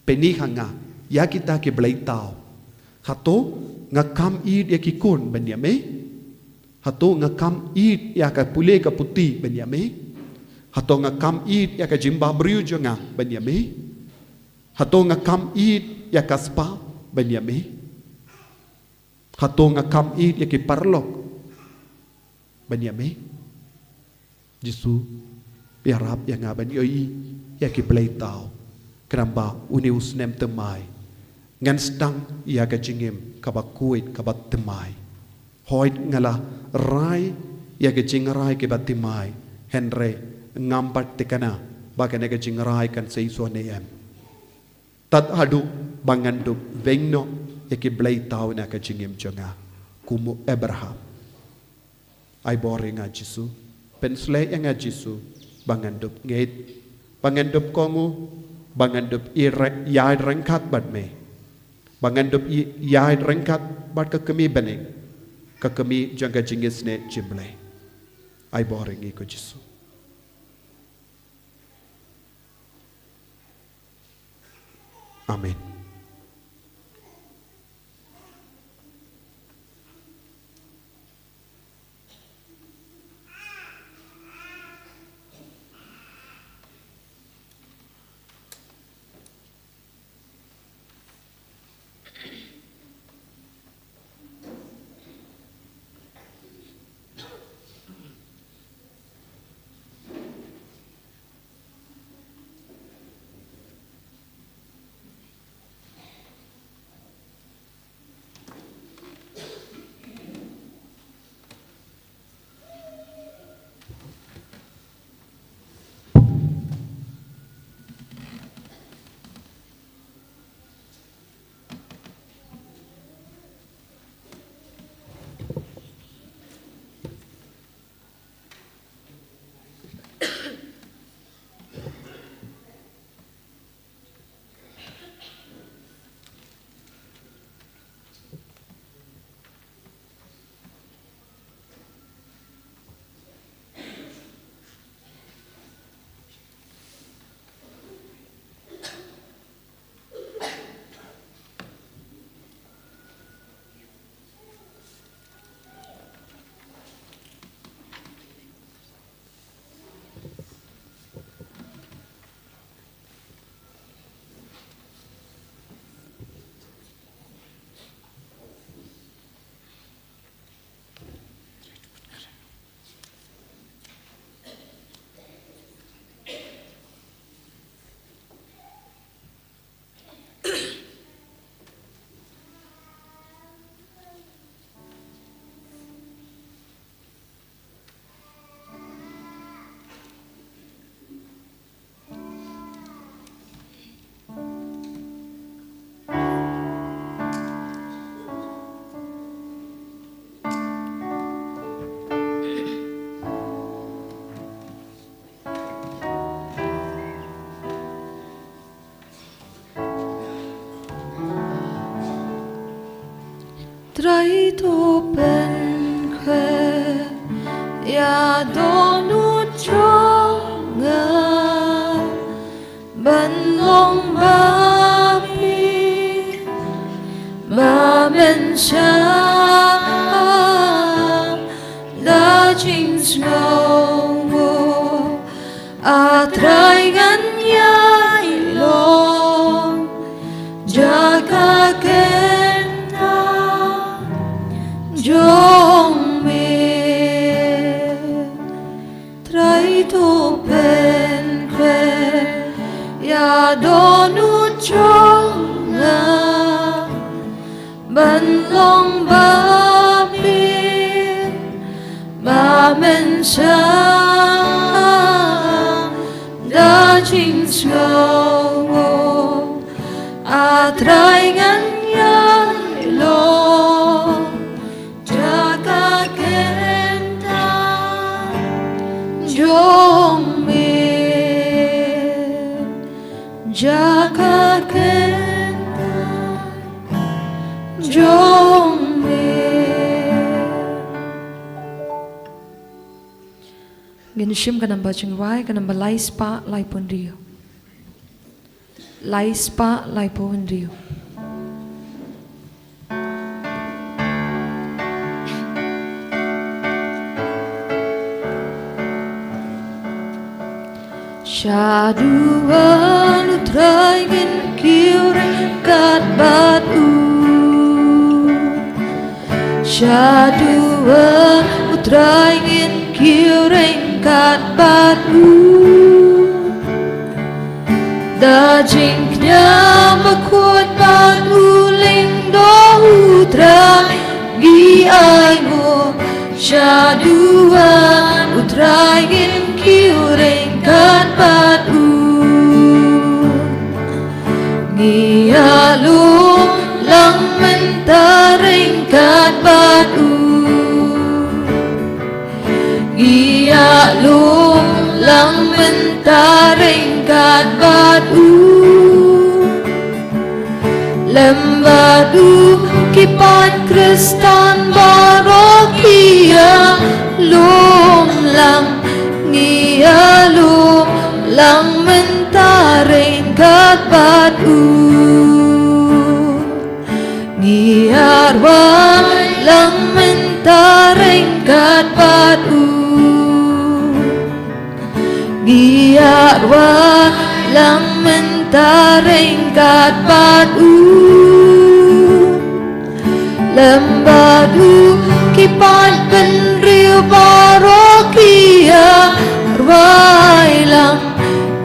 peni hanga ya kita ke blai tau hato ngakam id ya kikun benyame hato ngakam id ya ka pule ka puti benyame hato ngakam id ya ka jimba briu jonga benyame hato ngakam id ya ka spa benyame hato ngakam id ya ki parlok Banyame Jisu Biarap yang ngaban yoi ya ki play tau Kenamba uni usnem temai Ngan stang ya ka jingim kabakuit kabat temai Hoit ngala rai ya ka jingrai ke bat temai Henry ngampat tekana Bakan ya ka jingrai kan seiso neem Tat hadu bangandup vengno ya ki play tau na ka jingim jonga Kumu Abraham ay boring nga Jisu pensle nga Jisu bangandup ngait bangandup kongu bangandup yai rengkat bad me bangandup yai rengkat bad ka kemi bening ka kemi jangka jingis ne jimble ay boring ko Jisu amen. ไตรทูเป็นแควอย่าโดนอุดจงเงาบันลงบาปีมาเป็นชาดาจิงสโนอาไตรกันยายลงจากาเกนนาจงมีไตรทูเป็นแควอย่าโดนอุดจงเงาบันลงบาปีมาเป็นชาดาจิงสโนอาไตรกันยายลงจากาเกนตาจงมีจากาเกนตาจงมีGin shim kanam baching wai kanam balai spa lai pon rio lai spa lai pon rio Shaduan utraigin kiure kat batu Shaduan utraigin kiure kat batu Dajing knya makut batu ling do utrai gi ai mo Shaduan utraigin kiure kat batu Ngialu lang mentaring kat batu Ngialu lang mentaring kat batu Lembadu kipan Kristan barokia lum lang Ngialu lang mentaring kat batu Ngiarwa lang mentaring kat batu Ngiarwa lang mentaring kat batu Lembadu kipan penriu barokia Arwai lang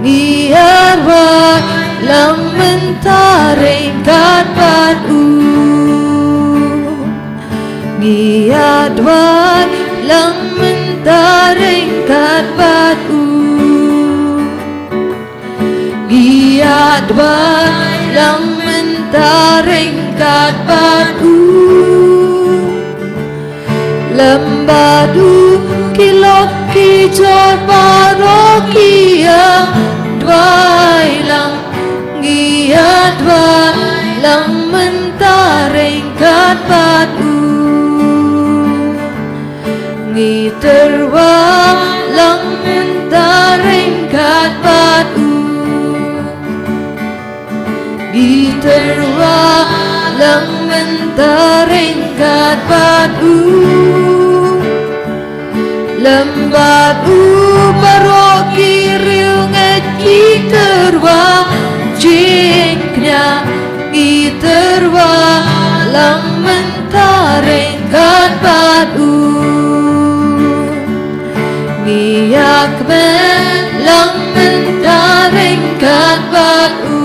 Ngiarwai lang mentaring kat batu Ngiarwai lang mentaring kat batu Ngiarwai lang mentaring kat batu Lembadu kilok kijor barokia Dwai lang ngia dwai lang mentaring kat batu Ngiterwa lang mentaring kat batu Ngiterwa lang mentaring kat batu Lembadu baroki riu nget giterwa jingknya giterwa lang mentaring kat batu Ngiyak men lang mentaring kat batu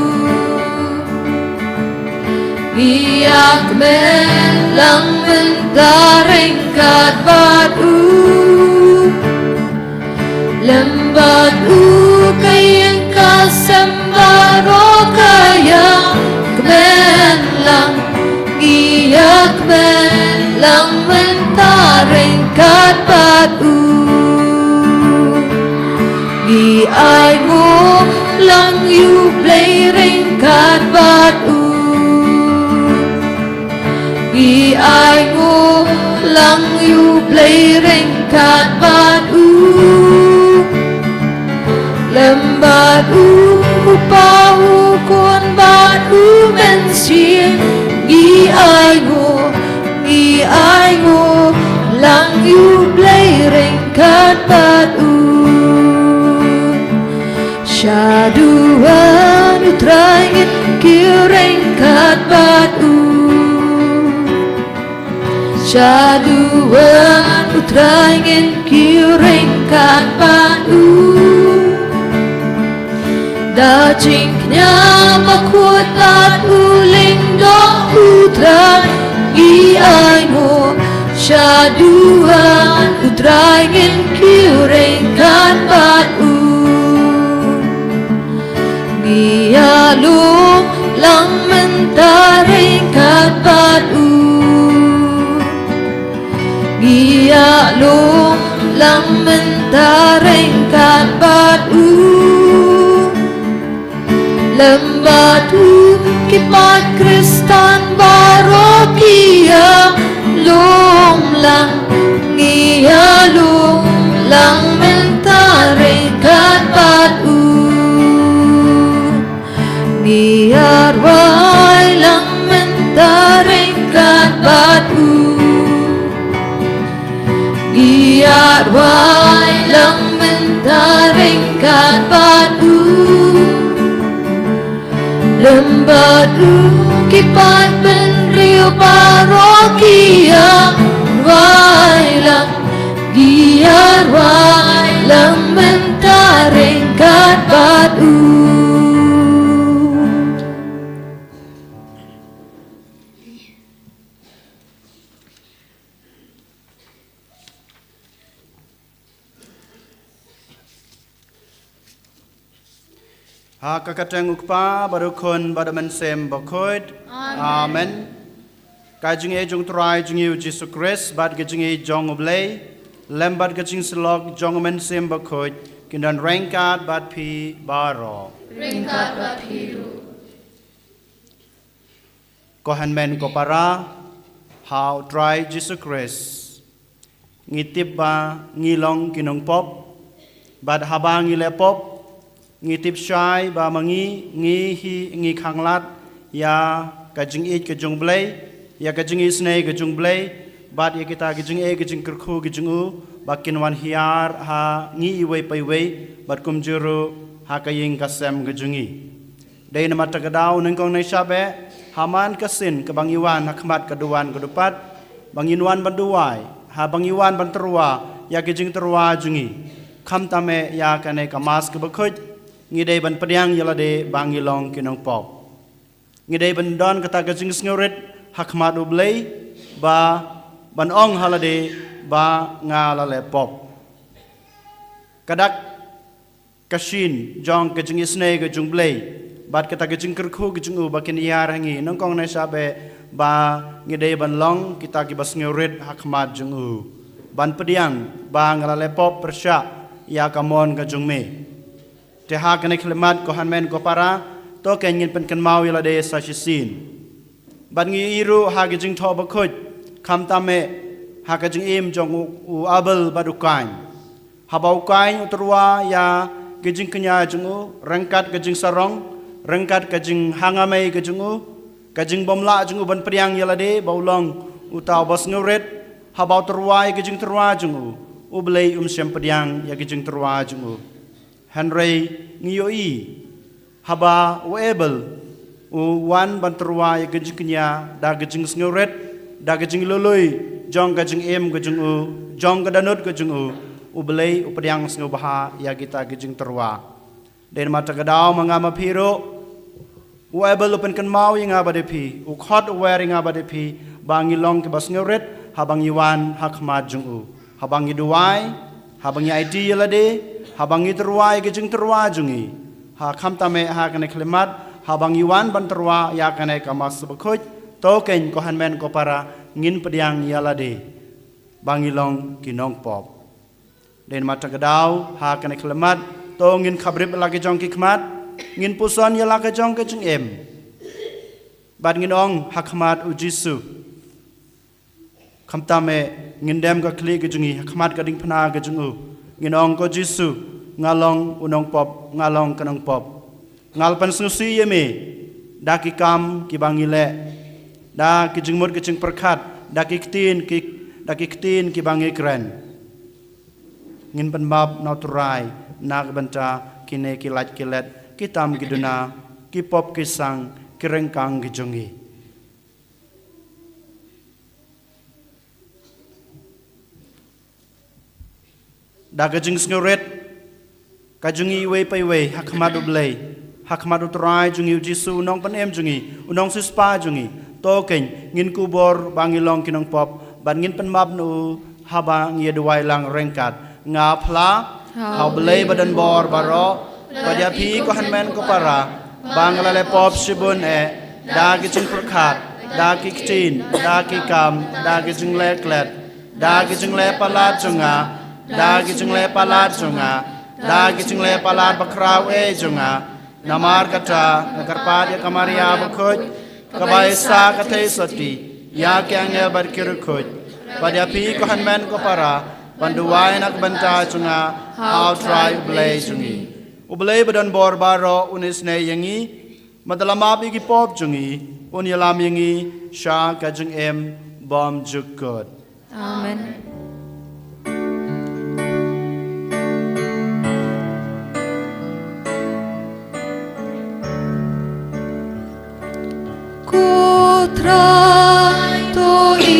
Ngiyak men lang mentaring kat batu Lembadu kayang kasembaro kaya Kmen lang Ngiyak men lang mentaring kat batu Ngiay mo lang yublay ring kat batu Gi ai ngô lăng yu play reng kat bat u lem bat u pa u kon bat u men xiên Gi ai ngô lăng yu play reng kat bat u Shaduan utrangin kireng kat bat u Shaduan utrangin kireng kat bat u Da jingnya makut bat u ling do utrang Gi ai ngô Shaduan utrangin kireng kat bat u Gia lung lang mentari kat bat u Gia lung lang mentari kat bat u Lembat u kipat kristan barokia lung lang Gia lung lang mentari kat bat u Biar wai lang mentari kat bat u Biar wai lang mentari kat bat u Lembat u kipat ben rio parokia Wai lang biar wai lang mentari kat bat u Kakatang ukpa barukun badaman sem bakoid. Amen. Kajing jong try jing yu Jesus Christ bad kajing jong oblay lembat kajing slog jong men sem bakoid kindan rengkat bad pi baro. Rengkat bat hiru Kohan men ko para how try Jesus Christ ngitip ba ngilong kinong pop bad habang ngile pop ngitip syai ba mangi ngi khanglat ya kajing kajung blay ya kajing snai kajung blay bad ya kita kajing kajing kerku kajing u bakin wan hiar ha ngi iway payway bad kumjuru ha kaying kasem kajungi day na matagadaw nengkong na syabe haman kasin kabangiwan hakmat kaduan kadupat banginwan banduway ha bangiwan banterwa ya kajing terwa jungi kam tame ya kane kamas kebakuj ngidai ban pediang yalade bangilong kinong pop ngidai ban don kata kajing sngurit hakmat ublay ba ban ong halade ba ngalale pop kadak kashin jong kajing isne kajung blay bat kata kajing kerku kajing u bakin yar hangi nongkong na sabe ba ngidai ban long kita kibas ngurit hakmat jung u ban pediang ba ngalale pop persya ya kamon kajung me Teha kene klimat ko hanmen ko para to kenyin pen kan mau yala de sa shisin ban ngi iru ha gijing tho bakhoj kham tame ha gijing im jong u abel badukan ha bau kain utrwa ya gijing kenya jong u rengkat gijing sarong rengkat gijing hangame gijing u gijing bomla jong u ban priang yala de baulong utaw bas nguret ha bau terwa gijing terwa jong u blei sem pediang ya gijing terwa jong u Henry ngiyoi haba uebel wan banterwa ya gajing kenya da gajing snguret da gajing loloi jong gajing em gajing u jong gadanut gajing u belai upadiang sngu baha ya kita gajing terwa den mata gadaw mangama phiro uebel upen kan mau yang abadepi u khot wearing abadepi bangilong ke basnguret habangi wan hakmat jung u habangi duwai habangi ID yalade habangi terwa gejing terwa jungi ha kham tame ha kane klimat habangi wan ban terwa ya kane kamas bekhoj to ken ko hanmen ko para ngin pediang yalade bangilong kinong pop den mata gadaw ha kane klimat to ngin khabrib lagi jong kikmat ngin puson yala ke jong ke jing em bad ngin ong hakmat u jisu คำตามเงินเดมก็คลีกจุงอีขมัดกระดิ่งพนากจุงอูเงินองก็จิสุงาลองอุนองปอบงาลองกันองปอบงาลปันสุสีเยมีดากิกามกิบังอิเลดากิจึงมดกิจึงประคัดดากิกตีนกิบังอิกรันเงินปันบาบนาวตุรายนักบัญชากินเนกิลัดกิเลดกิตามกิดุนากิปอบกิสังกิเร่งกังกิจงอีดากจึงสงเรตกจงอีเวไปเวหักมาดุเบลหักมาดุตรายจงอีจิสูน้องปันเอ็มจงอีน้องซิสปาจงอีโตเก่งเงินกูบอร์บางอีลองกินองปอบบันเงินปันมาบนูฮาบางเยดวายลังเร่งกัดงาพลาเฮาเบลบันบอร์บารอปัญญาพีก็หันแมนก็ปาราบางละเลปอบชิบุนดากิจึงประคัดดากิกจีนดากิกามดากิจึงเล็กเล็ดดากิจึงเล็ปลาดจงาดากิจึงเล็ปลาดจงาดากิจึงเล็ปลาดบักราวจงานามาร์กตานกรปาดยกมาริยาบุคยกบายสากเทสติยาแกงเงบัดกิรุคยปัญญาพีก็หันแมนก็ปาราบันดูไว้นักบัญชาจงาฮาวทรายอุเบลจงอีอุเบลบดันบอร์บารออุนิสเนยยังงี้มาดลามาบิกิปอบจงอีอุนิลามยังงี้ชากะจงเอ็มบอมจุกกด Amen. Trato y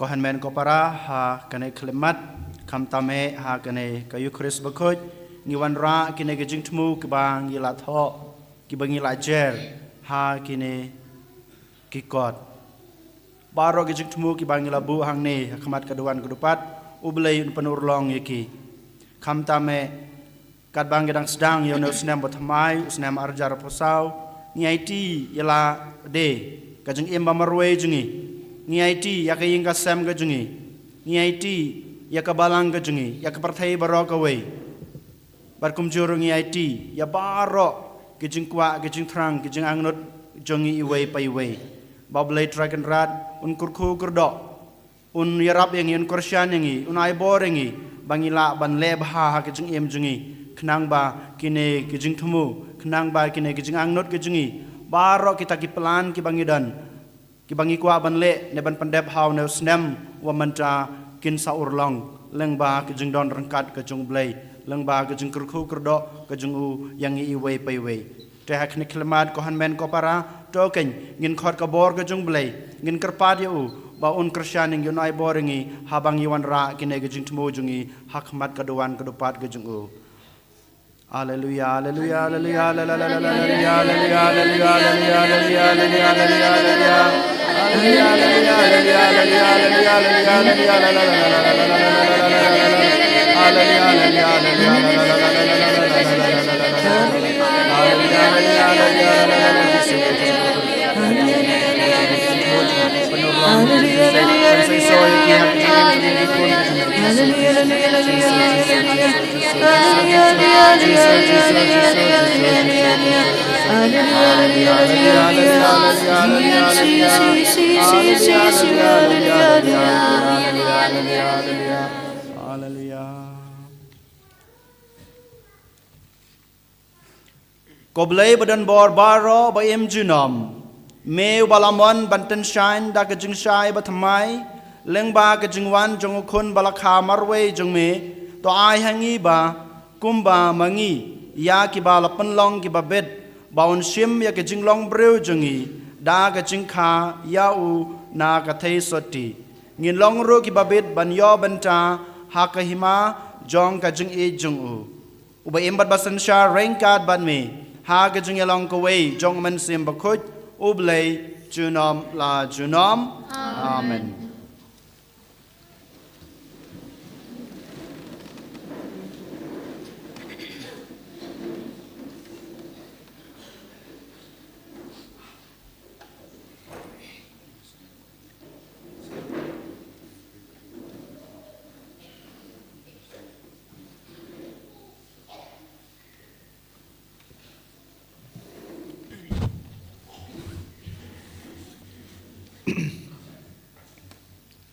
ก็หันแมนก็ปาราหากันในคลิมัดคำตามหากันในกายุคริสบคุดนิวันระกินในกจิงทมูกบางยิลาทอกิบังยิลาเจรหากินในกิกอดบารอกจิงทมูกิบังยิลาบุหังเนขมัดกระดวนกระดุปัดอุบเลยปนุรลองยกีคำตามกัดบางกระดังสดางยอนสแนมบทไม้สแนมอาร์จารพสาวนี่ไอทียลาเดกจิงเอ็มบามารวยจุงีni IT ya ka yinga sam ga jungi ni IT ya ka balang ga jungi ya ka parthai barok away bar kum juru ni IT ya baro ki jing kwa ki jing thrang ki jing angnot jungi iway pai way bablay track and rad un kurkhu kurdo un yarap yang un korsyan yang un ai bor yang bangila ban le bha ha ki jing em jungi khnang ba kine ki jing thumu khnang ba kine ki jing angnot ki jungi baro kita ki plan ki bangidan ki bangi kwa ban le ne ban pandep haw ne snem wa man ta kin sa urlong leng ba ki jing don rangkat ka jung blai leng ba ki jing kurkhu kurdo ka jung u yang i we pai we te hak ni klimat ko han men ko para to ken ngin khot ka bor ka jung blai ngin karpat yu ba un krisyaning yu nai boringi habang yiwan ra ki ne ka jing tmo jungi hak mat ka duwan ka dupat ka jung u Hallelujah, hallelujah, hallelujah, hallelujah, hallelujah, hallelujah, hallelujah, hallelujah, hallelujah, Koblai badan bor baro ba em junom meu balamon banten shine da ka jing shai ba thamai leng ba ka jing wan jong khun balakha marwe jong me to ai hangi ba kumba mangi ya ki ba lapan long ki ba bet ba on shim ya ka jing long breu jongi da ka jing kha ya u na ka thei soti ngin long ro ki ba bet ban yo ban ta ha ka hima jong ka jing e jong u uba em bat basan sha rain card ban me ha ka jing along ko way jong man sim ba khut ublay junom la junom amen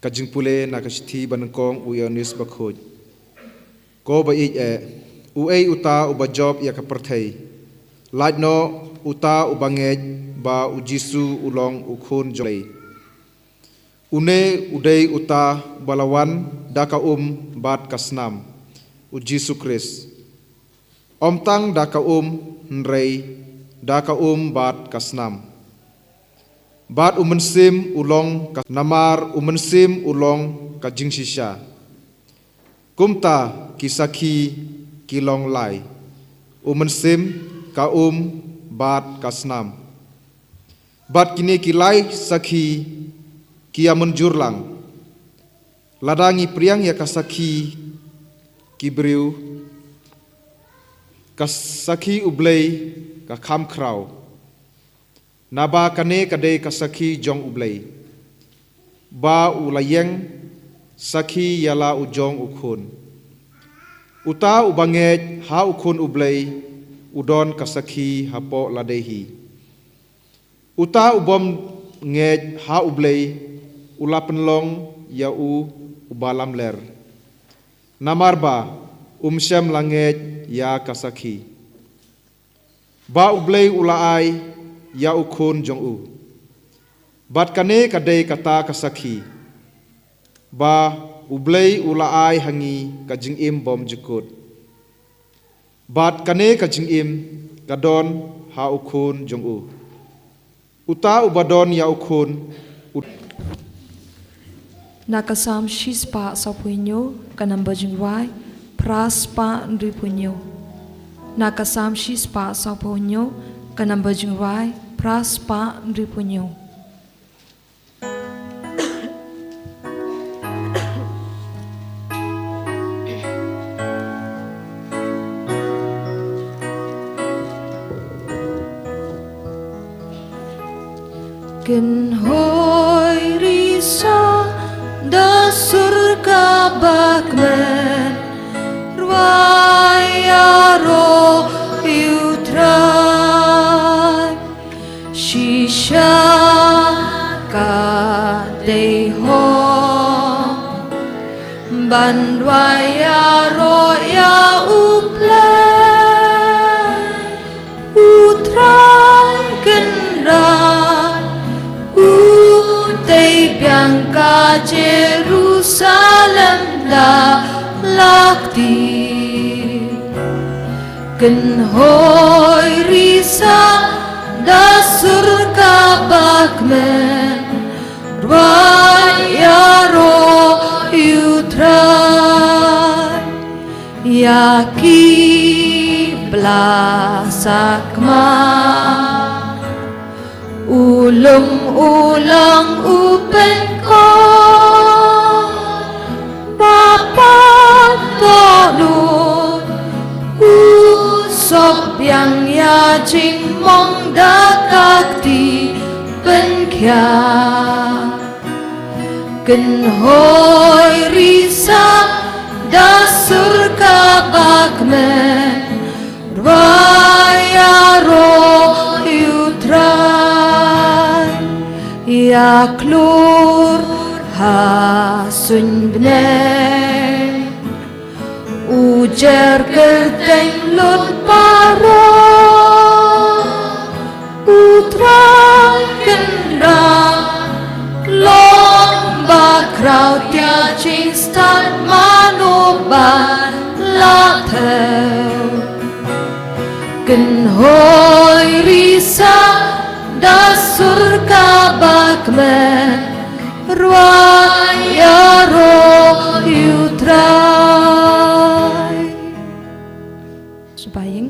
Kajing pule nakashti banangkong uyanis bakhoj. Ko ba uay uta uba job ya kaperthei. Light no uta ubangej ba ujisu ulong ukhun jolei. Une udai uta balawan daka bat kasnam ujisu Kris. Omtang daka nrei daka bat kasnam. Bat umensim ulong ka namar umensim ulong ka jingsisha. Kumta kisaki kilong lai. Umensim ka bat kasnam. Bat kini kilai saki kia menjurlang. Ladangi priang ya kasaki kibriu. Kasaki ublei ka kham krau. Naba kane kade kasaki jong ublay. Ba ulayeng saki yala ujong ukhun. Uta ubangej ha ukhun ublay udon kasaki hapo ladehi. Uta ubom ngej ha ublay ulapenlong yau ubalam ler. Namarba umsyam langej ya kasaki. Ba ublay ulaay ya ukhun jong u. Bat kane kadai kata kasaki. Ba ublay ulaay hangi kajing im bom jukut. Bat kane kajing im kadon ha ukhun jong u. Uta ubadon ya ukhun. Nakasam shispa sa punyo kanamba jingwai praspa ndui punyo. Nakasam shispa sa punyo kanamba jingwai praspa ndri punyo. Ken hoi risa da surga bakmen ruaya ro yutra Shisha ka deho bandwaya roya uple utrai kendra utei bianca Jerusalem da lakti kenhoi risa da surga bakmen ruaya ro utrai yaki blasakma ulum ulang upen ko bapa tolu usop yang ya jing mong dakak di penkya Ken hoi risa da surga bakmen Raya roh utrai Ya klur ha sun bne Ujar kerteng lut paro Utrai kendra Lomba crowd tia cinstan manoban la theu Ken hoi risa da surga bakmen Ruaya roh utrai Saitjaiñ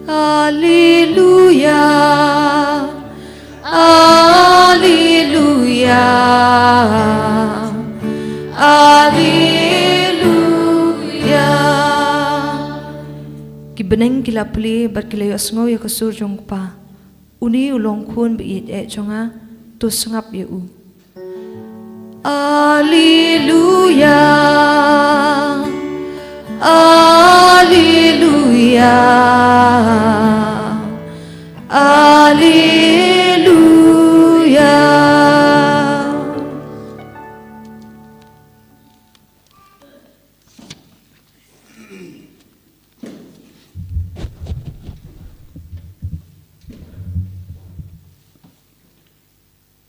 Hallelujah, Hallelujah, Hallelujah. Kibeneng kila pli bar kila yasngo ya kasur jong pa. Uni ulong kun be it jonga to sngap ya u. Hallelujah. Hallelujah, Hallelujah.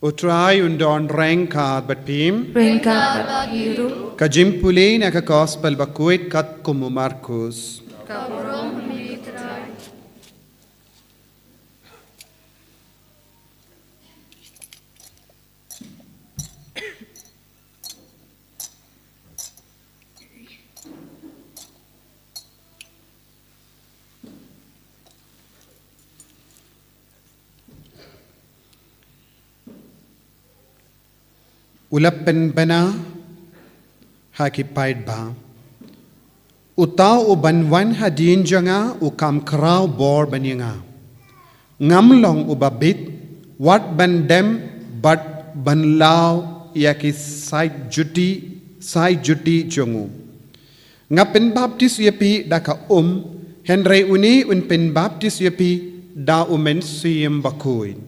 Utrai undon rengkat bat pim Rengkat bat hiru kajimpuli na ka gospel bakuit kat kumu Markus Kaburong mitrai. Ulapen bana hakipaid ba Utau ubanwan hadin janga ukam kraw bor banyanga ngamlong ubabit wat bandem but banlaw yaki sai juti jongu ngapen baptis yapi daka Henry uni unpen baptis yapi da umen siyem bakuin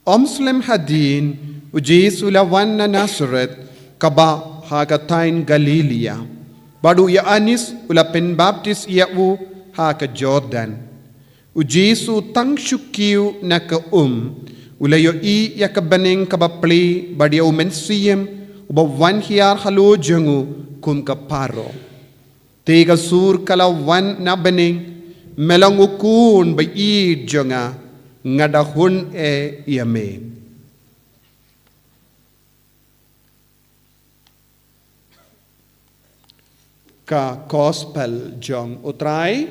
Omslem hadin Uji sulawan na Nazareth kaba hagatain Galilea. Badu ya anis ulapen baptis ya u haga Jordan. Uji su tang syukiu na ka ulayo i ya kabaning kabapli badia umensiyem ubawan hiar halo jengu kum kaparo. Tiga sur kalawan na baning melang ukun ba i jenga ngadahun yame. Ka gospel jong utrai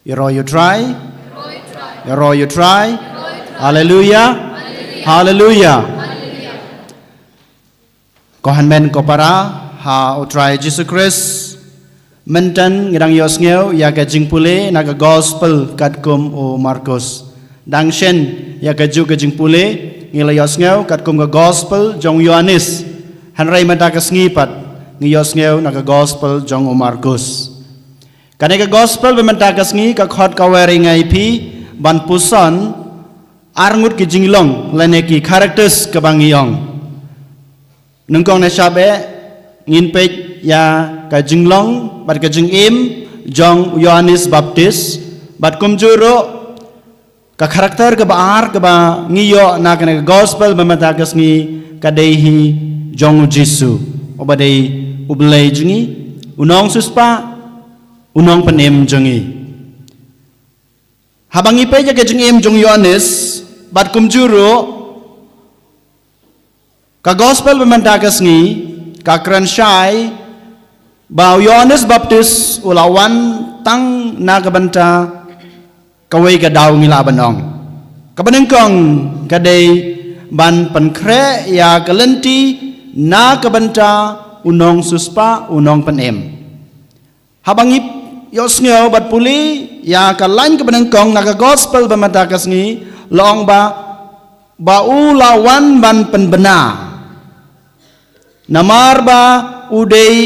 You try. You try. Hallelujah. Hallelujah. Kohan men ko para ha utrai Jesus Christ. Mentan ngirang yos ngeu ya ka jingpule na ka gospel katkum o Marcos. Dang shen ya ka ju ka jingpule ngila yos ngeu katkum ka gospel jong Yohanes. Hanrai mata ka sngipat ngi yos ngeu na ka gospel jong o Marcos. Kane ka gospel bementa ka sngi ka khot ka weri ngai pi ban puson arngut ki jinglong lane ki characters ka bangiyong. Nungkong na sabe ngin pej ya ka jinglong bat ka jing jong Yohanes Baptist bat kumjuro ka karakter ka baar ka ba ngiyo na ka gospel bementa ka sngi ka dehi jong Jesu obadei ublay jingi unong suspa unong panem jongi habang ipay ka jing jong Yohanes bat kumjuro ka gospel bementa ka sngi ka kransyai Bau Yohanes Baptis ulawan tang nagabanta kawai ka daw ngila banong kabanengkong kadai ban pankre ya kalenti na kabanta unong suspa unong panem habangip yosngyo bat puli ya kalain kabanengkong naga gospel bamata kasngi long ba ulawan ban penbena namar ba udei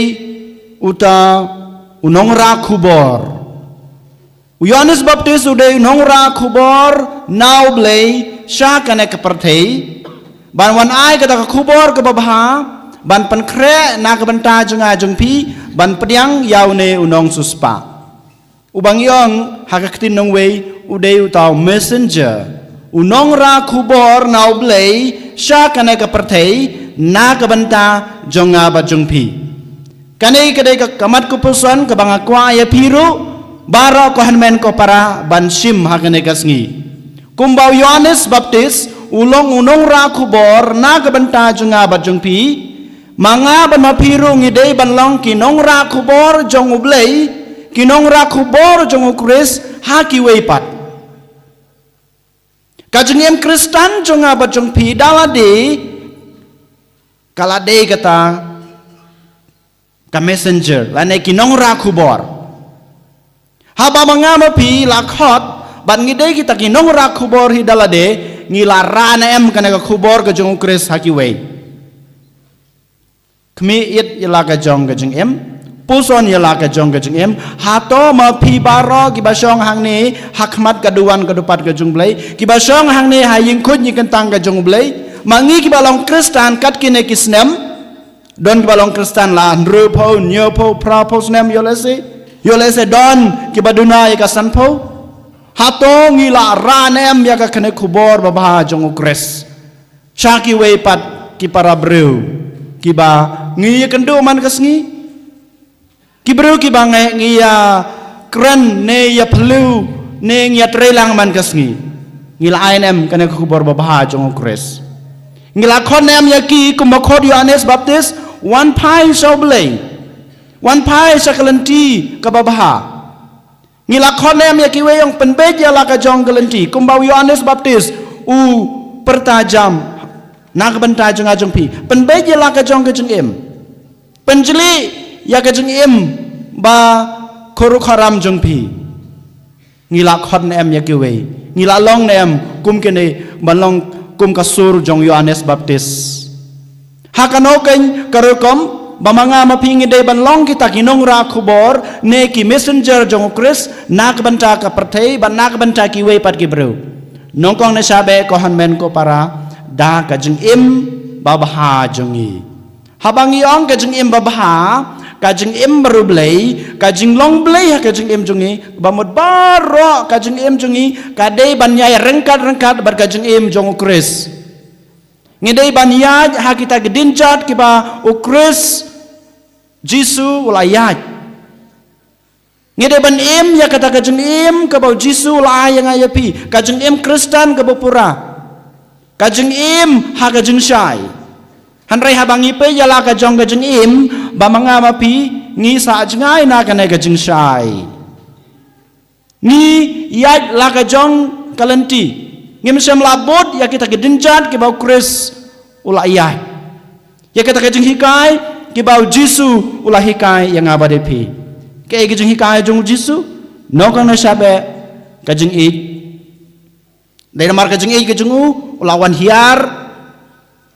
uta unong ra kubor Yohanes Baptis udai unong ra kubor now blay sya kane kaperthei ban wan ai kata kubor ke babha ban pankre na kabanta junga jungpi ban pediang yaune unong suspa ubang yong hakaktin nong wei udai utau messenger unong ra kubor now blay sya kane kaperthei na kabanta junga ba jungpi kane kadai ka kamat kupusan ka banga kwa ya piru bara ko hanmen ko para bansim hakane kasngi kumbau Yohanes Baptis ulong unong ra kubor na kabanta junga ba jungpi manga ban mapiru ngidei ban long kinong ra kubor jong ublei kinong ra kubor jong ukris haki weipat kajengem Kristan junga ba jungpi dalade kalade kata ka messenger lane kinong ra kubor haba mangama pi lakhot ban ngide kita kinong ra khubor hi dalade ngila rana em kana ka khubor ka jong kris haki wei khmi it yala ka jong ka jing em puson yala ka jong ka jing em hato ma pi baro ki basong hang ni hakmat ka duan ka dupat ka jong blai ki basong hang ni haying khut ni kentang ka jong blai mangi ki balong kristan kat kine kisnem don ki balong kristan la nru pho nyo pho pra pho snem yolese Yolese don kibaduna ya kasanpo hato ngila ranem ya ka kene kubor babha jong ukres chaki wei pat ki para breu kiba ngi kendu man kasngi kibreu kiba ngi ya kren ne ya plu ne ngi trelang man kasngi ngila ainem kene kubor babha jong ukres ngila khonem ya ki kumakhod Yohanes Baptis one pai soblei wan pai sakalanti kababaha ngila khonem ya kiwe yang penbej ya la ka jong kalanti kumbau Yohanes Baptis u pertajam na ka banta jong ajong pi penbej ya la ka jong ka jong em penjeli ya ka jong em ba koru kharam jong pi ngila khonem ya kiwe ngila long nem kum kene balong kum kasur jong Yohanes Baptis hakano ken karukom bamanga mapingi day banlong kita kinong ra kubor ne ki messenger jong kris nak banta ka perthei ban nak banta ki wei pat ki bro nongkong ne sabe ko hanmen ko para da ka jing im babha jongi habangi ong ka jing im babha ka jing im berublei ka jing long blei ka jing im jongi bamot baro ka jing im jongi ka day ban nyai rengkat bar ka jing im jong kris ngidei ban yaj ha kita gedinjat kiba ukris Jisu ulayat ngide ban im ya kata kajeng im ka bau Jisu ulay yang ayapi kajeng im Kristen ka pura kajeng im ha kajeng syai hanrai habangi pe ya la kajong kajeng im ba manga mapi ngi sa jengai na kana kajeng syai ngi yat la kajong kalanti ngi mesem labot ya kita gedinjat ke bau Kris ulayat ya kita kajeng hikai kibau Jisu ulah hikai yang abade pi ke kajeng hikai jong Jisu nokang na sabe kajeng ik dai mar kajeng ik kajeng ulawan hiar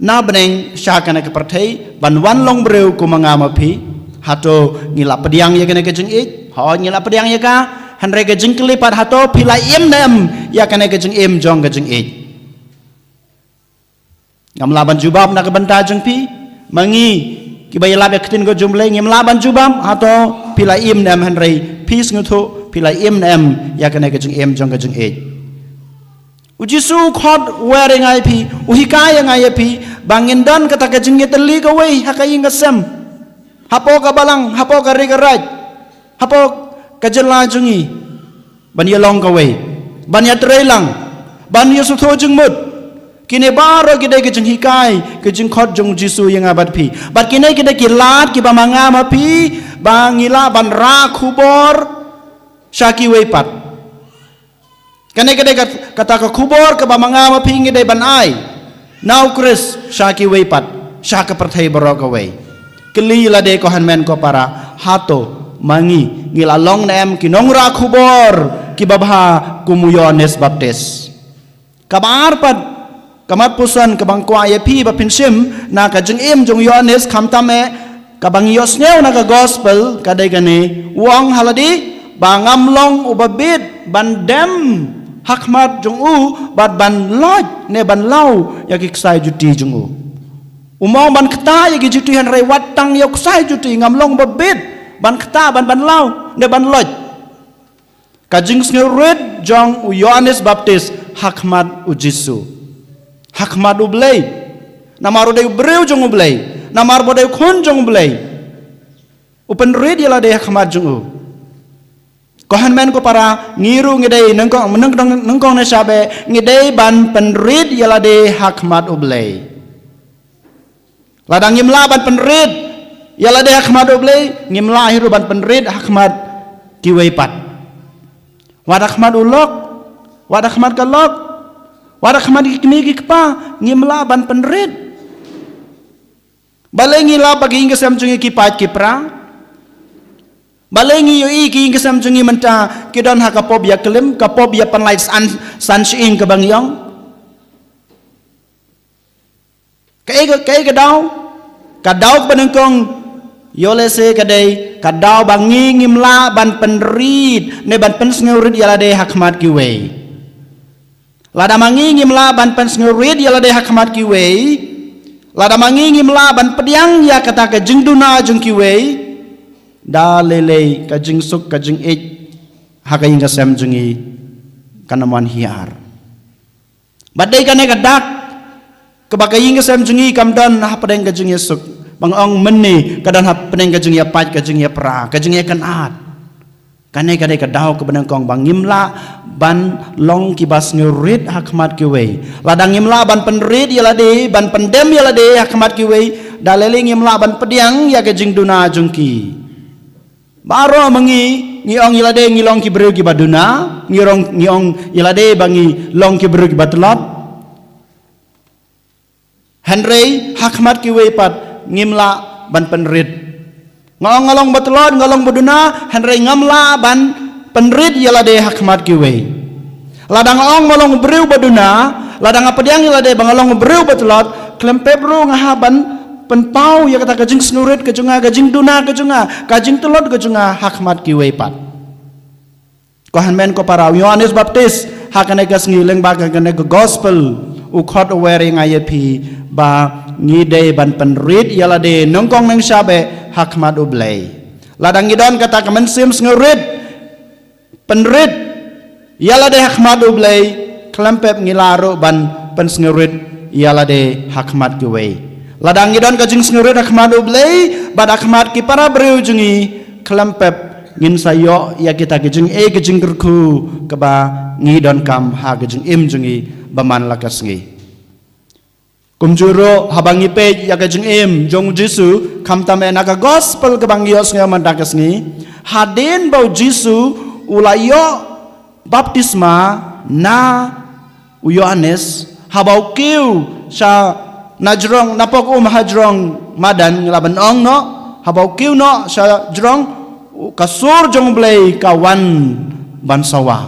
na beneng syakana ke perthei ban wan long breu ku mangama pi hato ngila pediang ya kene kajeng ik ha ngila pediang ya ka hanre kajeng kelipat hato pila im nem ya kene kajeng im jong kajeng ik ngam laban jubab na ke banta jeng pi mangi kibaya labe ketin go jumlai ngim laban jubam atau pila im nem hanrei pis ngutu pila im nem ya kene kajeng im jong kajeng e ujisu khot wearing ip uhikaya ngai pi bangin dan kata kajeng ngeteli go wei hakai ngasem hapo ka balang hapo ka rigaraj hapo kajela jungi ban ya long go wei ban ya trelang ban ya sutho jeng mut kini baro kita kejeng hikai kejeng khot jong Jisu yang abad pi bat kini kita kilat ki bamanga mapi bangila ban ra khubor syaki weipat Kane kata ka kubor ka ba mga mapingi day banay. Now Chris syaki weipat syaka perthai barok away. Keli la de ko hanmen ko para hato mangi ngilalong na em kinongra kubor kibabha kumuyones baptis. Kabar pad kamat pusan kabang kwa pi ba pinsim na ka jeng im jong yones kamtame kabang yos neu na ka gospel kadai gane wang haladi bangamlong ubabit bandem hakmat jong u bad ban loj ne ban lau yakiksai juti jong u umong ban kta yaki juti han rai watang yaksai juti ngamlong babit ban kta ban lau ne ban loj kajing sngered jong u Yohanes Baptis hakmat u Jisu hakmat u blei namaro de breu jong u blei namar bodai khon jong u blei upen red yala de hakmat jong u Kohan men ko para ngiru ngidei nengkong na sabe ngidei ban penrid yala de hakmat ublei. Ladang ngimla ban penrid yala de hakmat ublei ngimla hiru ban penrid hakmat kiweipat. Wad hakmat ulok, wad hakmat kalok, wad hakmat kikmigi kpa ngimla ban penrid. Balai ngila bagi hingga samjungi kipat kipra. Balengi yo iki kesam jungi menta kidon ha kapop ya kelim kapop ya panlai san shing ke bangyong kai kadau benengkong yole se kadai kadau bangi ngimla ban penrid ne ban pensngeurid yala de hakmat kiwe lada mangi ngimla ban pensngeurid yala de hakmat kiwe lada mangi ngimla ban pediang ya kata ke jengduna jeng kiwe da lele kajing suk kajing ik hakaing kasem jungi kanaman hiar badai kane kadak kebakaing kasem jungi kamdan hapadeng kajing suk bangong meni kadan hapadeng kajing ya pat kajing ya pra kajing ya kanat kane kadai kadau kebenang kong bangimla ban long kibas ngurit hakmat kiwe ladang ngimla ban penrit yalade ban pendem yalade hakmat kiwe da lele ngimla ban pediang ya kajing duna jungki Baro mangi ngiong ilade ngilong kibru ki baduna ngiong ilade bangi long kibru ki batlot Henry hakmat ki wepat ngimla ban penrit ngolong batlot ngolong baduna Henry ngamla ban penrit ilade hakmat ki we ladang ong ngolong breu baduna ladang apediang ilade bangalong breu batlot klempe bro ngahaban penpau ya kata kajing snurit kajunga kajing duna kajunga kajing telot kajunga hakmat kiwepat kohan men ko para Yohanes Baptis hakane kas ngileng ba kane ke gospel ukhot wearing ayapi ba ngide ban penrit yala de nongkong nang sabe hakmat ublei ladang ngidon kata kamen sim snurit penrit yala de hakmat ublei klempep ngilaro ban pensnurit yala de hakmat kiwe ladang ngidon kajing snurit hakmat ublei bad hakmat ki para breu jungi klempep ngin sayo ya kita kajing kajing kerku keba ngidon kam ha kajing im jungi baman lakas ngi kumjuro habangi pe ya kajing im jong Jisu kam tame naka gospel kebang yos nga mandakas ngi hadin bau Jisu ulayo baptisma na Yohanes habau kiu sa najrong napok hajrong madan ngelaban ong no habau kiu no sa jrong kasur jong blei kawan bansawa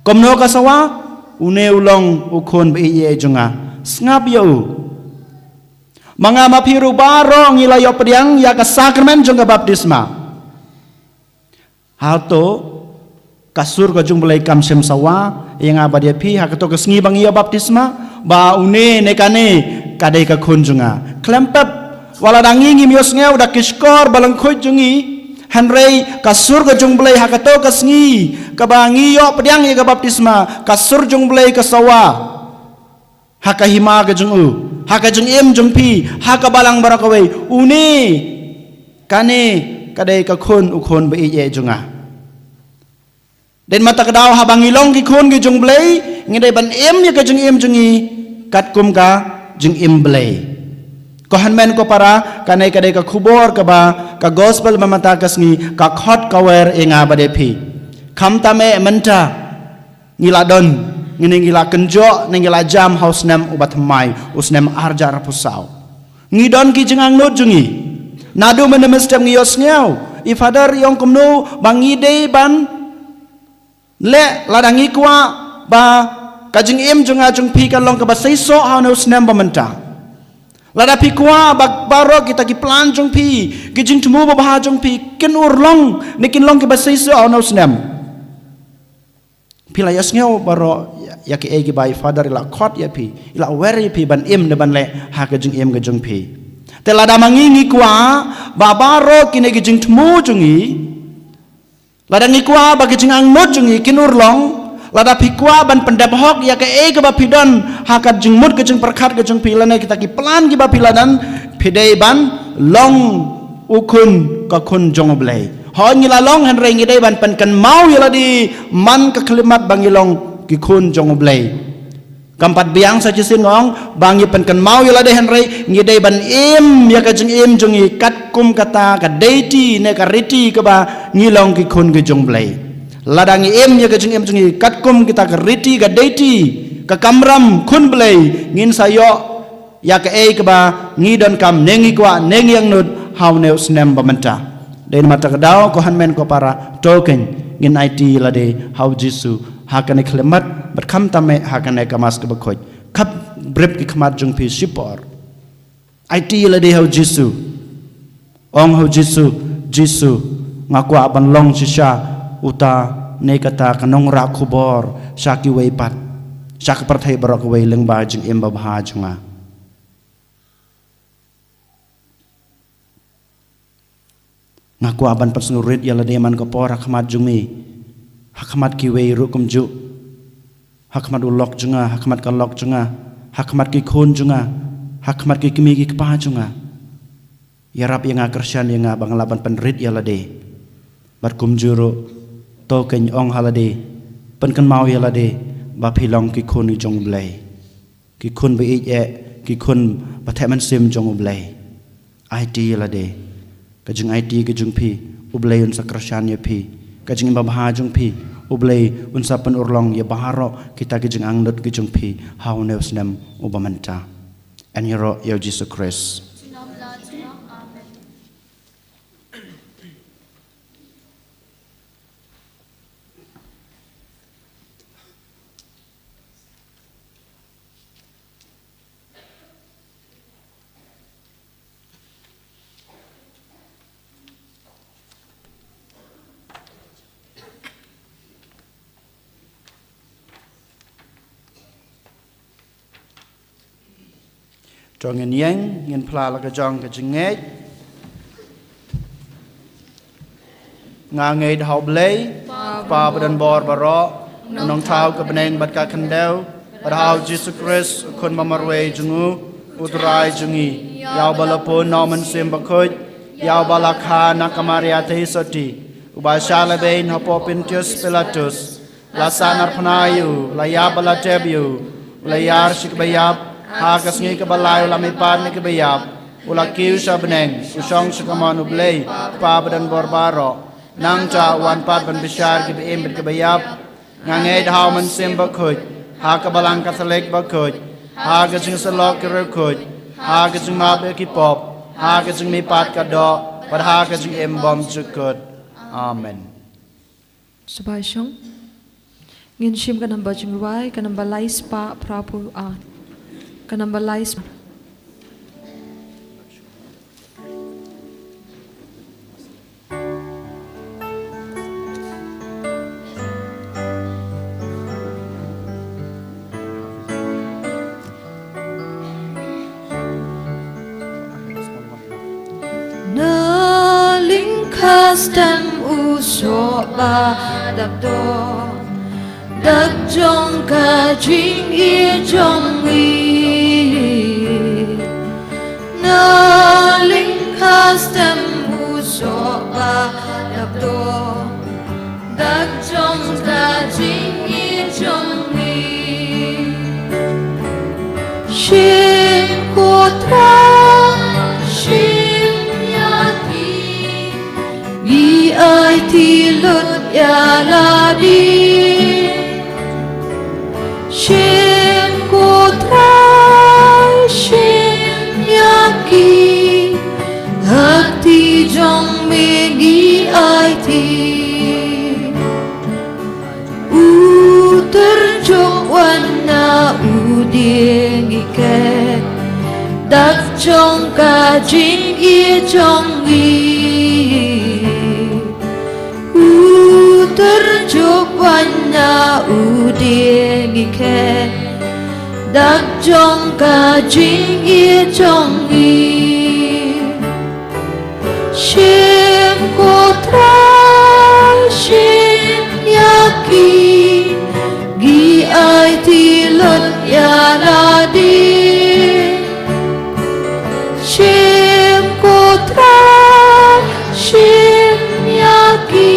komno kasawa une ulong ukon be jonga ngap yo mga mapiru barong ilayo pediang ya ka sakramen jong baptisma halto kasur ka jong blei kam sem sawa yang abadia pi hakato ka sngi bang iya baptisma ba une nekane kadai ka khunjunga klempep wala dangi ngim yos ngeu dak kiskor balang khoj jungi hanrei kasur ka jung blei hakato ka sngi ka bangi yo pediang ye ka baptisma kasur jung blei ka sawa hakahima ka jung u haka jung em jung pi haka balang barakawei une kane kadai ka khun ukhon be ye junga den mata kedau habangi long ki khun ki jung blei ngidai ban em ye ka jung em jungi kat kum ka jung em blei kohan men ko para kanai kadai ka khubor ka ba ka gospel mamata kasngi ka khot kawer enga bade phi kham tame menta ngila don ngila kenjo ngila jam haus nem ubat mai usnem arja rapusau ngidon ki jengang not jungi nadu menemestem ngiyos ngau ifadar yong kumnu bangi de ban le ladangi kwa ba kajing im junga jung pi kan long ka basai so hanu usnem bamenta lada pi kwa bak baro kita ki plan jung pi kijing tumu ba jung pi kin urlong nikin long ki basai so hanu usnem pila yas ngau baro ya ki egi bai father ila khot ya pi ila weri pi ban im de ban le ha ka jing im ga jung pi te lada mangi kwa ba baro kine ki jing tumu jungi lada ngi kwa ba ki jing ang not jungi kinur long lada pi kwa ban pendap hok ya ki egi ba pidon ha ka jing mut ka jing perkhat ka jung pi lane kita ki plan ki ba piladan pidei ban long ukun ka kun jong blai ho ngila long han re ngi dei ban pen kan mau yala di man ka klimat bangilong ki kun jong blai kampat biang sa jisin ngong bangi pen kan mau yala de han re ngi dei ban im ya ka jing im jungi kat kum kata ka deiti ne ka riti ka ba ngilong ki kun ki jong blai ladang im ya ka jing im jungi kat kum kita ka riti ka deiti ka kamram kun blai ngin sayo ya ka e ka ba ngi don kam nengi kwa nengi yang nut hau ne usnem bamenta den mata kadau ko han men ko para token ngin IT la de hau jisu hakane klemat berkam tame hakane kamas ke bekoj kap brep ki khamat jung pi sipor IT la de hau jisu ong hau jisu ngakwa ban long sisha uta ne kata kanong ra khubor saki wei pat sak parthai barok wei leng ba jing em ba bha junga ngaku aban persnurit yala deman ko por hakmat jumi hakmat ki wei rukum ju hakmat ulok junga hakmat kalok junga hakmat ki khon junga hakmat ki kimi ki pa junga yarap yang akersan yang banglaban penrit yala de barkum juro to ken ong halade pen kan mau yala de ba philong ki khon ni jong blai ki khon be e ki khon ba theman sim jong blai IT yala de kajing IT kajing pi ublay unsa krasyan ya pi kajing babha jung pi ublay unsa pen urlong ya baharo kita kajing angdot kajing pi how news nem ubamanta and yero ya Jesus Christ cho ngin yang ngin pla la ka jong ka jingej nga ngei hau blei pa badan bor baro nong thau ka beneng bat ka khandeu bat hau Jesus Christ kun mamarwe jungu utrai jungi yaw balapon noman sim bakhoj yaw balakha nakamaria theisoti ubashala bein hopo pintius pilatus lasanar phnayu laya balatebiu layar sikbayap hakas ngi ka balay ula may pan ni kabayap ula kiw sa beneng usong sa kaman ublay pabadan borbaro nang cha wan pat ban bisyar ki beim bet kabayap ngangay dahaw man sim bakhoj hakabalang katolik bakhoj hakas ng salok ki rukhoj hakas ng mabe ki pop hakas ng may pat ka do pad hakas ng imbom chukot amen Saitjaiñ ngin shim kanam bajing ruai kanam balai spa prapu a kanam balai Kastam uso ba dabdo dak jong ka jing i jong wi na ling kastam uso ba dabdo dak jong ka jing i jong wi shin ko tra ai thi lut ya la đi Dak chong ka jing ye chong yi U terjuk wanya u dia ngike Dak chong ka jing ye chong yi Shim ko tra shim yaki Gi ai ti lot ya la di Shim kotra shim yaki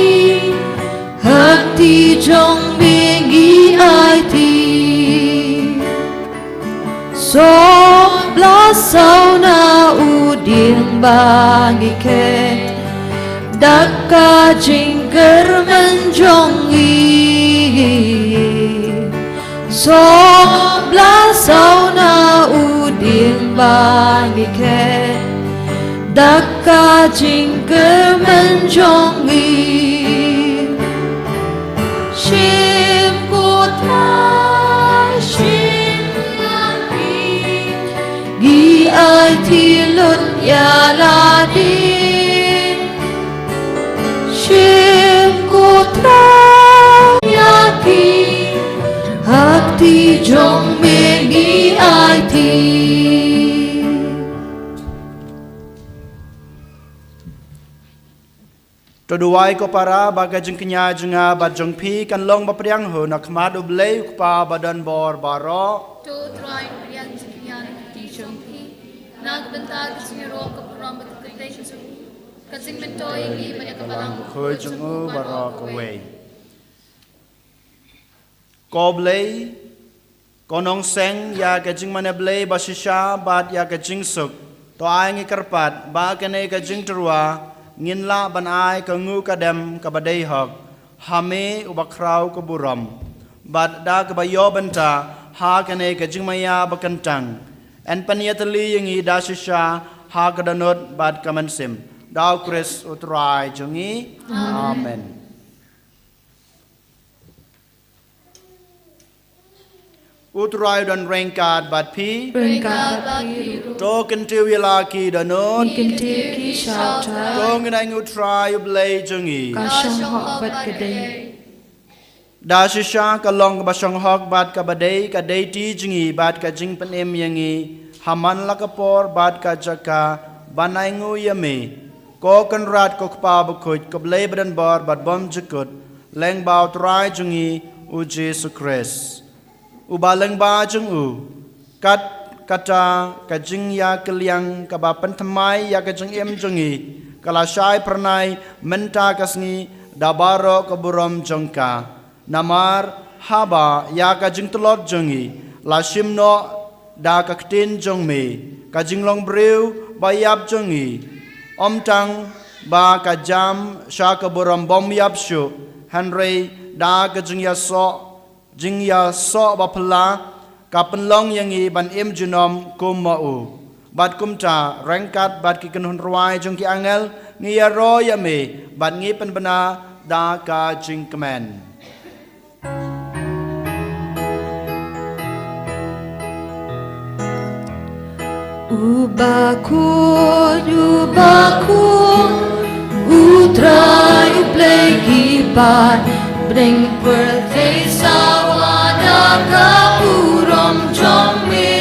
Hati jong bingi ai ti So bla sau na u ding bangi ke Dakka jingker men jong i So bla sau na u ding bangi ke Dakka jingker men jong i Shim kotra shim yaki Gi ai thi lut ya la di Shim kotra yaki Hati jong mengi ai thi Toduai ko para baga jeng kenya jenga bat jong pi kan long bapriang ho nak madu blei pa badan bor baro To try yang sekian di jompi. Nag benta kesiro ke peram betul su. Kasing mento ini banyak kebalang. khoi jengu baro ko wei ko blei konong seng ya ka jing mane blei basisha bat ya ka jing suk to ai ngi karpat ba ka ne ka jing trua ngin la ban ai ka ngu ka dem ka badai hok hame ubakrau ka buram bat da ka bayo banta ha ka ne ka jing maya bakantang en paniatali yangi da shisha ha ka danot bat ka mansim daw kris utrai jungi amen utrai dan rengkat bat pi Berkat biru to kentiu yalaki danot Kinti ki shauta Dong nang utrai blei jungi Kasyang hok bat kedai da shisha ka long ba shong hok bat ka badai ka dei ti jingi bat ka jing panem yangi haman la ka por bat ka jaka banai ngu yame ko kan rat ko pa ba khut ko blei badan bor bat bom jikut leng bao trai jungi u Jesus Christ u ba leng ba jung u kat kata ka jing ya keliang ka ba pen thamai ya ka jing em jungi kala shai pranai menta ka sngi da baro ka buram jongka namar haba ya ka jing telot jungi la shimno da ka ktin jong me ka jing long breu ba yap jungi om tang ba ka jam sha ka buram bom yap shu hanrei da ka jing ya so ba phla ka penlong yangi ban em junom kum ma u bat kum ta rangkat bat ki kan ruai jong ki angel ngi ya ro ya me bat ngi pen bana da ka jing kemen Ubaku Utrai uplay gipat Bring birthday sawada kapurom jombe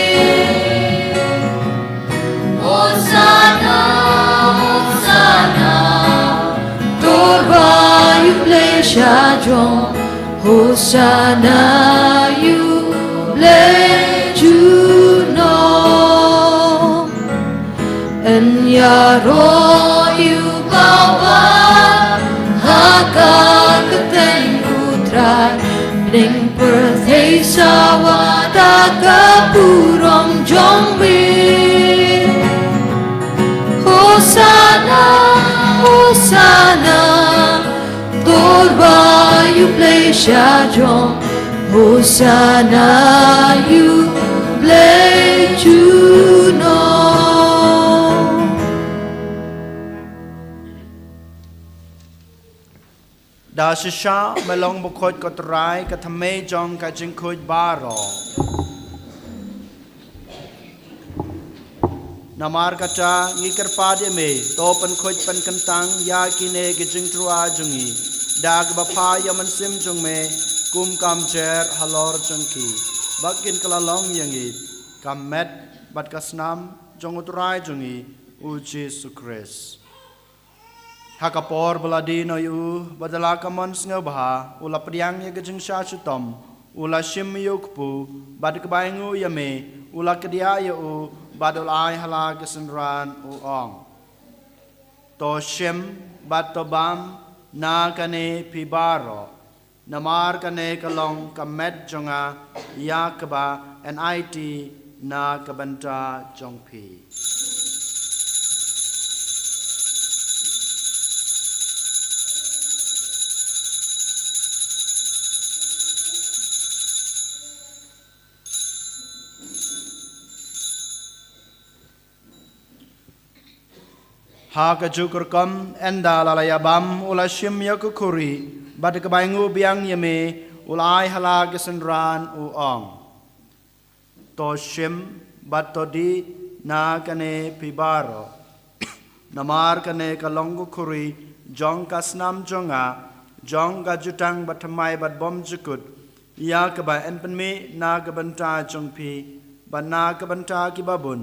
Hosanna, Hosanna Torba uplay shajong Hosanna uplay juno En yaro yu bawa haka keteng utrai Bring birthday sawada kapurom jombe Hosanna, Hosanna Torba yu play shajong Hosanna yu play juno da shisha melong bukhot ko trai ka thame jong ka jing khoj baro Namar kata ngikir pade me topen khoj pen kentang ya kine gijing trua jungi dag bapa yaman sim jung me kum kam jer halor jungki bakin kalalong yangi kam met bat kasnam jong uturai jungi u Jesu Christ hakapor baladi no yu badala kamon sngabaha ula priang ye gijing sha chutom ula shim yukpu bad kebaingu yame ula kedia yu badul ai hala gesenran u ong to shim bad to bam na kane pibaro namar kane kalong kamet jonga yakba nit na kabanta jongpi ha ka jukur kam enda lalaya bam ula shim yakukuri bad kebaingu biang yeme ulai hala gesenran u ong to shim bad to di na kane pibaro namar kane kalongu kuri jong kasnam jonga jong ga jutang batamai bad bom jukut ya kaba enpenme na kabanta jongpi ban na kabanta kibabun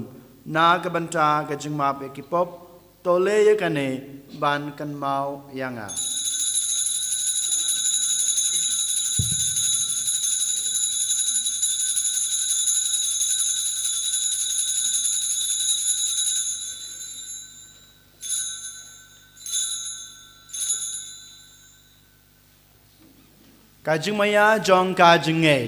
na kabanta gajingma pe kipop tole ye kane ban kan mau yanga kajing maya jong kajing nge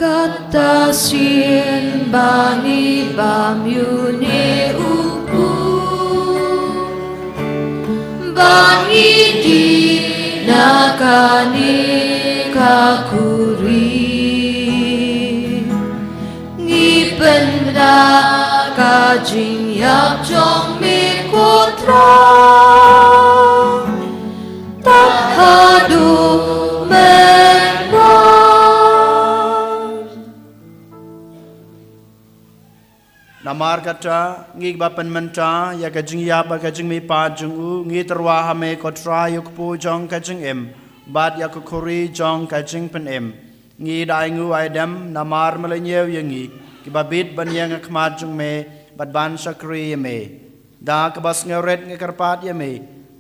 Kata sien bani bam yune uku bani di nakani kakuri ngipen da kajing yak jong me kotra tak hadu namar kata ngig bapan menta ya kajing ya ba kajing mi pa jung u ngi terwa hame kotra yuk pu jong kajing em bad ya kuri jong kajing pen em ngi dai ngu aidam namar melenyew yangi ki babit ban yang khmat jung me bad ban sakri me da kabas ngeret ngekarpat ya me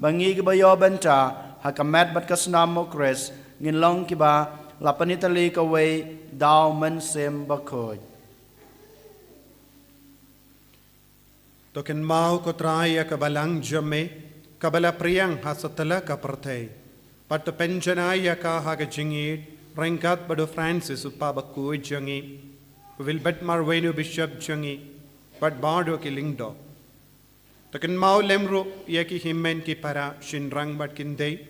bangi ki bayo benta hakamet bat kasnam mo kres ngin long ki ba lapanitali ka we daw men sem bakhoj Token mau ko traya kabalang jame kabala priyang hasatala ka perthai pat penjanaya ka haga jingit rengkat bado Francis upabaku jangi will bet marwenu bishop jangi pat bardo ki lingdo token mau lemro yaki himmen ki para shinrang bat kindei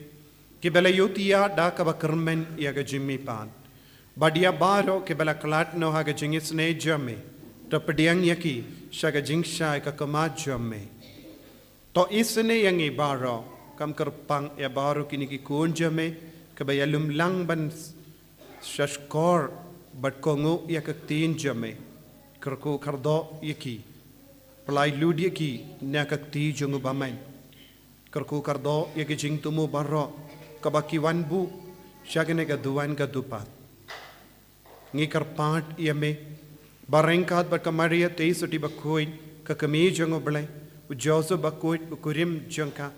ki bala yotiya da ka bakrmen yaga jimmi pan badia baro ki bala klat no haga jingit sne jame Tapadiang yaki shaga jingsha ka kamajamme to isne yangi baro kam karpang ya baro kini ki kunjame kabayalum lang ban shashkor bat kongo yakaktin jame karko kardo yaki plai lud yaki nakakti jungu bamen karko kardo yaki jingtumu baro kabaki wanbu shagane ka duwan ka dupat ngi karpat yame Barengkat berkamaria teisuti bakuin kakami jango belai ujoso bakuit ukurim jangka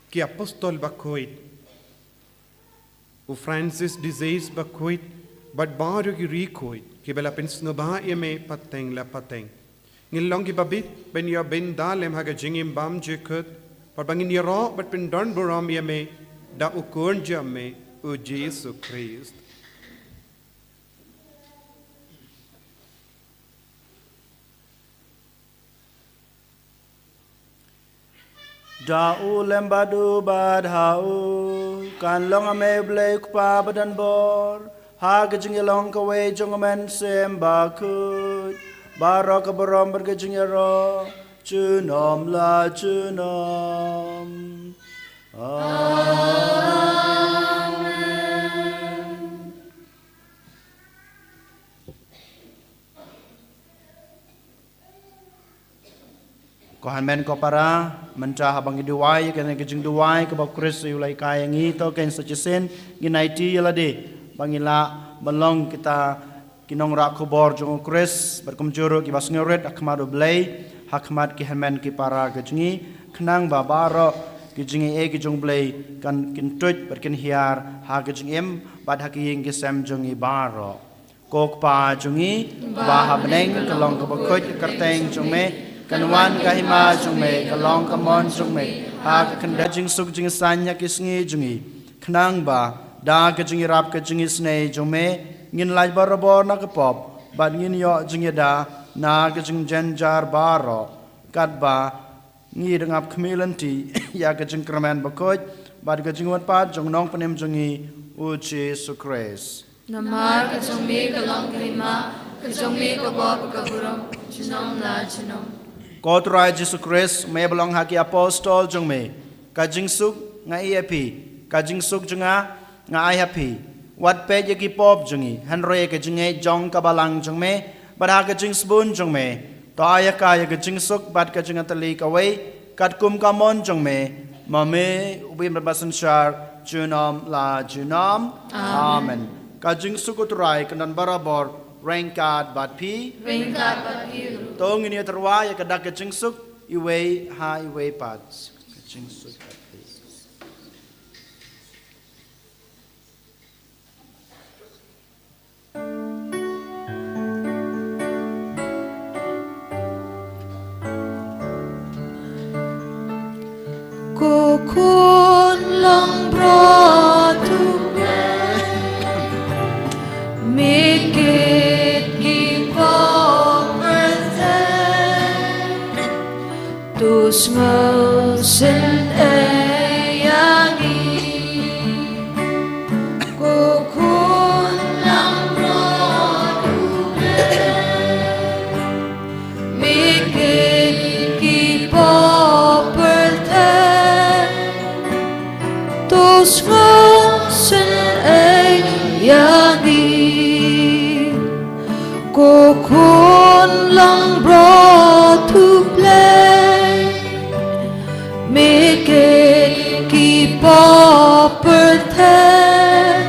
ki apostol bakuit u Francis disease bakuit but baru ki rikuit ki bela pensngoba yeme pateng la pateng ngilong ki babit ben ya ben dalem haga jingim bam jekut par bangin yaro but pen don boram yeme da ukun jamme u Jesu Christ Da'u lembadu badhau kan long ame blek pa badan bor ha gejing long kawe jong men sem bakut barok berom bergejing ro chunom la chunom Amen ko hanmen ko para menca habang iduai kan ke jing duai ke bab Kris ulai kai ngi to ken sejesen nginaiti yalade bangila melong kita kinong rak kubor jong Kris berkumjuru ki bas ngoret akmadu blai hakmat ki hanmen ki para ke jingi kenang babaro ki jingi ki jong blai kan kin tut berkin hiar ha ke jing em bad haki ki sem jong i baro kok pa jungi ba habneng kalong ka bakot karteng jume kanwan kahima jume kalong kamon jume ha ka kanda jing suk jing sanya kisngi jungi khnang ba da ka jungi rap ka jungi snei jume ngin laj barabo na ka pop ba ngin yo jungi da na ka jing jenjar baro kat ba ngi dengap khmilanti ya ka jing kraman bakot ba ka jing wat pa jong nong panem jungi uchi sukres Namar kajongme kalong kalima, kajongme kabab kaburam, chinom la chinom. Kotrai Jesus Christ, may belong haki apostol jongme, kajing suk nga iapi, kajing suk jonga nga ayapi, wat pe yaki pop jongi, hanre kajinge jong kabalang jongme, bad kajing spoon jongme, to ayaka kajing suk bad kajing atali kaway, kat kum kamon jongme, mame ubim babasan shar, junom la junom, amen. Kajing sukuturai kanan barabor rengkat bat pi tong ini terwa ya kedak kajing suk iwe ha iwe pat kajing suk bat pi Kokon lang bratu Make it keep on birthday to smells and ayangi Kokun lang Make it keep on birthday to smells and ayangi Kokon lang brought to play Make it keep up birthday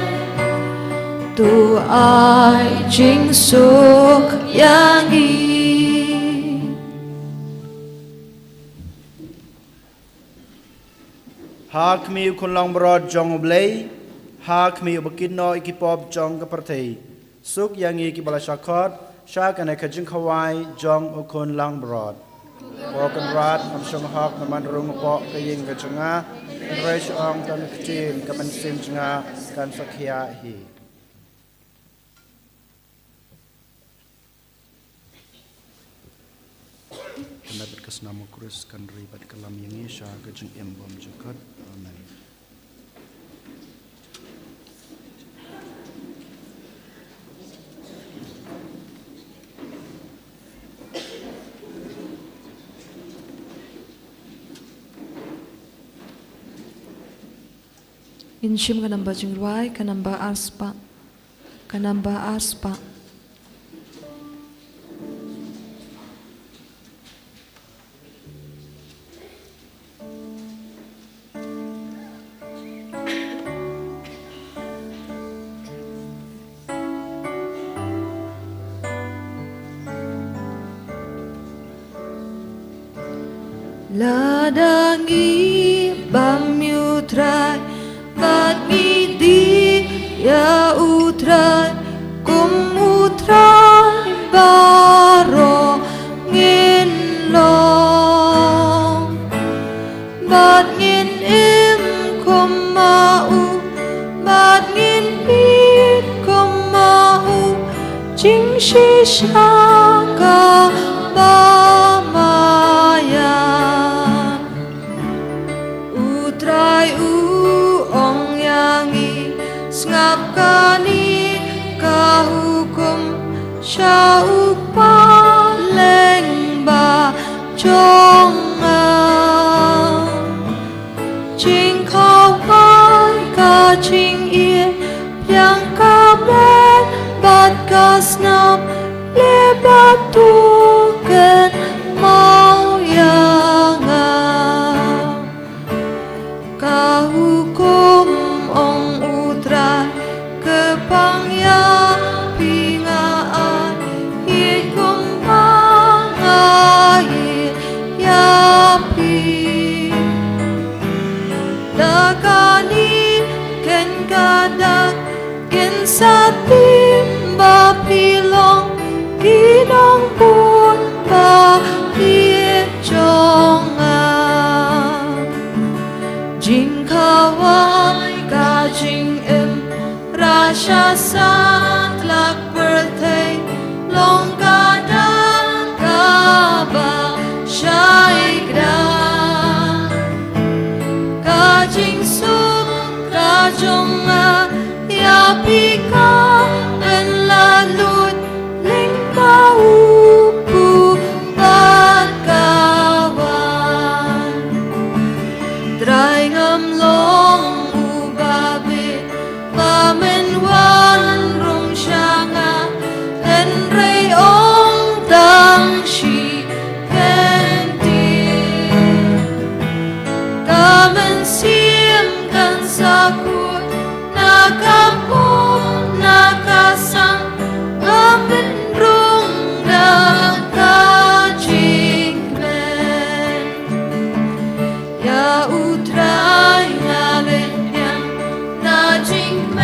To I jing suk yangi hak mi kun lang brod jong blay hak mi bakin no ikipop jong kapartei suk yangi ki bala shakot shakan kajing khawai jong ukun lang brod Woken rat am shong hak naman rung po kaying kajunga resh ong kan kchin kaman sim junga kan sakya hi Kena berkesnama kurus kan ribat kalam yangi sha kajing embom jakat amen Inshim kanamba jingruai kanamba aspa Ladangi bamyutrai Badmi di ya utrai kum utrai baro ngin long bad ngin im kum mau bad ngin bit kum mau jing shi shaka ba maya utrai ong yangi ngap kani kahukum syau paleng ba jonga jing khao kai ka jing ie yang ka ben bat ka snap le bat tu ken mau ya kadak kin sa tim ba pilong kinong pun ba hiet chong jing kawai ka jing em rasha sa tlak berthei long kadang ka ba shai gra ka jing sum ka jong ya pika en la lut ling ba upu bat kawan drai ngam long u ba be ba men wan rong shanga en rei ong dang shi ken ti ka men sim kan sa ku na kampung na kasang amin rong na kajing men ya utrai na lenyang na jing men